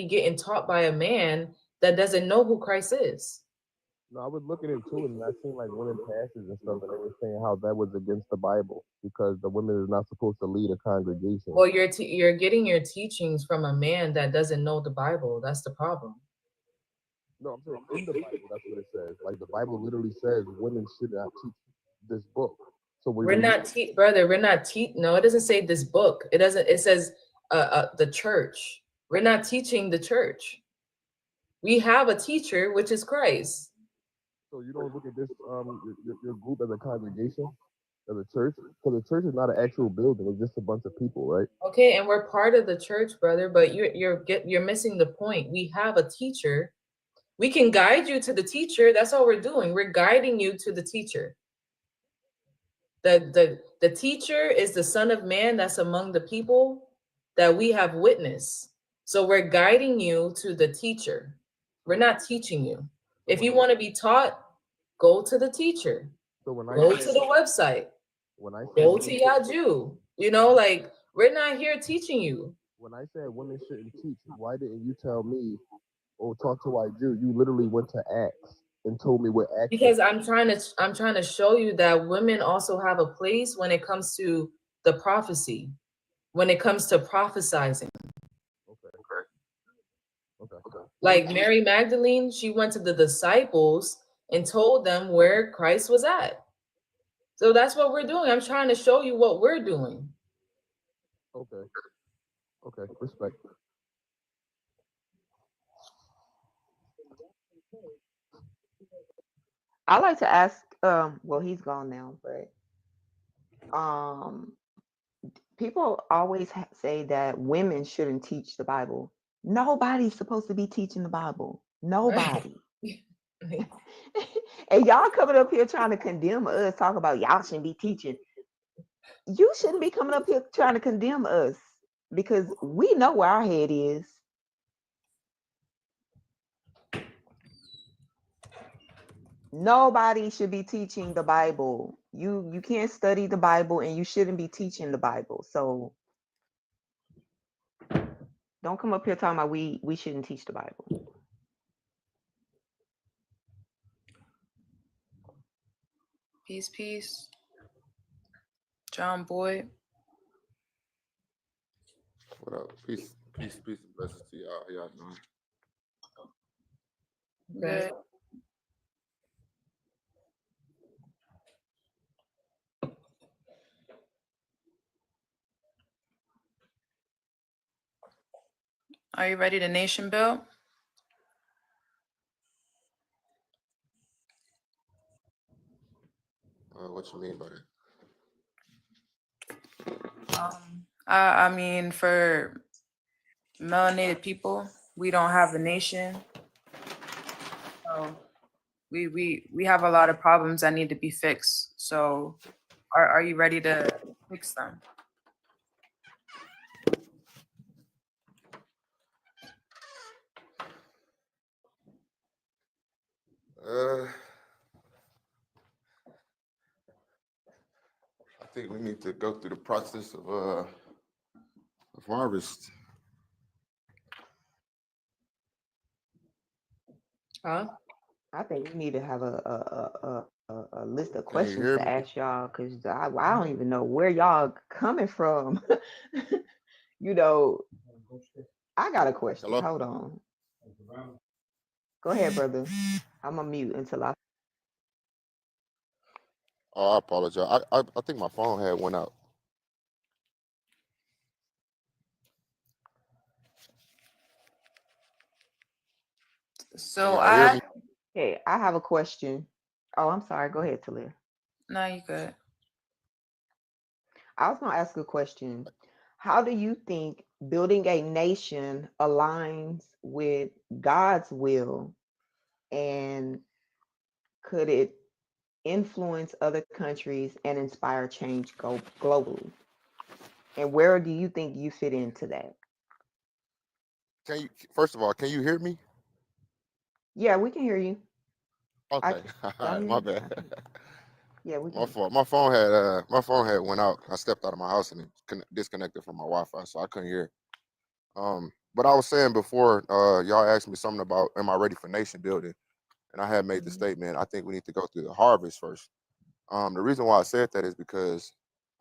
getting taught by a man that doesn't know who Christ is. No, I was looking into it and I seen like women pastors and stuff, and they were saying how that was against the Bible because the women is not supposed to lead a congregation. Well, you're getting your teachings from a man that doesn't know the Bible. That's the problem. No, I'm saying in the Bible, that's what it says. Like the Bible literally says women should not teach this book. So We're not brother. We're not No, it doesn't say this book. It doesn't. It says the church. We're not teaching the church. We have a teacher, which is Christ. So you don't look at this your group as a congregation, as a church, because the church is not an actual building. It's just a bunch of people, right? Okay, and we're part of the church, brother. But you're missing the point. We have a teacher. We can guide you to the teacher. That's all we're doing. We're guiding you to the teacher. The teacher is the Son of Man that's among the people that we have witnessed. So we're guiding you to the teacher. We're not teaching you. If you want to be taught, go to the teacher. So when Go to the website. Go to Yaju. You know, like we're not here teaching you. When I said women shouldn't teach, why didn't you tell me, or talk to Yaju? You literally went to Acts and told me what Acts. Because I'm trying to show you that women also have a place when it comes to the prophecy, when it comes to prophesizing. Okay. Like Mary Magdalene, she went to the disciples and told them where Christ was at. So that's what we're doing. I'm trying to show you what we're doing. Okay, respect. I like to ask, well, he's gone now, but people always say that women shouldn't teach the Bible. Nobody's supposed to be teaching the Bible. Nobody. And y'all coming up here trying to condemn us, talking about y'all shouldn't be teaching. You shouldn't be coming up here trying to condemn us because we know where our head is. Nobody should be teaching the Bible. You can't study the Bible and you shouldn't be teaching the Bible. So don't come up here talking about we shouldn't teach the Bible. Peace, peace. John Boyd. What up? Peace, peace, peace, and blessings to y'all. How y'all doing? Good. Are you ready to nation build? What you mean by that? I mean, for melanated people, we don't have a nation. So we have a lot of problems that need to be fixed. So are you ready to fix them? I think we need to go through the process of harvest. Huh? I think we need to have a list of Can you questions hear to me? ask y'all because I don't even know where y'all coming from. You know, I got a question. Hello? Hold on. Go ahead, brother. I'm gonna mute until I. Oh, I apologize. I think my phone had went out. Can So y'all hear me? Hey, I have a question. Oh, I'm sorry. Go ahead, Talia. No, you good. I was gonna ask a question. How do you think building a nation aligns with God's will, and could it influence other countries and inspire change globally? And where do you think you fit into that? Can you, first of all, can you hear me? Yeah, we can hear you. Okay. All right, my bad. Yeah, we can. My fault. My phone had went out. I stepped out of my house and it disconnected from my Wi-Fi, so I couldn't hear it. But I was saying before, y'all asked me something about am I ready for nation building? And I had made the statement, I think we need to go through the harvest first. The reason why I said that is because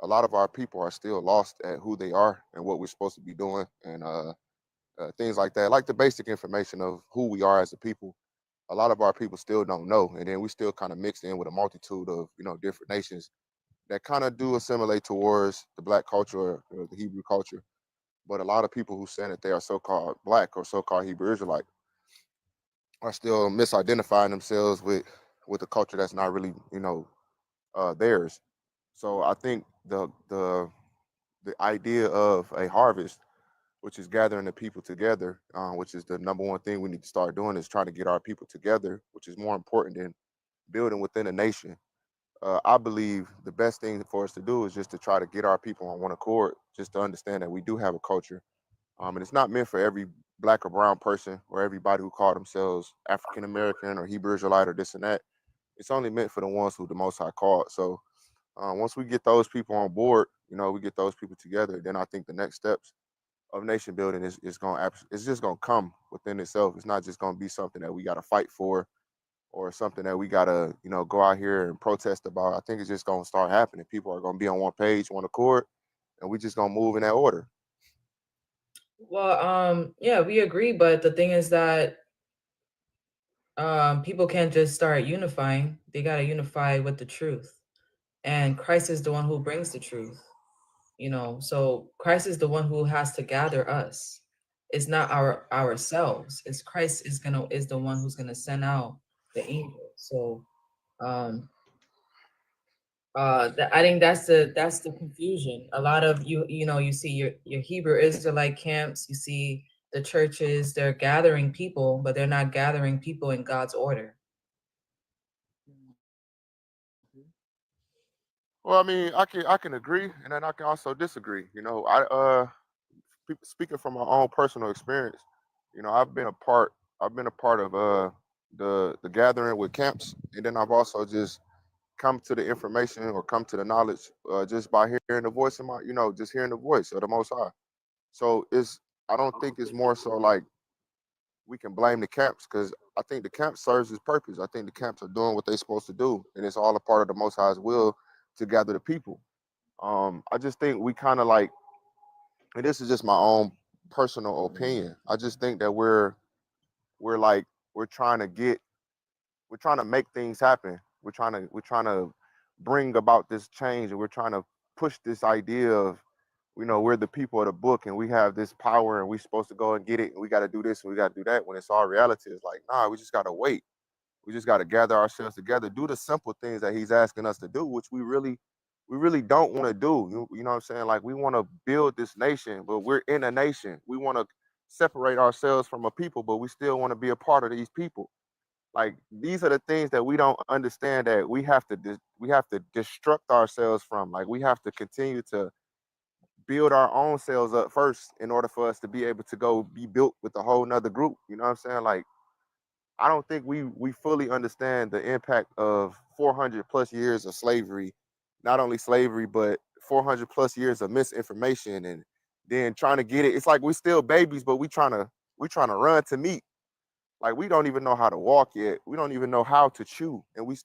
a lot of our people are still lost at who they are and what we're supposed to be doing and things like that, like the basic information of who we are as a people. A lot of our people still don't know, and then we still kind of mixed in with a multitude of different nations that kind of do assimilate towards the Black culture or the Hebrew culture. But a lot of people who say that they are so-called Black or so-called Hebrew Israelite are still misidentifying themselves with a culture that's not really theirs. So I think the idea of a harvest, which is gathering the people together, which is the number one thing we need to start doing, is trying to get our people together, which is more important than building within a nation. I believe the best thing for us to do is just to try to get our people on one accord, just to understand that we do have a culture. And it's not meant for every Black or brown person or everybody who call themselves African American or Hebrew Israelite or this and that. It's only meant for the ones who the Most High called. So once we get those people on board, we get those people together, then I think the next steps of nation building is going it's just going to come within itself. It's not just going to be something that we got to fight for or something that we got to go out here and protest about. I think it's just going to start happening. People are going to be on one page, one accord, and we just going to move in that order. Well, yeah, we agree, but the thing is that people can't just start unifying. They got to unify with the truth. And Christ is the one who brings the truth. So Christ is the one who has to gather us. It's not ourselves. It's Christ is the one who's gonna send out the angels. So I think that's the confusion. A lot of you see your Hebrew Israelite camps, you see the churches, they're gathering people, but they're not gathering people in God's order. Well, I mean, I can agree, and then I can also disagree. You know, speaking from my own personal experience, you know, I've been a part of the gathering with camps, and then I've also just come to the information or come to the knowledge just by hearing the voice of just hearing the voice of the Most High. So I don't think it's more so like we can blame the camps because I think the camp serves its purpose. I think the camps are doing what they're supposed to do, and it's all a part of the Most High's will to gather the people. I just think we kind of like, and this is just my own personal opinion. I just think that we're like we're trying to get we're trying to make things happen. We're trying to bring about this change, and we're trying to push this idea of we're the people of the book and we have this power and we're supposed to go and get it and we got to do this and we got to do that, when it's all reality is like, nah, we just got to wait. We just got to gather ourselves together, do the simple things that he's asking us to do, which we really don't want to do. You know what I'm saying? Like, we want to build this nation, but we're in a nation. We want to separate ourselves from a people, but we still want to be a part of these people. Like, these are the things that we don't understand, that we have to destruct ourselves from. Like, we have to continue to build our own selves up first in order for us to be able to go be built with a whole nother group. You know what I'm saying? Like, I don't think we fully understand the impact of 400 plus years of slavery, not only slavery, but 400 plus years of misinformation, and then trying to get it. It's like we still babies, but we trying to run to meat. Like, we don't even know how to walk yet. We don't even know how to chew, and we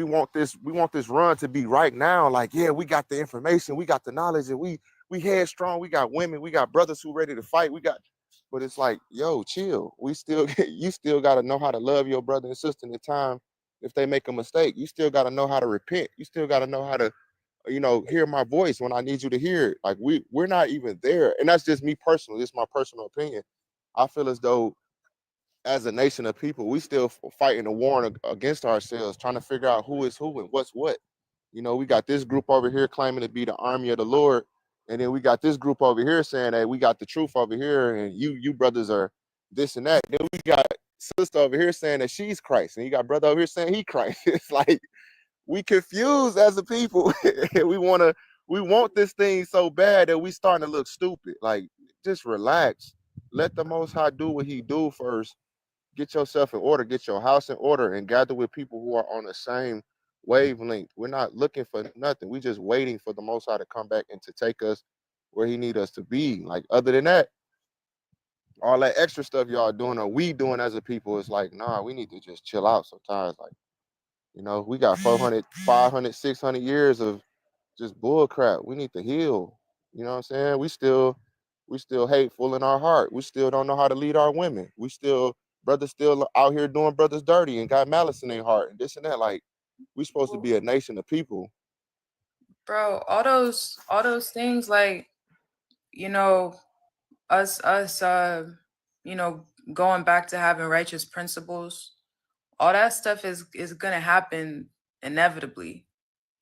want this run to be right now. Like, yeah, we got the information, we got the knowledge, and we headstrong. We got women, we got brothers who ready to fight. But it's like, yo, chill. You still got to know how to love your brother and sister in the time if they make a mistake. You still got to know how to repent. You still got to know how to, hear my voice when I need you to hear it. Like, we're not even there, and that's just me personally. This is my personal opinion. I feel as though, as a nation of people, we still fighting a war against ourselves, trying to figure out who is who and what's what. We got this group over here claiming to be the army of the Lord, and then we got this group over here saying that we got the truth over here, and you brothers are this and that. Then we got sister over here saying that she's Christ, and you got brother over here saying he Christ. It's like, we confused as a people. we want this thing so bad that we starting to look stupid. Like, just relax. Let the Most High do what he do first. Get yourself in order, get your house in order, and gather with people who are on the same wavelength. We're not looking for nothing. We're just waiting for the Most High to come back and to take us where he need us to be. Like, other than that, all that extra stuff y'all doing or we doing as a people is like, nah, we need to just chill out sometimes. Like, we got 400, 500, 600 years of just bull crap. We need to heal. You know what I'm saying? We still hateful in our heart. We still don't know how to lead our women. Brothers still out here doing brothers dirty and got malice in their heart and this and that. Like, we supposed to be a nation of people. Bro, all those things, like, us going back to having righteous principles, all that stuff is gonna happen inevitably.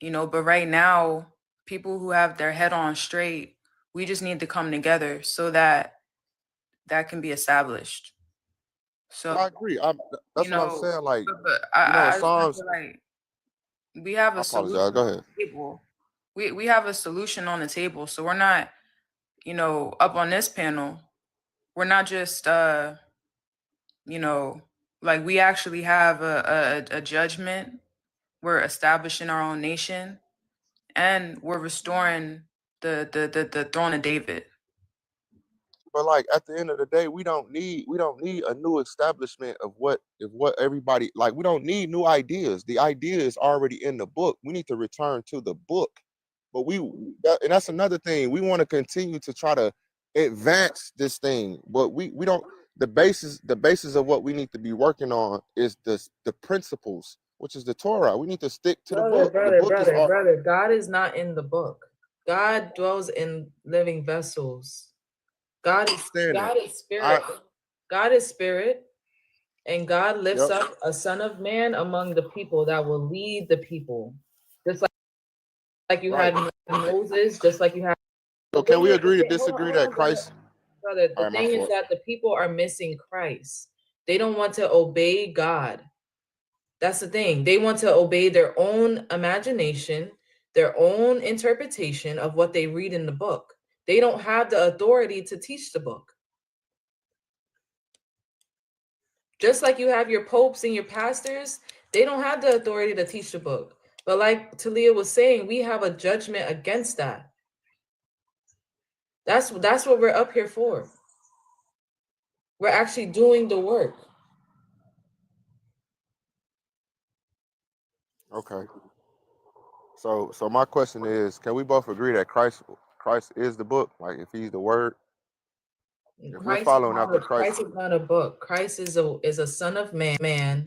But right now, people who have their head on straight, we just need to come together so that can be established. So I agree. That's what I'm saying. Like, I Psalms. like, we have a solution. Apologize. Go ahead. On the table. We have a solution on the table. So we're not, up on this panel. We're not just like, we actually have a judgment. We're establishing our own nation, and we're restoring the throne of David. But, like, at the end of the day, we don't need a new establishment of what everybody, like, we don't need new ideas. The idea is already in the book. We need to return to the book. But and that's another thing. We want to continue to try to advance this thing, but we don't. The basis of what we need to be working on is the principles, which is the Torah. We need to stick to the book. Brother, God is not in the book. God dwells in living vessels. God is spirit. God is spirit, and God lifts up a son of man among the people that will lead the people. Just like you had Moses, just like you had. So can we agree to disagree that Christ? Brother, the thing is that the people are missing Christ. They don't want to obey God. That's the thing. They want to obey their own imagination. their own interpretation of what they read in the book. They don't have the authority to teach the book. Just like you have your popes and your pastors, they don't have the authority to teach the book. But like Talia was saying, we have a judgment against that. That's what we're up here for. We're actually doing the work. Okay. So my question is, can we both agree that Christ is the book? Like, if he's the word, if we're Christ is following not after a, Christ is not a book. Christ is a son of man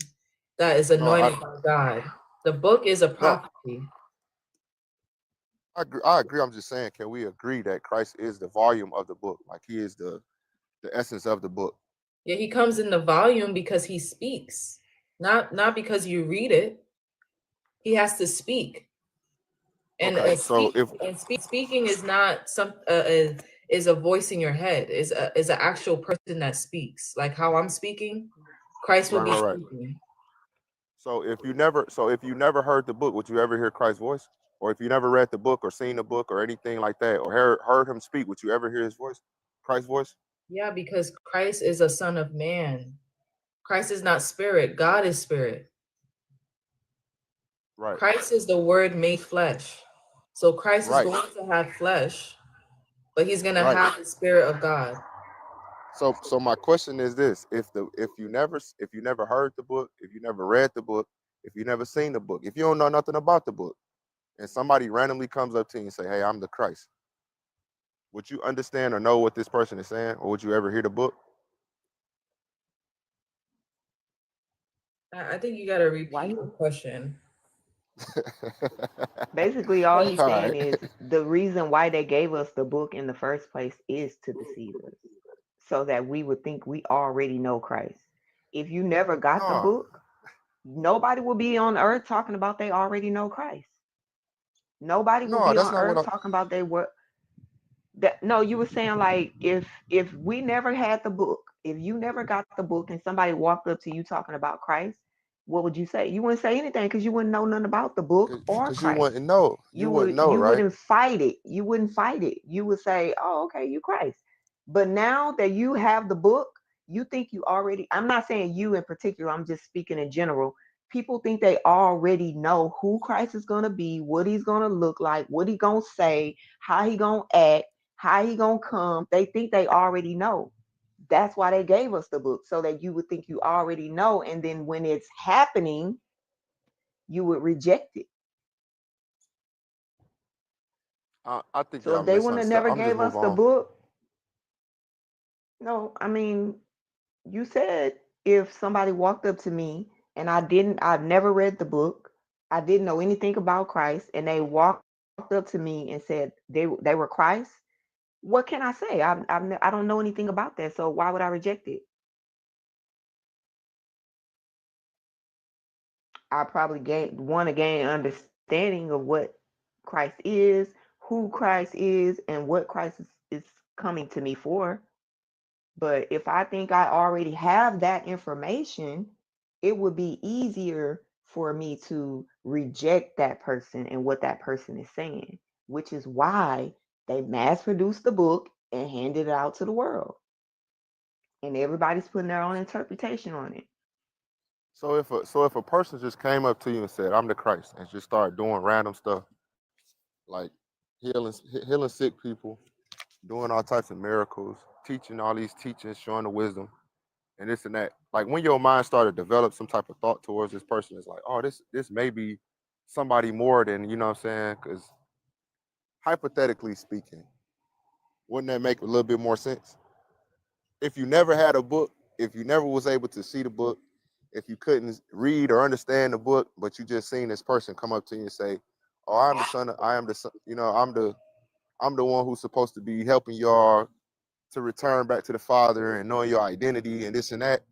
that is no, anointed by God. The book is a no, prophecy. I agree. I'm just saying, can we agree that Christ is the volume of the book? Like, he is the essence of the book. Yeah, he comes in the volume because he speaks, not because you read it. He has to speak, and Okay, so if speaking is not some is a voice in your head. Is an actual person that speaks. Like how I'm speaking, Christ will be right. speaking. So if you never heard the book, would you ever hear Christ's voice? Or if you never read the book or seen the book or anything like that, or heard him speak, would you ever hear his voice, Christ's voice? Yeah, because Christ is a son of man. Christ is not spirit. God is spirit. Right. Christ is the word made flesh. So Christ is Right. going to have flesh, but he's going to Right. have the spirit of God. So my question is this: if you never heard the book, if you never read the book, if you never seen the book, if you don't know nothing about the book, and somebody randomly comes up to you and say, "Hey, I'm the Christ," would you understand or know what this person is saying, or would you ever hear the book? I think you got to repeat the question. Basically, all he's All saying right. is the reason why they gave us the book in the first place is to deceive us, so that we would think we already know Christ. If you never got the No, book, nobody will be on earth talking about they already know Christ. Nobody will no, be that's on not what earth I'm. talking about they were. That no, you were saying like if we never had the book, if you never got the book and somebody walked up to you talking about Christ, what would you say? You wouldn't say anything because you wouldn't know nothing about the book or Because you Christ. wouldn't know. You wouldn't know, You right? wouldn't fight it. You wouldn't fight it. You would say, "Oh, okay, you Christ." But now that you have the book, you think you already. I'm not saying you in particular. I'm just speaking in general. People think they already know who Christ is gonna be, what he's gonna look like, what he gonna say, how he gonna act, how he gonna come. They think they already know. That's why they gave us the book, so that you would think you already know, and then when it's happening, you would reject it. I think So y'all if they wouldn't have misunderstood. never I'm just gave move us the on. book, no, I mean, you said if somebody walked up to me and I've never read the book, I didn't know anything about Christ, and they walked up to me and said they were Christ, what can I say? I don't know anything about that, so why would I reject it? I probably want to gain understanding of what Christ is, who Christ is, and what Christ is coming to me for. But if I think I already have that information, it would be easier for me to reject that person and what that person is saying, which is why they mass produced the book and handed it out to the world. And everybody's putting their own interpretation on it. So if a person just came up to you and said, "I'm the Christ," and just started doing random stuff like healing sick people, doing all types of miracles, teaching all these teachings, showing the wisdom, and this and that. Like, when your mind started to develop some type of thought towards this person, it's like, oh, this may be somebody more than, you know what I'm saying? Because hypothetically speaking, wouldn't that make a little bit more sense? If you never had a book, if you never was able to see the book, if you couldn't read or understand the book, but you just seen this person come up to you and say, "Oh, I am the son, you know, I'm the one who's supposed to be helping y'all to return back to the Father and knowing your identity and this and that,"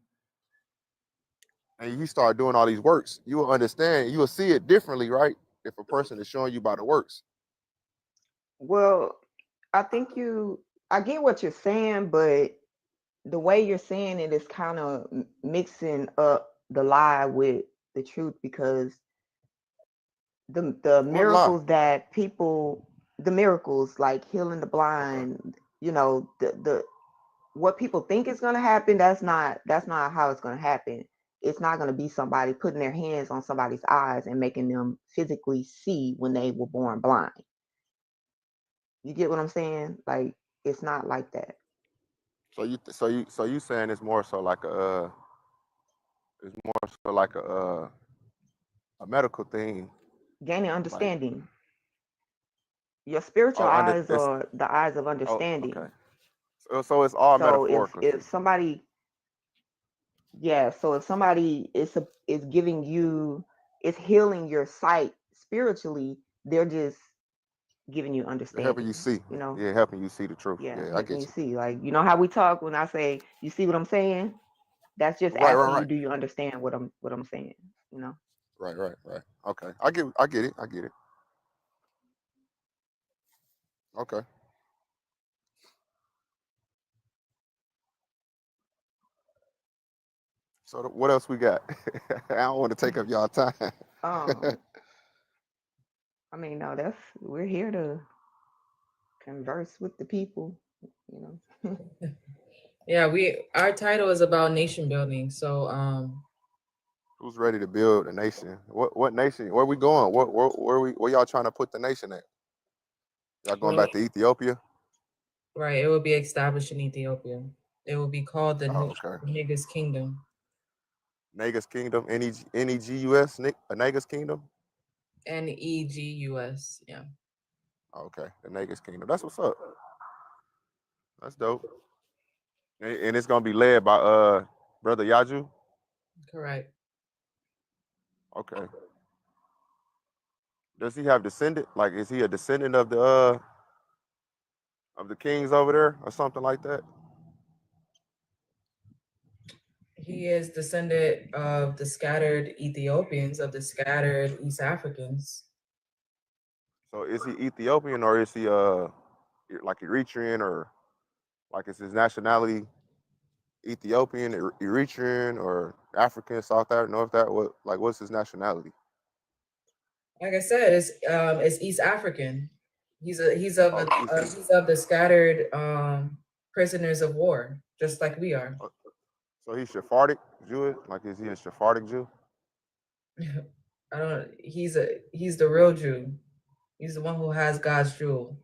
and you start doing all these works, you will understand, you will see it differently, right? If a person is showing you by the works. Well, I get what you're saying, but the way you're saying it is kind of mixing up the lie with the truth, because the What lie? miracles that people, the miracles like healing the blind, you know, the what people think is going to happen, that's not how it's going to happen. It's not going to be somebody putting their hands on somebody's eyes and making them physically see when they were born blind. You get what I'm saying? Like, it's not like that. So you saying it's more so like a medical thing, Gaining like understanding. Your spiritual under eyes it's are the eyes of oh okay. understanding. So it's all So metaphorical. if somebody, yeah, so if somebody is giving you, is healing your sight spiritually, they're just giving you They're helping you understanding, see. you know? Yeah, helping you see the truth. Yeah, Yeah, I helping get you you. see. Like, you know how we talk when I say, you see what I'm saying? That's just Right, asking you, right, do you understand what I'm saying? You know? right. Okay, I get it. I get it. Okay. So what else we got? I don't want to take up y'all time. Um, I mean, no, we're here to converse with the people, you know. Yeah, our title is about nation building. So Who's ready to build a nation? What nation? Where we going? Where y'all trying to put the nation at? Y'all going back to Ethiopia? right, it will be established in Ethiopia. It will be called the Oh, okay. Negus Kingdom. Negus Kingdom, Negus, Negus Kingdom. Negus, yeah. Okay, the Negus Kingdom. That's what's up. That's dope. And it's gonna be led by Brother Yaju. Correct. Okay. Does he have descendant? Like, is he a descendant of the kings over there, or something like that? He is descendant of the scattered Ethiopians, of the scattered East Africans. So is he Ethiopian, or is he like Eritrean, or like is his nationality Ethiopian, Eritrean, or African, South African, North African? What's his nationality? Like I said, it's East African. He's of the scattered prisoners of war, just like we are. So he's Sephardic Jewish? Like, is he a Sephardic Jew? I don't. He's the real Jew. He's the one who has God's jewel.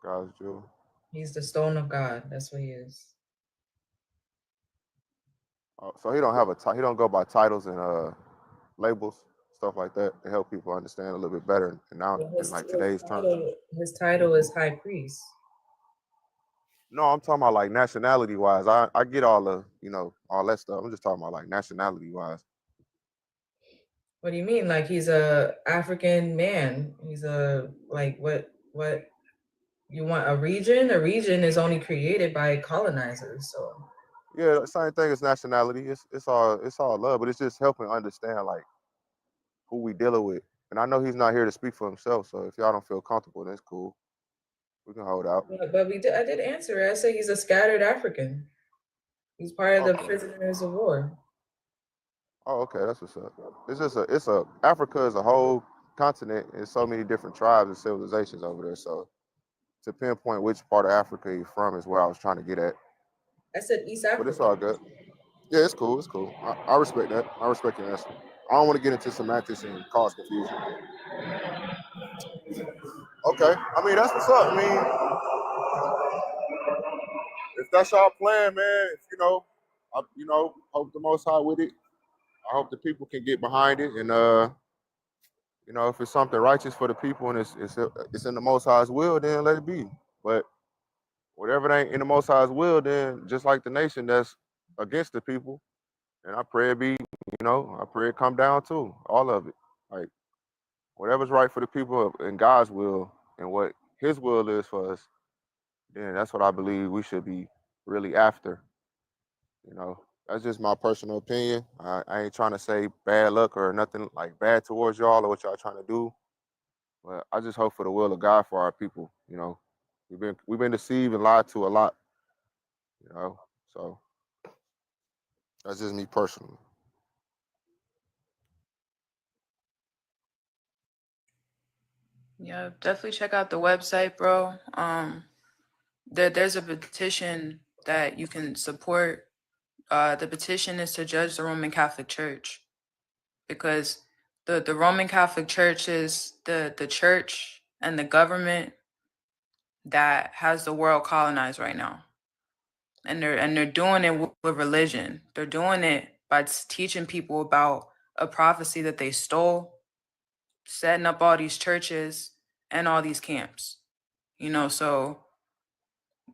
God's Jew. He's the stone of God. That's what he is. So he don't have he don't go by titles and labels, stuff like that, to help people understand a little bit better. And now, in like today's terms. His title is high priest. No, I'm talking about like nationality wise. I get all the, all that stuff. I'm just talking about like nationality wise. What do you mean? Like, he's a African man? He's a, like, what you want? A region? A region is only created by colonizers. So yeah, same thing as nationality. It's all love, but it's just helping understand like who we dealing with. And I know he's not here to speak for himself, so if y'all don't feel comfortable, that's cool. We can hold out. But I did answer it. I said he's a scattered African. He's part of the prisoners of war. Oh, okay, that's what's up. It's Africa is a whole continent and so many different tribes and civilizations over there. So to pinpoint which part of Africa you're from is where I was trying to get at. I said East Africa. But it's all good. Yeah, it's cool. It's cool. I respect that. I respect your answer. I don't want to get into semantics and cause confusion. Okay. I mean, that's what's up. I mean, if that's y'all plan, man, I hope the Most High with it. I hope the people can get behind it, and if it's something righteous for the people and it's in the Most High's will, then let it be. But whatever it ain't in the Most High's will, then just like the nation that's against the people, and I pray it be, I pray it come down too, all of it. Like whatever's right for the people in God's will and what His will is for us, then that's what I believe we should be really after. That's just my personal opinion. I ain't trying to say bad luck or nothing like bad towards y'all or what y'all trying to do. But I just hope for the will of God for our people. We've been deceived and lied to a lot. So that's just me personally. Yeah, definitely check out the website, bro. There's a petition that you can support. The petition is to judge the Roman Catholic Church, because the Roman Catholic Church is the church and the government that has the world colonized right now. And they're doing it with religion. They're doing it by teaching people about a prophecy that they stole, setting up all these churches and all these camps. You know, so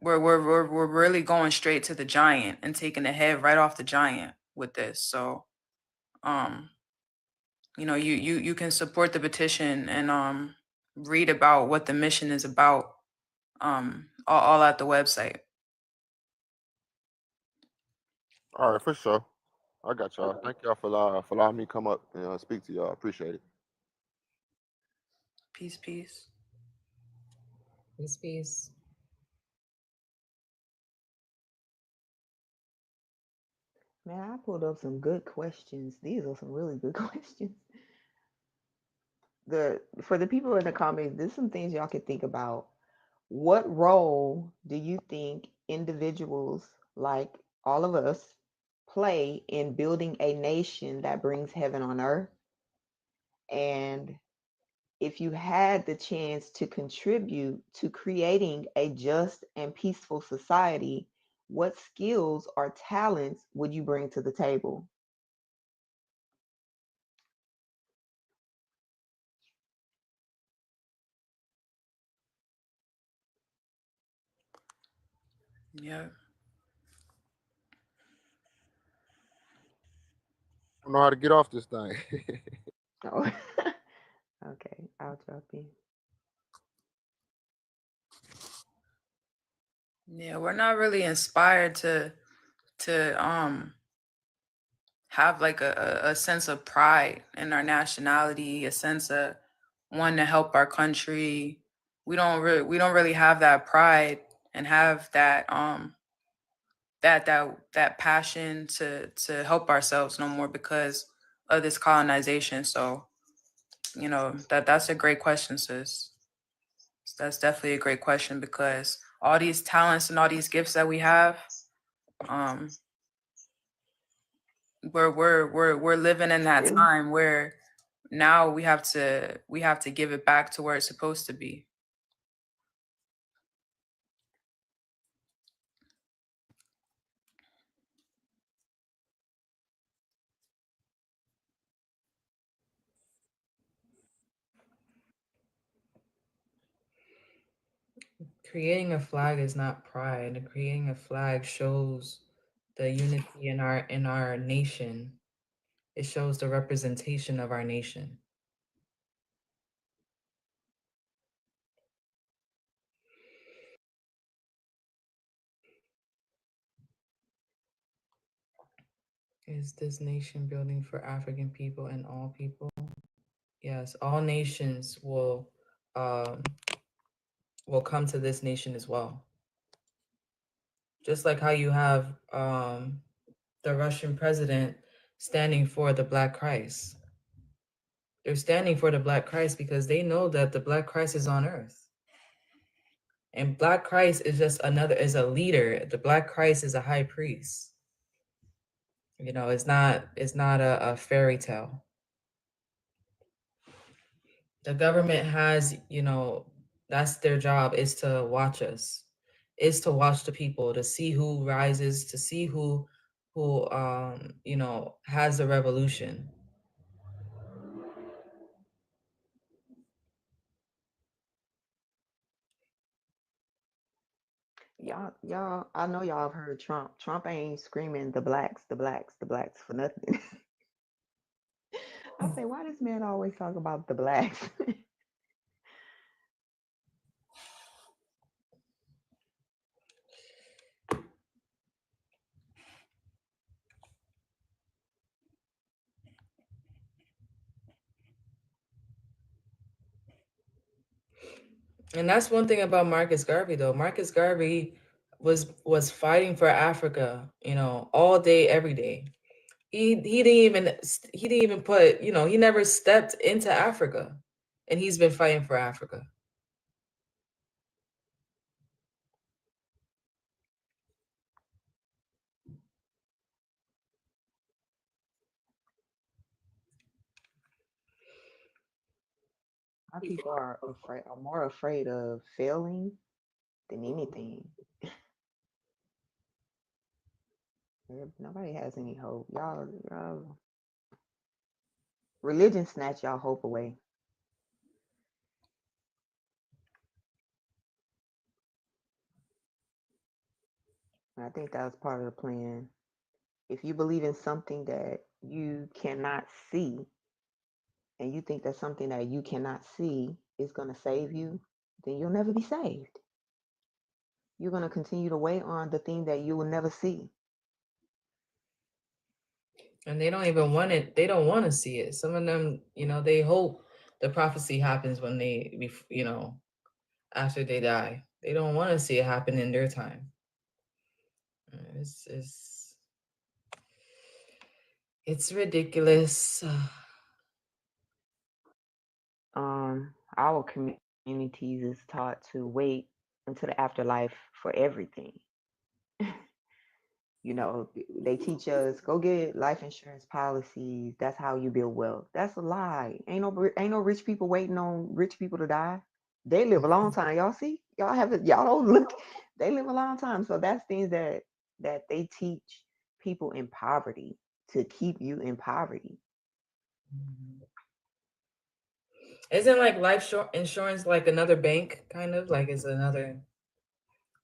we're really going straight to the giant and taking the head right off the giant with this. So you know, you can support the petition and read about what the mission is about all at the website. All right, for sure. I got y'all. Thank y'all for allowing me to come up and speak to y'all. Appreciate it. Peace, peace. Peace, peace. Man, I pulled up some good questions. These are some really good questions. For the people in the comments, there's some things y'all can think about. What role do you think individuals like all of us play in building a nation that brings heaven on earth? And if you had the chance to contribute to creating a just and peaceful society, what skills or talents would you bring to the table? Yeah. I don't know how to get off this thing. Oh, okay, I'll jump in. Yeah, we're not really inspired to have like a sense of pride in our nationality, a sense of wanting to help our country. We don't really have that pride and have that that passion to help ourselves no more because of this colonization. So, you know, that's a great question, sis. That's definitely a great question, because all these talents and all these gifts that we have, we're living in that time where now we have to give it back to where it's supposed to be. Creating a flag is not pride. Creating a flag shows the unity in our nation. It shows the representation of our nation. Is this nation building for African people and all people? Yes, all nations will come to this nation as well. Just like how you have the Russian president standing for the Black Christ. They're standing for the Black Christ because they know that the Black Christ is on earth. And Black Christ is just is a leader. The Black Christ is a high priest. You know, it's not a fairy tale. The government has, you know, that's their job, is to watch us, is to watch the people, to see who rises, to see who you know, has the revolution. Y'all, I know y'all have heard Trump. Trump ain't screaming the blacks for nothing. I say, why does man always talk about the blacks? And that's one thing about Marcus Garvey, though. Marcus Garvey was fighting for Africa, you know, all day, every day. He didn't even put, you know, he never stepped into Africa and he's been fighting for Africa. Our people are more afraid of failing than anything. Nobody has any hope. Y'all, religion snatch y'all hope away. And I think that was part of the plan. If you believe in something that you cannot see, and you think that something that you cannot see is going to save you, then you'll never be saved. You're going to continue to wait on the thing that you will never see. And they don't even want it. They don't want to see it. Some of them, they hope the prophecy happens when they, after they die. They don't want to see it happen in their time. It's ridiculous. Our communities is taught to wait until the afterlife for everything. They teach us, go get life insurance policies. That's how you build wealth. That's a lie. Ain't no rich people waiting on rich people to die. They live a long time. Y'all see? Y'all don't look. They live a long time. So that's things that they teach people in poverty to keep you in poverty. Isn't like life insurance like another bank, kind of like it's another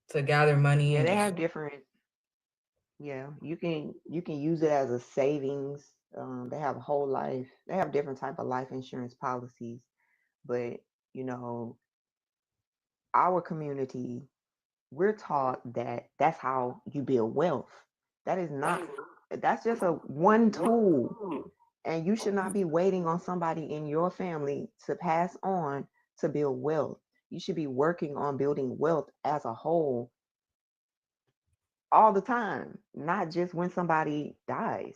to gather money? Yeah, and they have different. Yeah, you can use it as a savings. They have whole life. They have different type of life insurance policies, but our community, we're taught that that's how you build wealth. That is not. That's just a one tool, and you should not be waiting on somebody in your family to pass on to build wealth. You should be working on building wealth as a whole all the time, not just when somebody dies.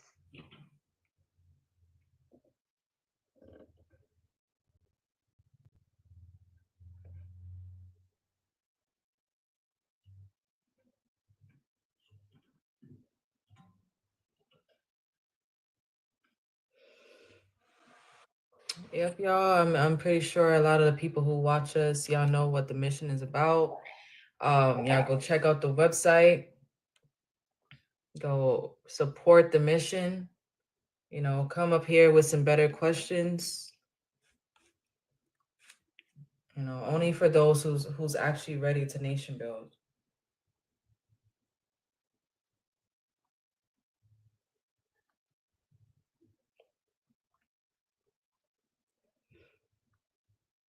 Yep, y'all. I'm pretty sure a lot of the people who watch us, y'all know what the mission is about. Y'all go check out the website. Go support the mission. Come up here with some better questions. Only for those who's actually ready to nation build.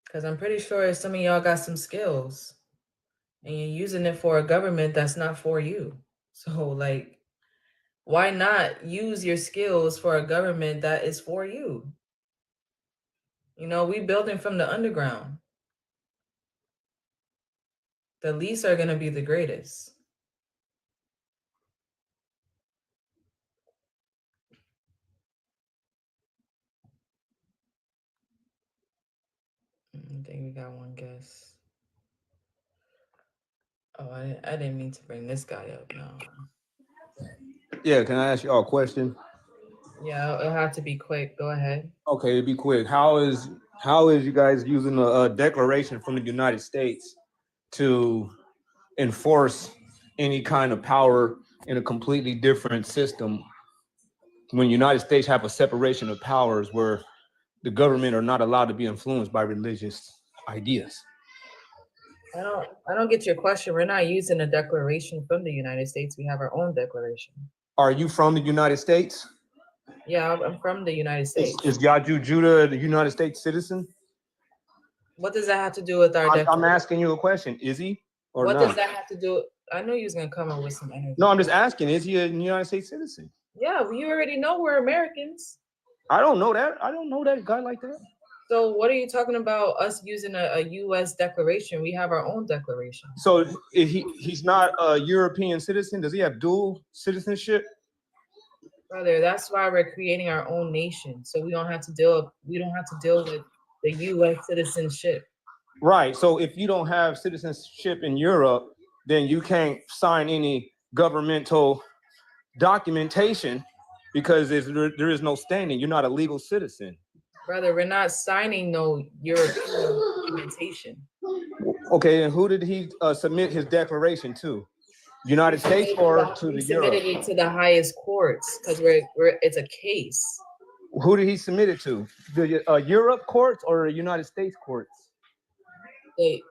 Because I'm pretty sure some of y'all got some skills and you're using it for a government that's not for you. So, like, why not use your skills for a government that is for you? We building from the underground. The least are going to be the greatest. I think we got one guess. Oh, I didn't mean to bring this guy up. No. Yeah, can I ask y'all a question? Yeah, it'll have to be quick. Go ahead. Okay, it'll be quick. How is you guys using a declaration from the United States to enforce any kind of power in a completely different system when United States have a separation of powers where the government are not allowed to be influenced by religious ideas? I don't get your question. We're not using a declaration from the United States. We have our own declaration. Are you from the United States? Yeah, I'm from the United States. Is Yaju Judah a United States citizen? What does that have to do with our declaration? I'm asking you a question. Is he or what not? What does that have to do? I knew you was gonna come up with some energy. No, I'm just asking. Is he a United States citizen? Yeah, well, you already know we're Americans. I don't know that. I don't know that guy like that. So what are you talking about us using a U.S. declaration? We have our own declaration. So if he's not a European citizen, does he have dual citizenship? Brother, that's why we're creating our own nation. So we don't have to deal with the U.S. citizenship. Right. So if you don't have citizenship in Europe, then you can't sign any governmental documentation because there is no standing. You're not a legal citizen. Brother, we're not signing no European documentation. Okay, and who did he submit his declaration to? United States or to We the Europe? submitted it to the highest courts because it's a case. Who did he submit it to? The Europe courts or the United States courts? The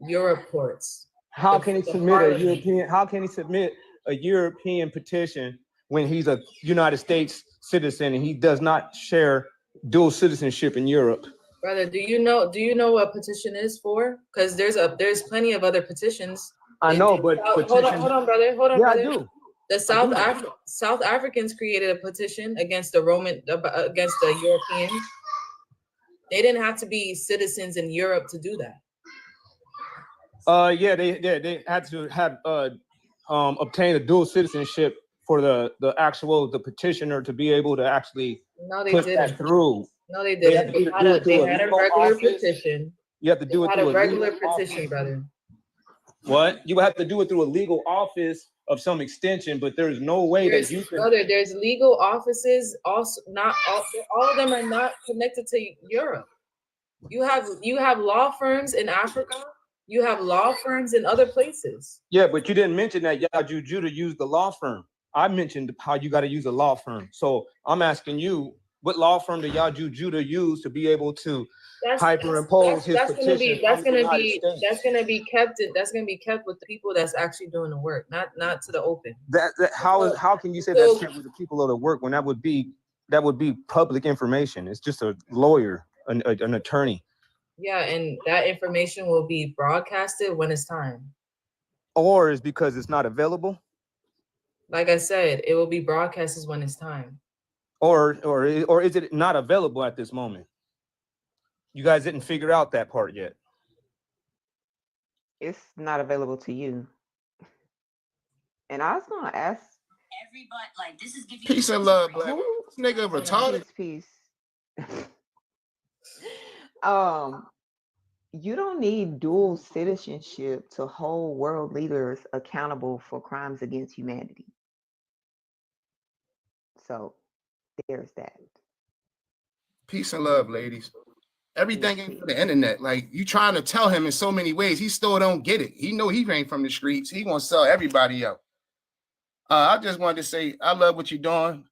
Europe courts. How can he submit a European? How can he submit a European petition when he's a United States citizen and he does not share dual citizenship in Europe? Brother, do you know what petition is for? Because there's plenty of other petitions. I know, but hold on, brother. Hold on, yeah, brother. I do. The South Africans created a petition against the Europeans. They didn't have to be citizens in Europe to do that. Yeah, they had to have obtain a dual citizenship for the petitioner to be able to actually put that through. No, they didn't. They had a regular petition. You have to do it through a regular petition, brother. What? You have to do it through a legal office of some extension, but there's no way that you can. Brother, there's legal offices. Also, not all of them are not connected to Europe. You have law firms in Africa. You have law firms in other places. Yeah, but you didn't mention that Yaju Judah used the law firm. I mentioned how you got to use a law firm. So I'm asking you, what law firm did Yaju Judah use to be able to hyperimpose his petition? That's gonna be kept with the people that's actually doing the work, not to the open. How can you say that's kept with the people of the work when that would be public information? It's just a lawyer, an attorney. Yeah, and that information will be broadcasted when it's time. Or is because it's not available? Like I said, it will be broadcasted when it's time. Or is it not available at this moment? You guys didn't figure out that part yet. It's not available to you. And I was gonna ask everybody, like, this is giving Peace and love, black. This nigga retarded. Peace. You don't need dual citizenship to hold world leaders accountable for crimes against humanity. So there's that. Peace and love, ladies. Everything ain't for the internet. Like, you trying to tell him in so many ways, he still don't get it. He know he ain't from the streets. He gonna sell everybody out. I just wanted to say I love what you're doing.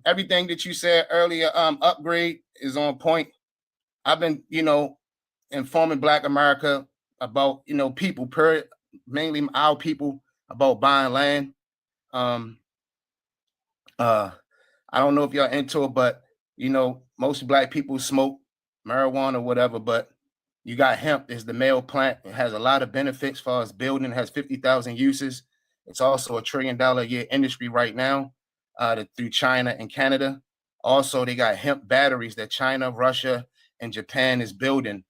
Everything that you said earlier, upgrade is on point. I've been, informing Black America about, people, mainly our people, about buying land. I don't know if y'all into it, but most Black people smoke marijuana or whatever, but you got hemp is the male plant. It has a lot of benefits as far as building, it has 50,000 uses. It's also $1 trillion a year industry right now through China and Canada. Also, they got hemp batteries that China, Russia, and Japan is building.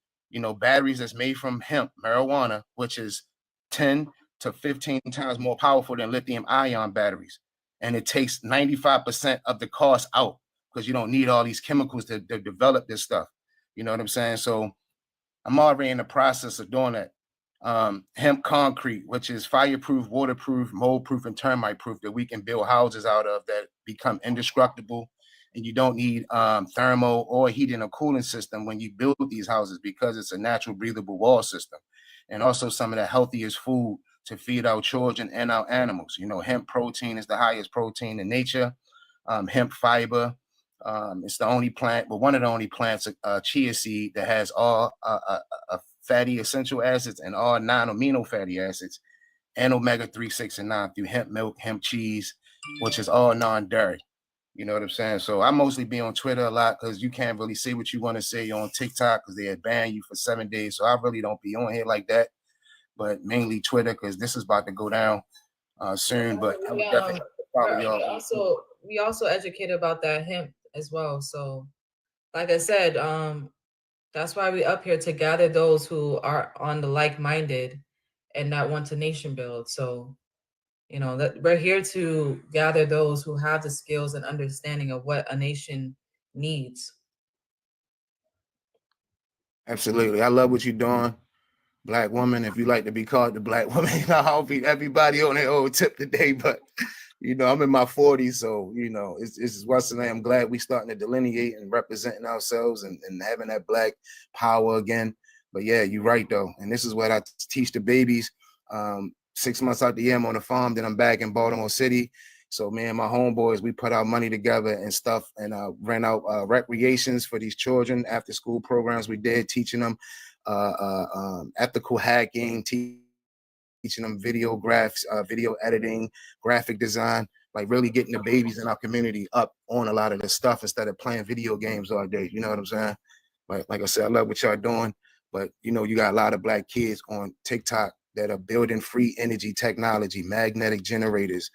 Batteries that's made from hemp, marijuana, which is 10 to 15 times more powerful than lithium ion batteries. And it takes 95% of the cost out because you don't need all these chemicals to develop this stuff. You know what I'm saying? So I'm already in the process of doing that. Hemp concrete, which is fireproof, waterproof, mold-proof, and termite-proof that we can build houses out of that become indestructible. And you don't need thermal or heating or cooling system when you build these houses because it's a natural breathable wall system. And also some of the healthiest food to feed our children and our animals. Hemp protein is the highest protein in nature. Hemp fiber, it's the only plant, but one of the only plants, chia seed, that has all fatty essential acids and all non-amino fatty acids and omega-3, 6, and 9 through hemp milk, hemp cheese, which is all non-dairy. You know what I'm saying? So I mostly be on Twitter a lot because you can't really say what you want to say on TikTok because they ban you for 7 days. So I really don't be on here like that, but mainly Twitter because this is about to go down soon. But I would definitely follow y'all. We also educate about that hemp as well. So like I said, that's why we up here to gather those who are on the like-minded and that want to nation build. So that we're here to gather those who have the skills and understanding of what a nation needs. Absolutely. I love what you're doing. Black woman, if you like to be called the black woman, I hope everybody on their own tip today, but I'm in my 40s, so it's what's the name. I'm glad we starting to delineate and representing ourselves and having that black power again. But yeah, you're right though. And this is what I teach the babies. 6 months out the year, I'm on the farm, then I'm back in Baltimore City. So me and my homeboys, we put our money together and stuff and rent out recreations for these children, after school programs we did, teaching them ethical hacking, teaching them video editing, graphic design, like really getting the babies in our community up on a lot of this stuff instead of playing video games all day. You know what I'm saying? Like I said, I love what y'all doing, but you got a lot of black kids on TikTok that are building free energy technology, magnetic generators.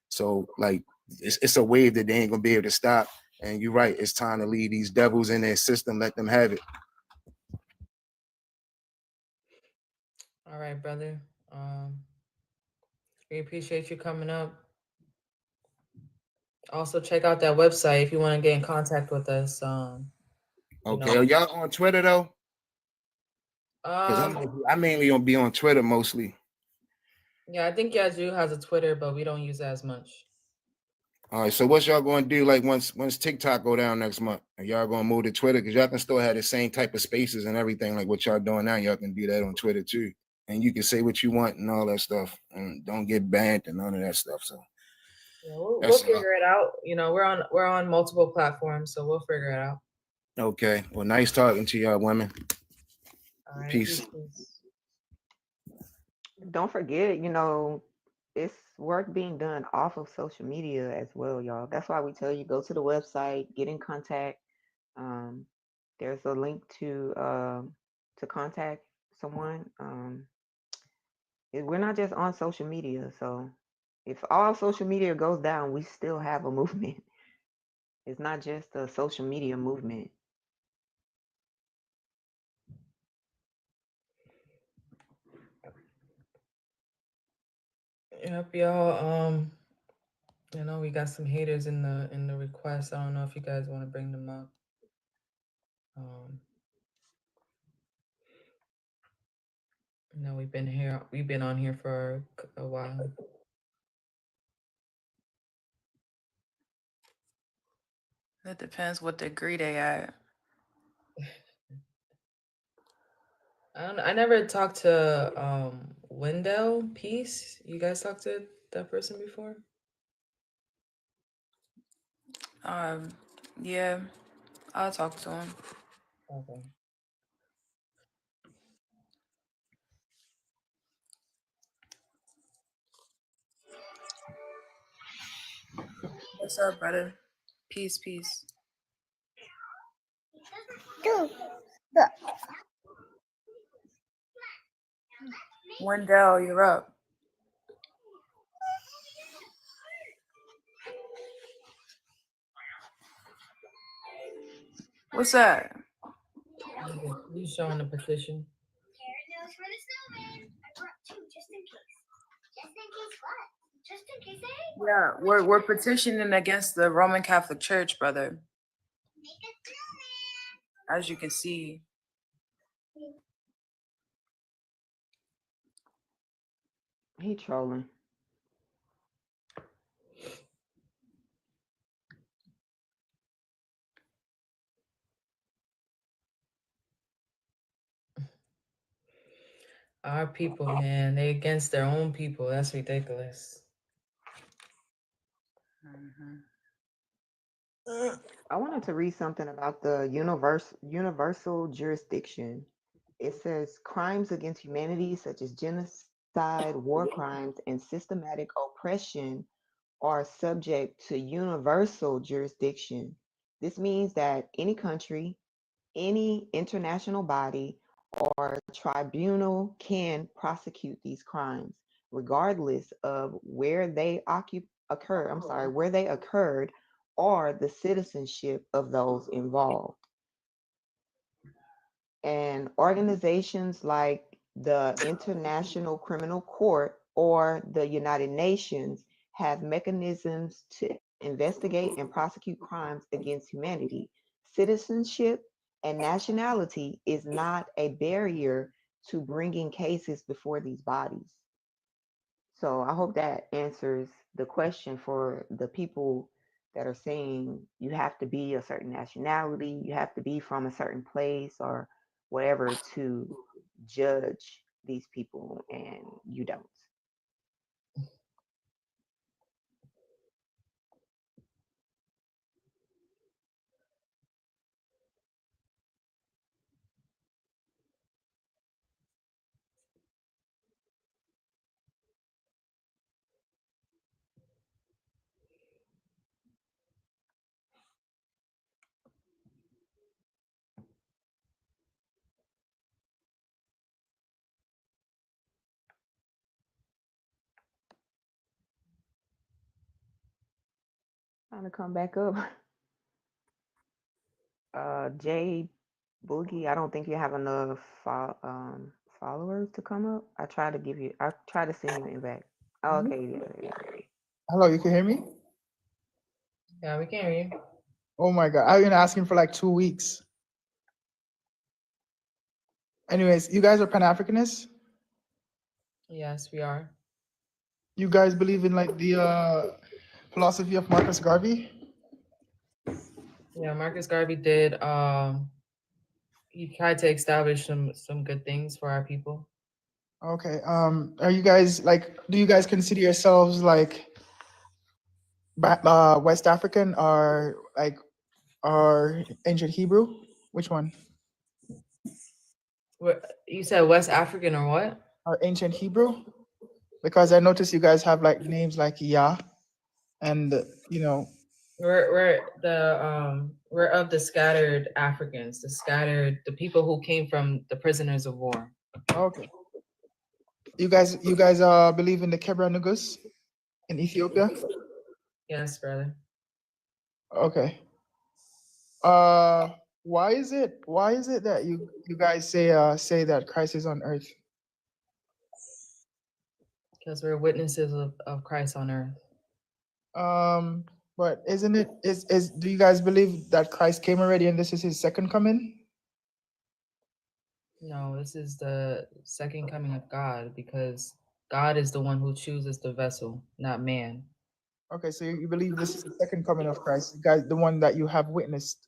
So like it's a wave that they ain't gonna be able to stop. And you're right, it's time to leave these devils in their system, let them have it. All right, brother. We appreciate you coming up. Also, check out that website if you want to get in contact with us. Okay, are y'all on Twitter though? Because I mainly gonna be on Twitter mostly. Yeah, I think Yazoo has a Twitter, but we don't use it as much. All right, so what y'all gonna do like once TikTok go down next month? Are y'all gonna move to Twitter? Because y'all can still have the same type of spaces and everything like what y'all doing now. Y'all can do that on Twitter too. And you can say what you want and all that stuff. And don't get banned and none of that stuff. So yeah, we'll figure it out. We're on multiple platforms, so we'll figure it out. Okay. Well, nice talking to y'all women. All right, Peace. Don't forget, it's work being done off of social media as well, y'all. That's why we tell you go to the website, get in contact. There's a link to contact someone. We're not just on social media, so if all social media goes down, we still have a movement. It's not just a social media movement. Yep, y'all. We got some haters in the request. I don't know if you guys want to bring them up. We've been on here for a while. It depends what degree they at. I never talked to Wendell Peace. You guys talked to that person before? Yeah, I'll talk to him. Okay. What's up, brother? Peace, peace. Wendell, you're up. What's that? You showing the petition? Yeah, we're petitioning against the Roman Catholic Church, brother. As you can see. He trolling. Our people, man, they against their own people. That's ridiculous. I wanted to read something about the universal jurisdiction. It says crimes against humanity, such as genocide, war crimes, and systematic oppression, are subject to universal jurisdiction. This means that any country, any international body, or tribunal can prosecute these crimes, regardless of where they occurred, or the citizenship of those involved. And organizations like the International Criminal Court or the United Nations have mechanisms to investigate and prosecute crimes against humanity, citizenship, And nationality is not a barrier to bringing cases before these bodies. So I hope that answers the question for the people that are saying you have to be a certain nationality, you have to be from a certain place or whatever to judge these people, and you don't. Trying to come back up. Jay Boogie, I don't think you have enough followers to come up. I tried to send you an invite. Oh, okay, yeah. Hello, you can hear me? Yeah, we can hear you. Oh my God, I've been asking for like 2 weeks. Anyways, you guys are Pan-Africanists? Yes, we are. You guys believe in like the philosophy of Marcus Garvey? Yeah, Marcus Garvey did. He tried to establish some good things for our people. Okay. Are you guys like? Do you guys consider yourselves like West African or ancient Hebrew? Which one? You said West African or what? Or ancient Hebrew? Because I noticed you guys have like names like Yah, and you know. We're of the scattered Africans, the people who came from the prisoners of war. Okay. You guys believe in the Kebra Nugus in Ethiopia? Yes, brother. Okay. Why is it that you guys say that Christ is on earth? Because we're witnesses of Christ on earth. But isn't it do you guys believe that Christ came already and this is his second coming? No, this is the second coming of God, because God is the one who chooses the vessel, not man. Okay, so you believe this is the second coming of Christ, you guys, the one that you have witnessed.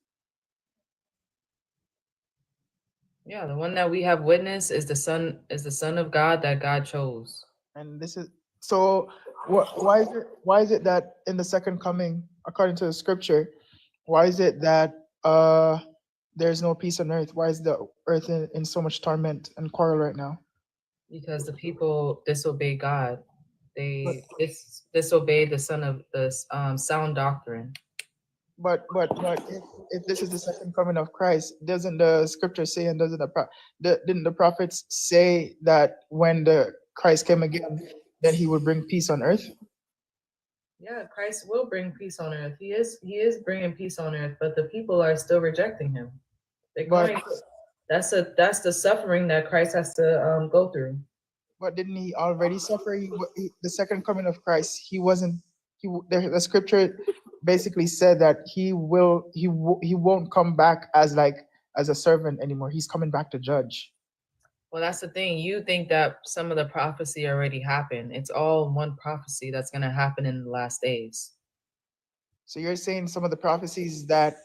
Yeah, the one that we have witnessed is the Son of God that God chose. And this is so. Why is it that in the second coming, according to the scripture, why is it that there's no peace on earth? Why is the earth in so much torment and quarrel right now? Because the people disobey God. They disobey the son of the sound doctrine. But if this is the second coming of Christ, doesn't the scripture say, and didn't the prophets say that when the Christ came again, then he would bring peace on earth? Yeah, Christ will bring peace on earth. He is bringing peace on earth, but the people are still rejecting him. That's the suffering that Christ has to go through. But didn't he already suffer? The second coming of Christ, the scripture basically said that he won't come back as a servant anymore. He's coming back to judge. Well, that's the thing. You think that some of the prophecy already happened. It's all one prophecy that's going to happen in the last days. So you're saying some of the prophecies that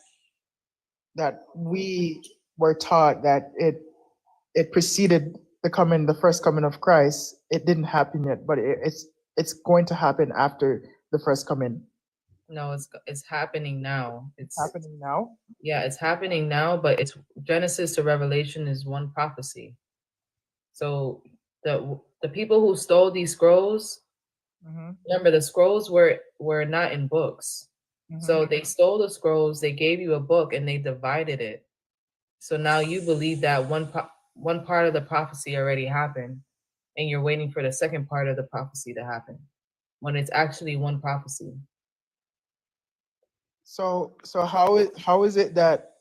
we were taught that it preceded the first coming of Christ, it didn't happen yet, but it's going to happen after the first coming. No, it's happening now. It's happening now? Yeah, it's happening now, but it's Genesis to Revelation is one prophecy. So the people who stole these scrolls, remember the scrolls were not in books. So they stole the scrolls, they gave you a book, and they divided it. So now you believe that one part of the prophecy already happened, and you're waiting for the second part of the prophecy to happen, when it's actually one prophecy. So how is it that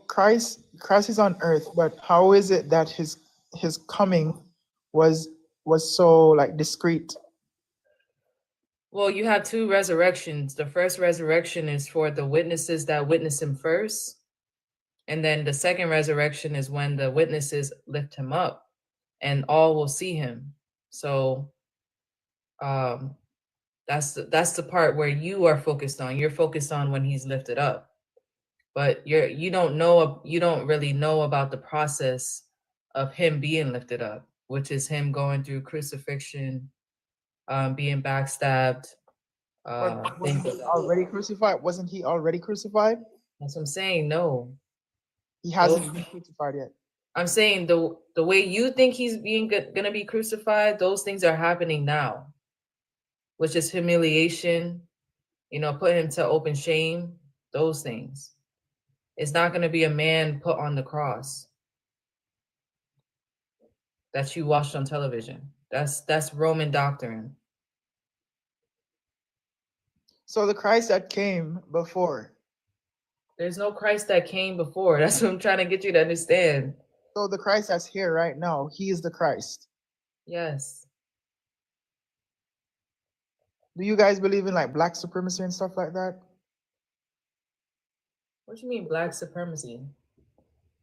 Christ is on earth, but how is it that his coming was so like discreet? Well, you have two resurrections. The first resurrection is for the witnesses that witnessed him first, And then the second resurrection is when the witnesses lift him up and all will see him. So that's the part where you are focused on. You're focused on when he's lifted up. But you don't really know about the process of him being lifted up, which is him going through crucifixion, being backstabbed. But Things wasn't of he that. already crucified? Wasn't he already crucified? That's what I'm saying. No, He those, hasn't been crucified yet. I'm saying the way you think he's gonna be crucified, those things are happening now, which is humiliation. Put him to open shame. Those things. It's not gonna be a man put on the cross that you watched on television. That's Roman doctrine. So the Christ that came before. There's no Christ that came before. That's what I'm trying to get you to understand. So the Christ that's here right now, he is the Christ. Yes. Do you guys believe in like black supremacy and stuff like that? What do you mean black supremacy?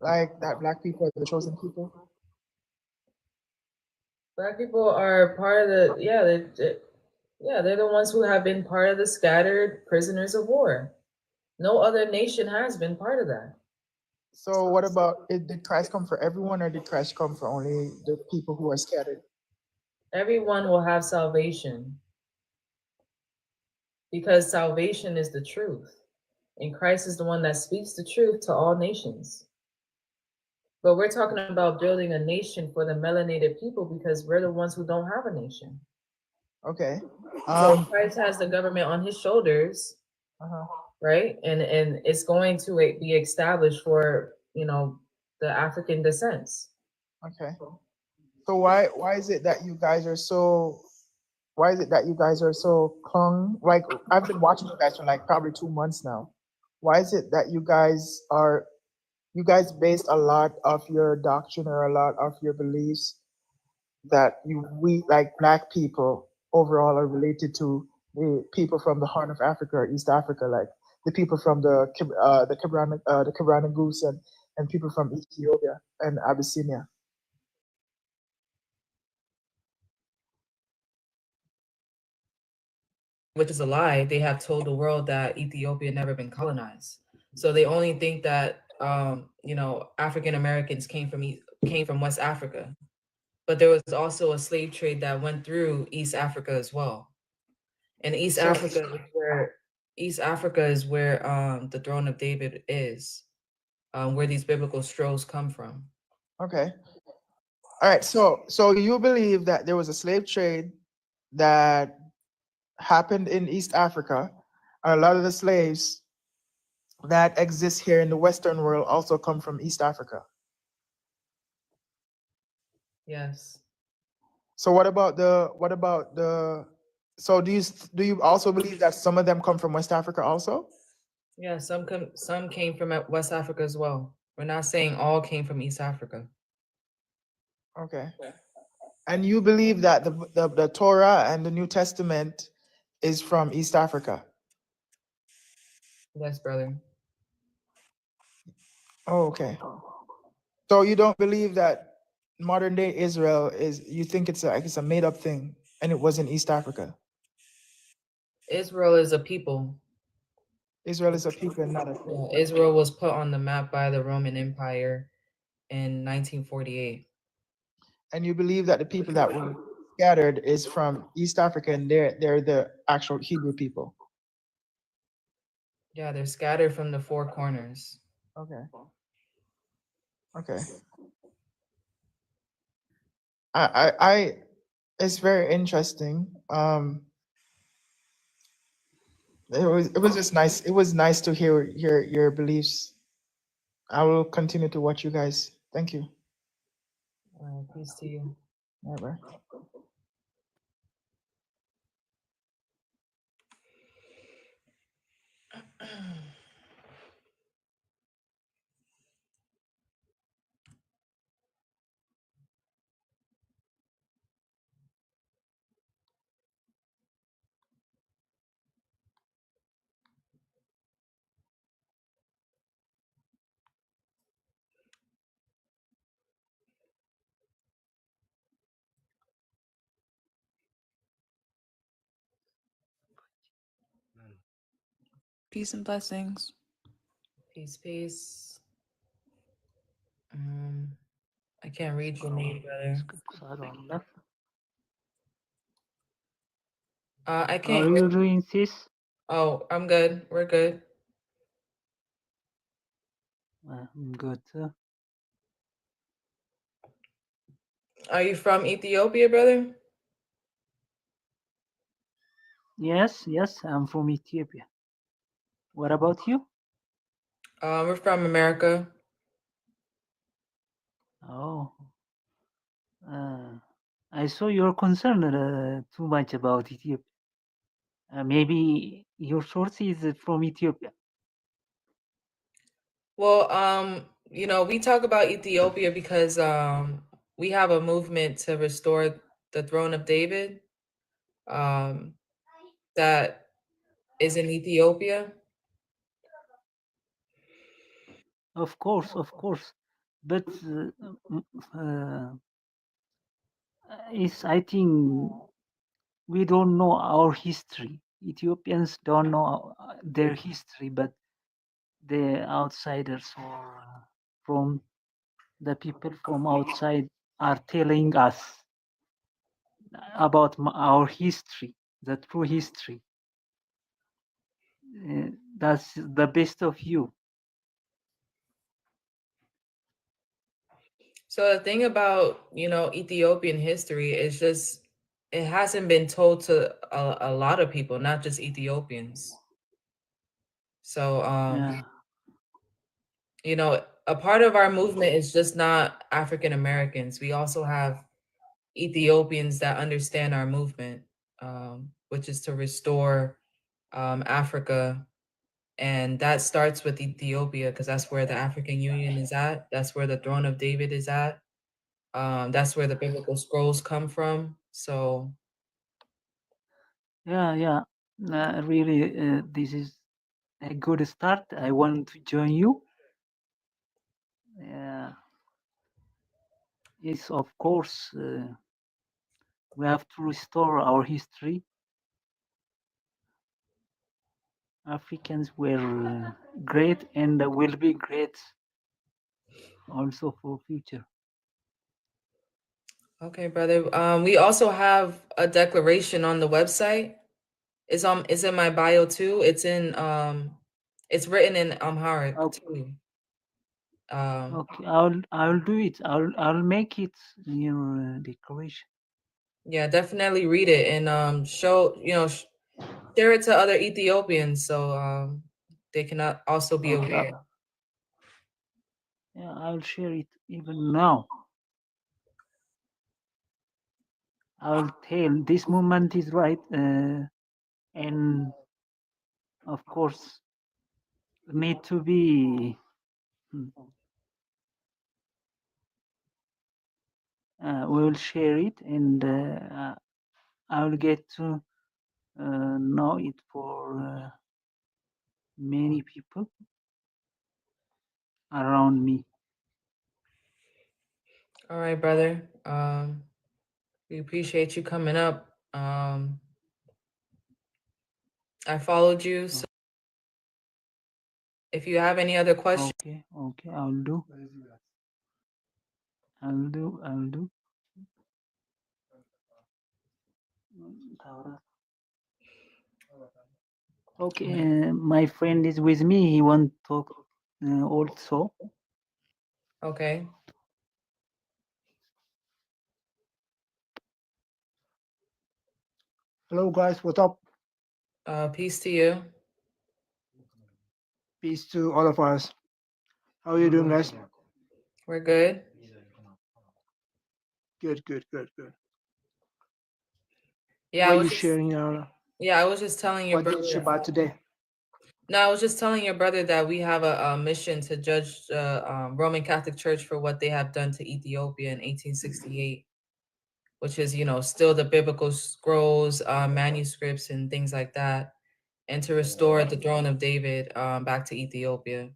Like that black people are the chosen people? Black people are part of the they're the ones who have been part of the scattered prisoners of war. No other nation has been part of that. So what about, did Christ come for everyone or did Christ come for only the people who are scattered? Everyone will have salvation because salvation is the truth. And Christ is the one that speaks the truth to all nations. But we're talking about building a nation for the melanated people because we're the ones who don't have a nation. Okay. So Christ has the government on his shoulders, right? And it's going to be established for, the African descents. Okay. So why is it that you guys are so clung? Like I've been watching you guys for like probably 2 months now. Why is it that you guys based a lot of your doctrine or a lot of your beliefs that we like black people overall are related to the people from the Horn of Africa or East Africa, like the people from the Kibran Goose and people from Ethiopia and Abyssinia? Which is a lie. They have told the world that Ethiopia never been colonized. So they only think that African Americans came from West Africa. But there was also a slave trade that went through East Africa as well. And East Africa is where the throne of David is, where these biblical scrolls come from. Okay. All right. So you believe that there was a slave trade that happened in East Africa, and a lot of the slaves that exist here in the Western world also come from East Africa. Yes. So so do you also believe that some of them come from West Africa also? Yeah, some came from West Africa as well. We're not saying all came from East Africa. Okay. And you believe that the Torah and the New Testament is from East Africa? Yes, brother. Oh, okay. So you don't believe that modern day Israel you think it's a made up thing and it was in East Africa? Israel is a people. Israel is a people and not a thing. Yeah, Israel was put on the map by the Roman Empire in 1948. And you believe that the people that were scattered is from East Africa and they're the actual Hebrew people? Yeah, they're scattered from the four corners. Okay. Okay. I it's very interesting. It was just nice. It was nice to hear your beliefs. I will continue to watch you guys. Thank you. Peace to you. All right, bye. Peace and blessings. Peace, peace. I can't read your name, brother. I How can't are hear. you doing, sis? Oh, I'm good. We're good. I'm good too. Are you from Ethiopia, brother? Yes, yes, I'm from Ethiopia. What about you? We're from America. Oh, I saw you're concerned too much about Ethiopia. Maybe your source is from Ethiopia. Well, we talk about Ethiopia because we have a movement to restore the throne of David that is in Ethiopia. Of course. But I think we don't know our history. Ethiopians don't know their history, but the outsiders or from the people from outside are telling us about our history, the true history. That's the best of you. So the thing about, Ethiopian history is just it hasn't been told to a lot of people, not just Ethiopians. So Yeah. a part of our movement is just not African Americans. We also have Ethiopians that understand our movement, which is to restore Africa. And that starts with Ethiopia because that's where the African Union is at. That's where the throne of David is at. That's where the biblical scrolls come from. So Yeah. Really, this is a good start. I want to join you. Yeah. Yes, of course. We have to restore our history. Africans were great and will be great also for future. okay, brother. We also have a declaration on the website. It's in my bio too. It's written in Amharic too. Okay, I'll do it. I'll make it your decoration. Yeah, definitely read it and share it to other Ethiopians so they can also be Okay, aware. Yeah, I'll share it even now. I'll tell this moment is right, and of course need to be. We will share it, and I will get to know it for many people around me. All right, brother. We appreciate you coming up. I followed you, so if you have any other questions. Okay, I'll do. Okay, my friend is with me. He want to talk also. Okay. Hello, guys. What's up? Peace to you. Peace to all of us. How are you doing, guys? We're good. Good. Yeah, What I are was you just, sharing now? yeah, I was just telling your What did brother. Shabbat today? No, I was just telling your brother that we have a mission to judge the Roman Catholic Church for what they have done to Ethiopia in 1868, which is, still the biblical scrolls, manuscripts, and things like that, and to restore the throne of David back to Ethiopia.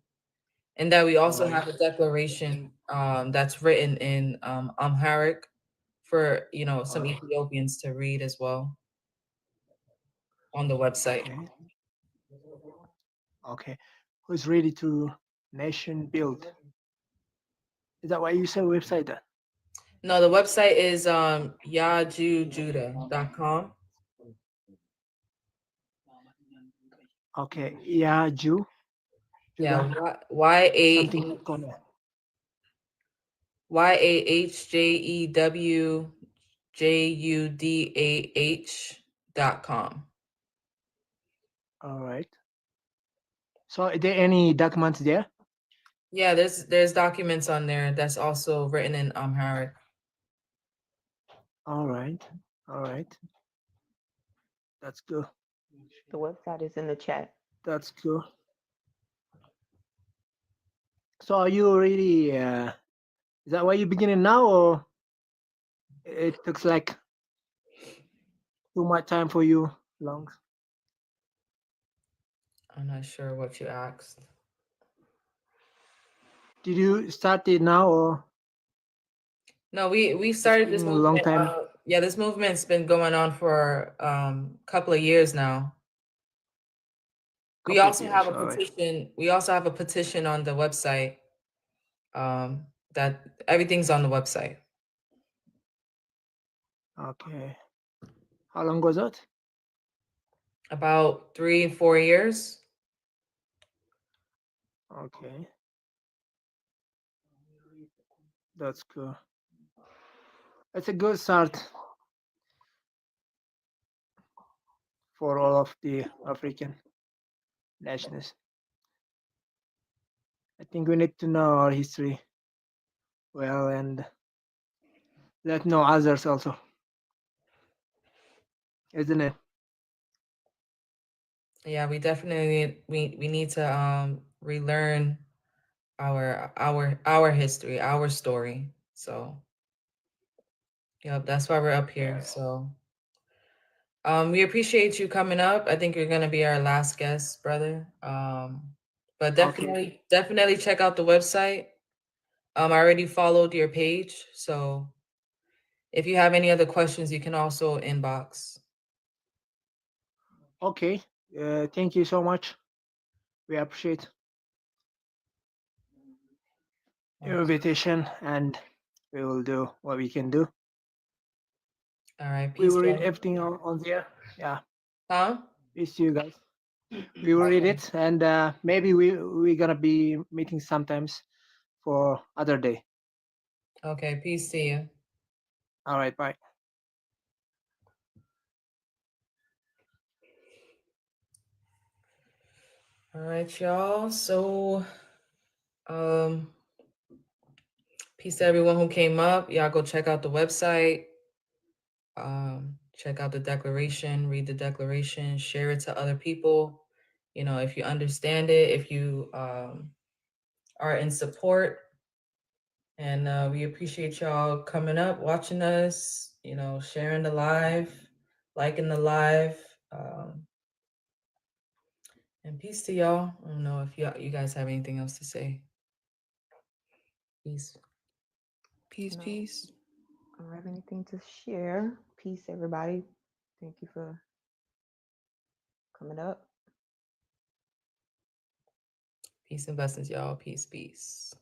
And that we also have a declaration that's written in Amharic for, some Ethiopians to read as well on the website. Okay. Who's ready to nation build? Is that why you say website then? No, the website is yajujudah.com. Okay. Yeah, Jew. Yeah, Judah. Something Y-A-H-J-E-W gonna. JUDAH.com. All right. So are there any documents there? Yeah, there's documents on there that's also written in Amharic. All right. All right. That's good. The website is in the chat. That's good. So are you already is that why you're beginning now, or it looks like too much time for you long? I'm not sure what you asked. Did you start it now, or No, we started this been a long movement. time? Yeah, this movement's been going on for a couple of years now. We Couple of also have years, a all right. petition. We also have a petition on the website. That everything's on the website. Okay. How long was that? About 3-4 years. Okay. That's good. It's a good start for all of the African nations. I think we need to know our history well and let know others also, isn't it? Yeah, we definitely we need to relearn our history, our story. So yep, that's why we're up here. So we appreciate you coming up. I think you're gonna be our last guest, brother. But Okay. definitely check out the website. I already followed your page, so if you have any other questions, you can also inbox. Okay. Thank you so much. We appreciate your invitation, and we will do what we can do. All right, We peace, will read y'all. everything on there. Yeah. Huh? Peace to you guys. We will read it, and maybe we're gonna be meeting sometimes for other day. Okay, peace to you. All right. Bye. All right, y'all. So, peace to everyone who came up. Y'all go check out the website. Check out the declaration, read the declaration, share it to other people. You know, if you understand it, if you are in support. And we appreciate y'all coming up, watching us, you know, sharing the live, liking the live. And peace to y'all. I don't know if you guys have anything else to say. Peace. Peace, No, peace. I don't have anything to share. Peace, everybody. Thank you for coming up. Peace and blessings, y'all. Peace, peace.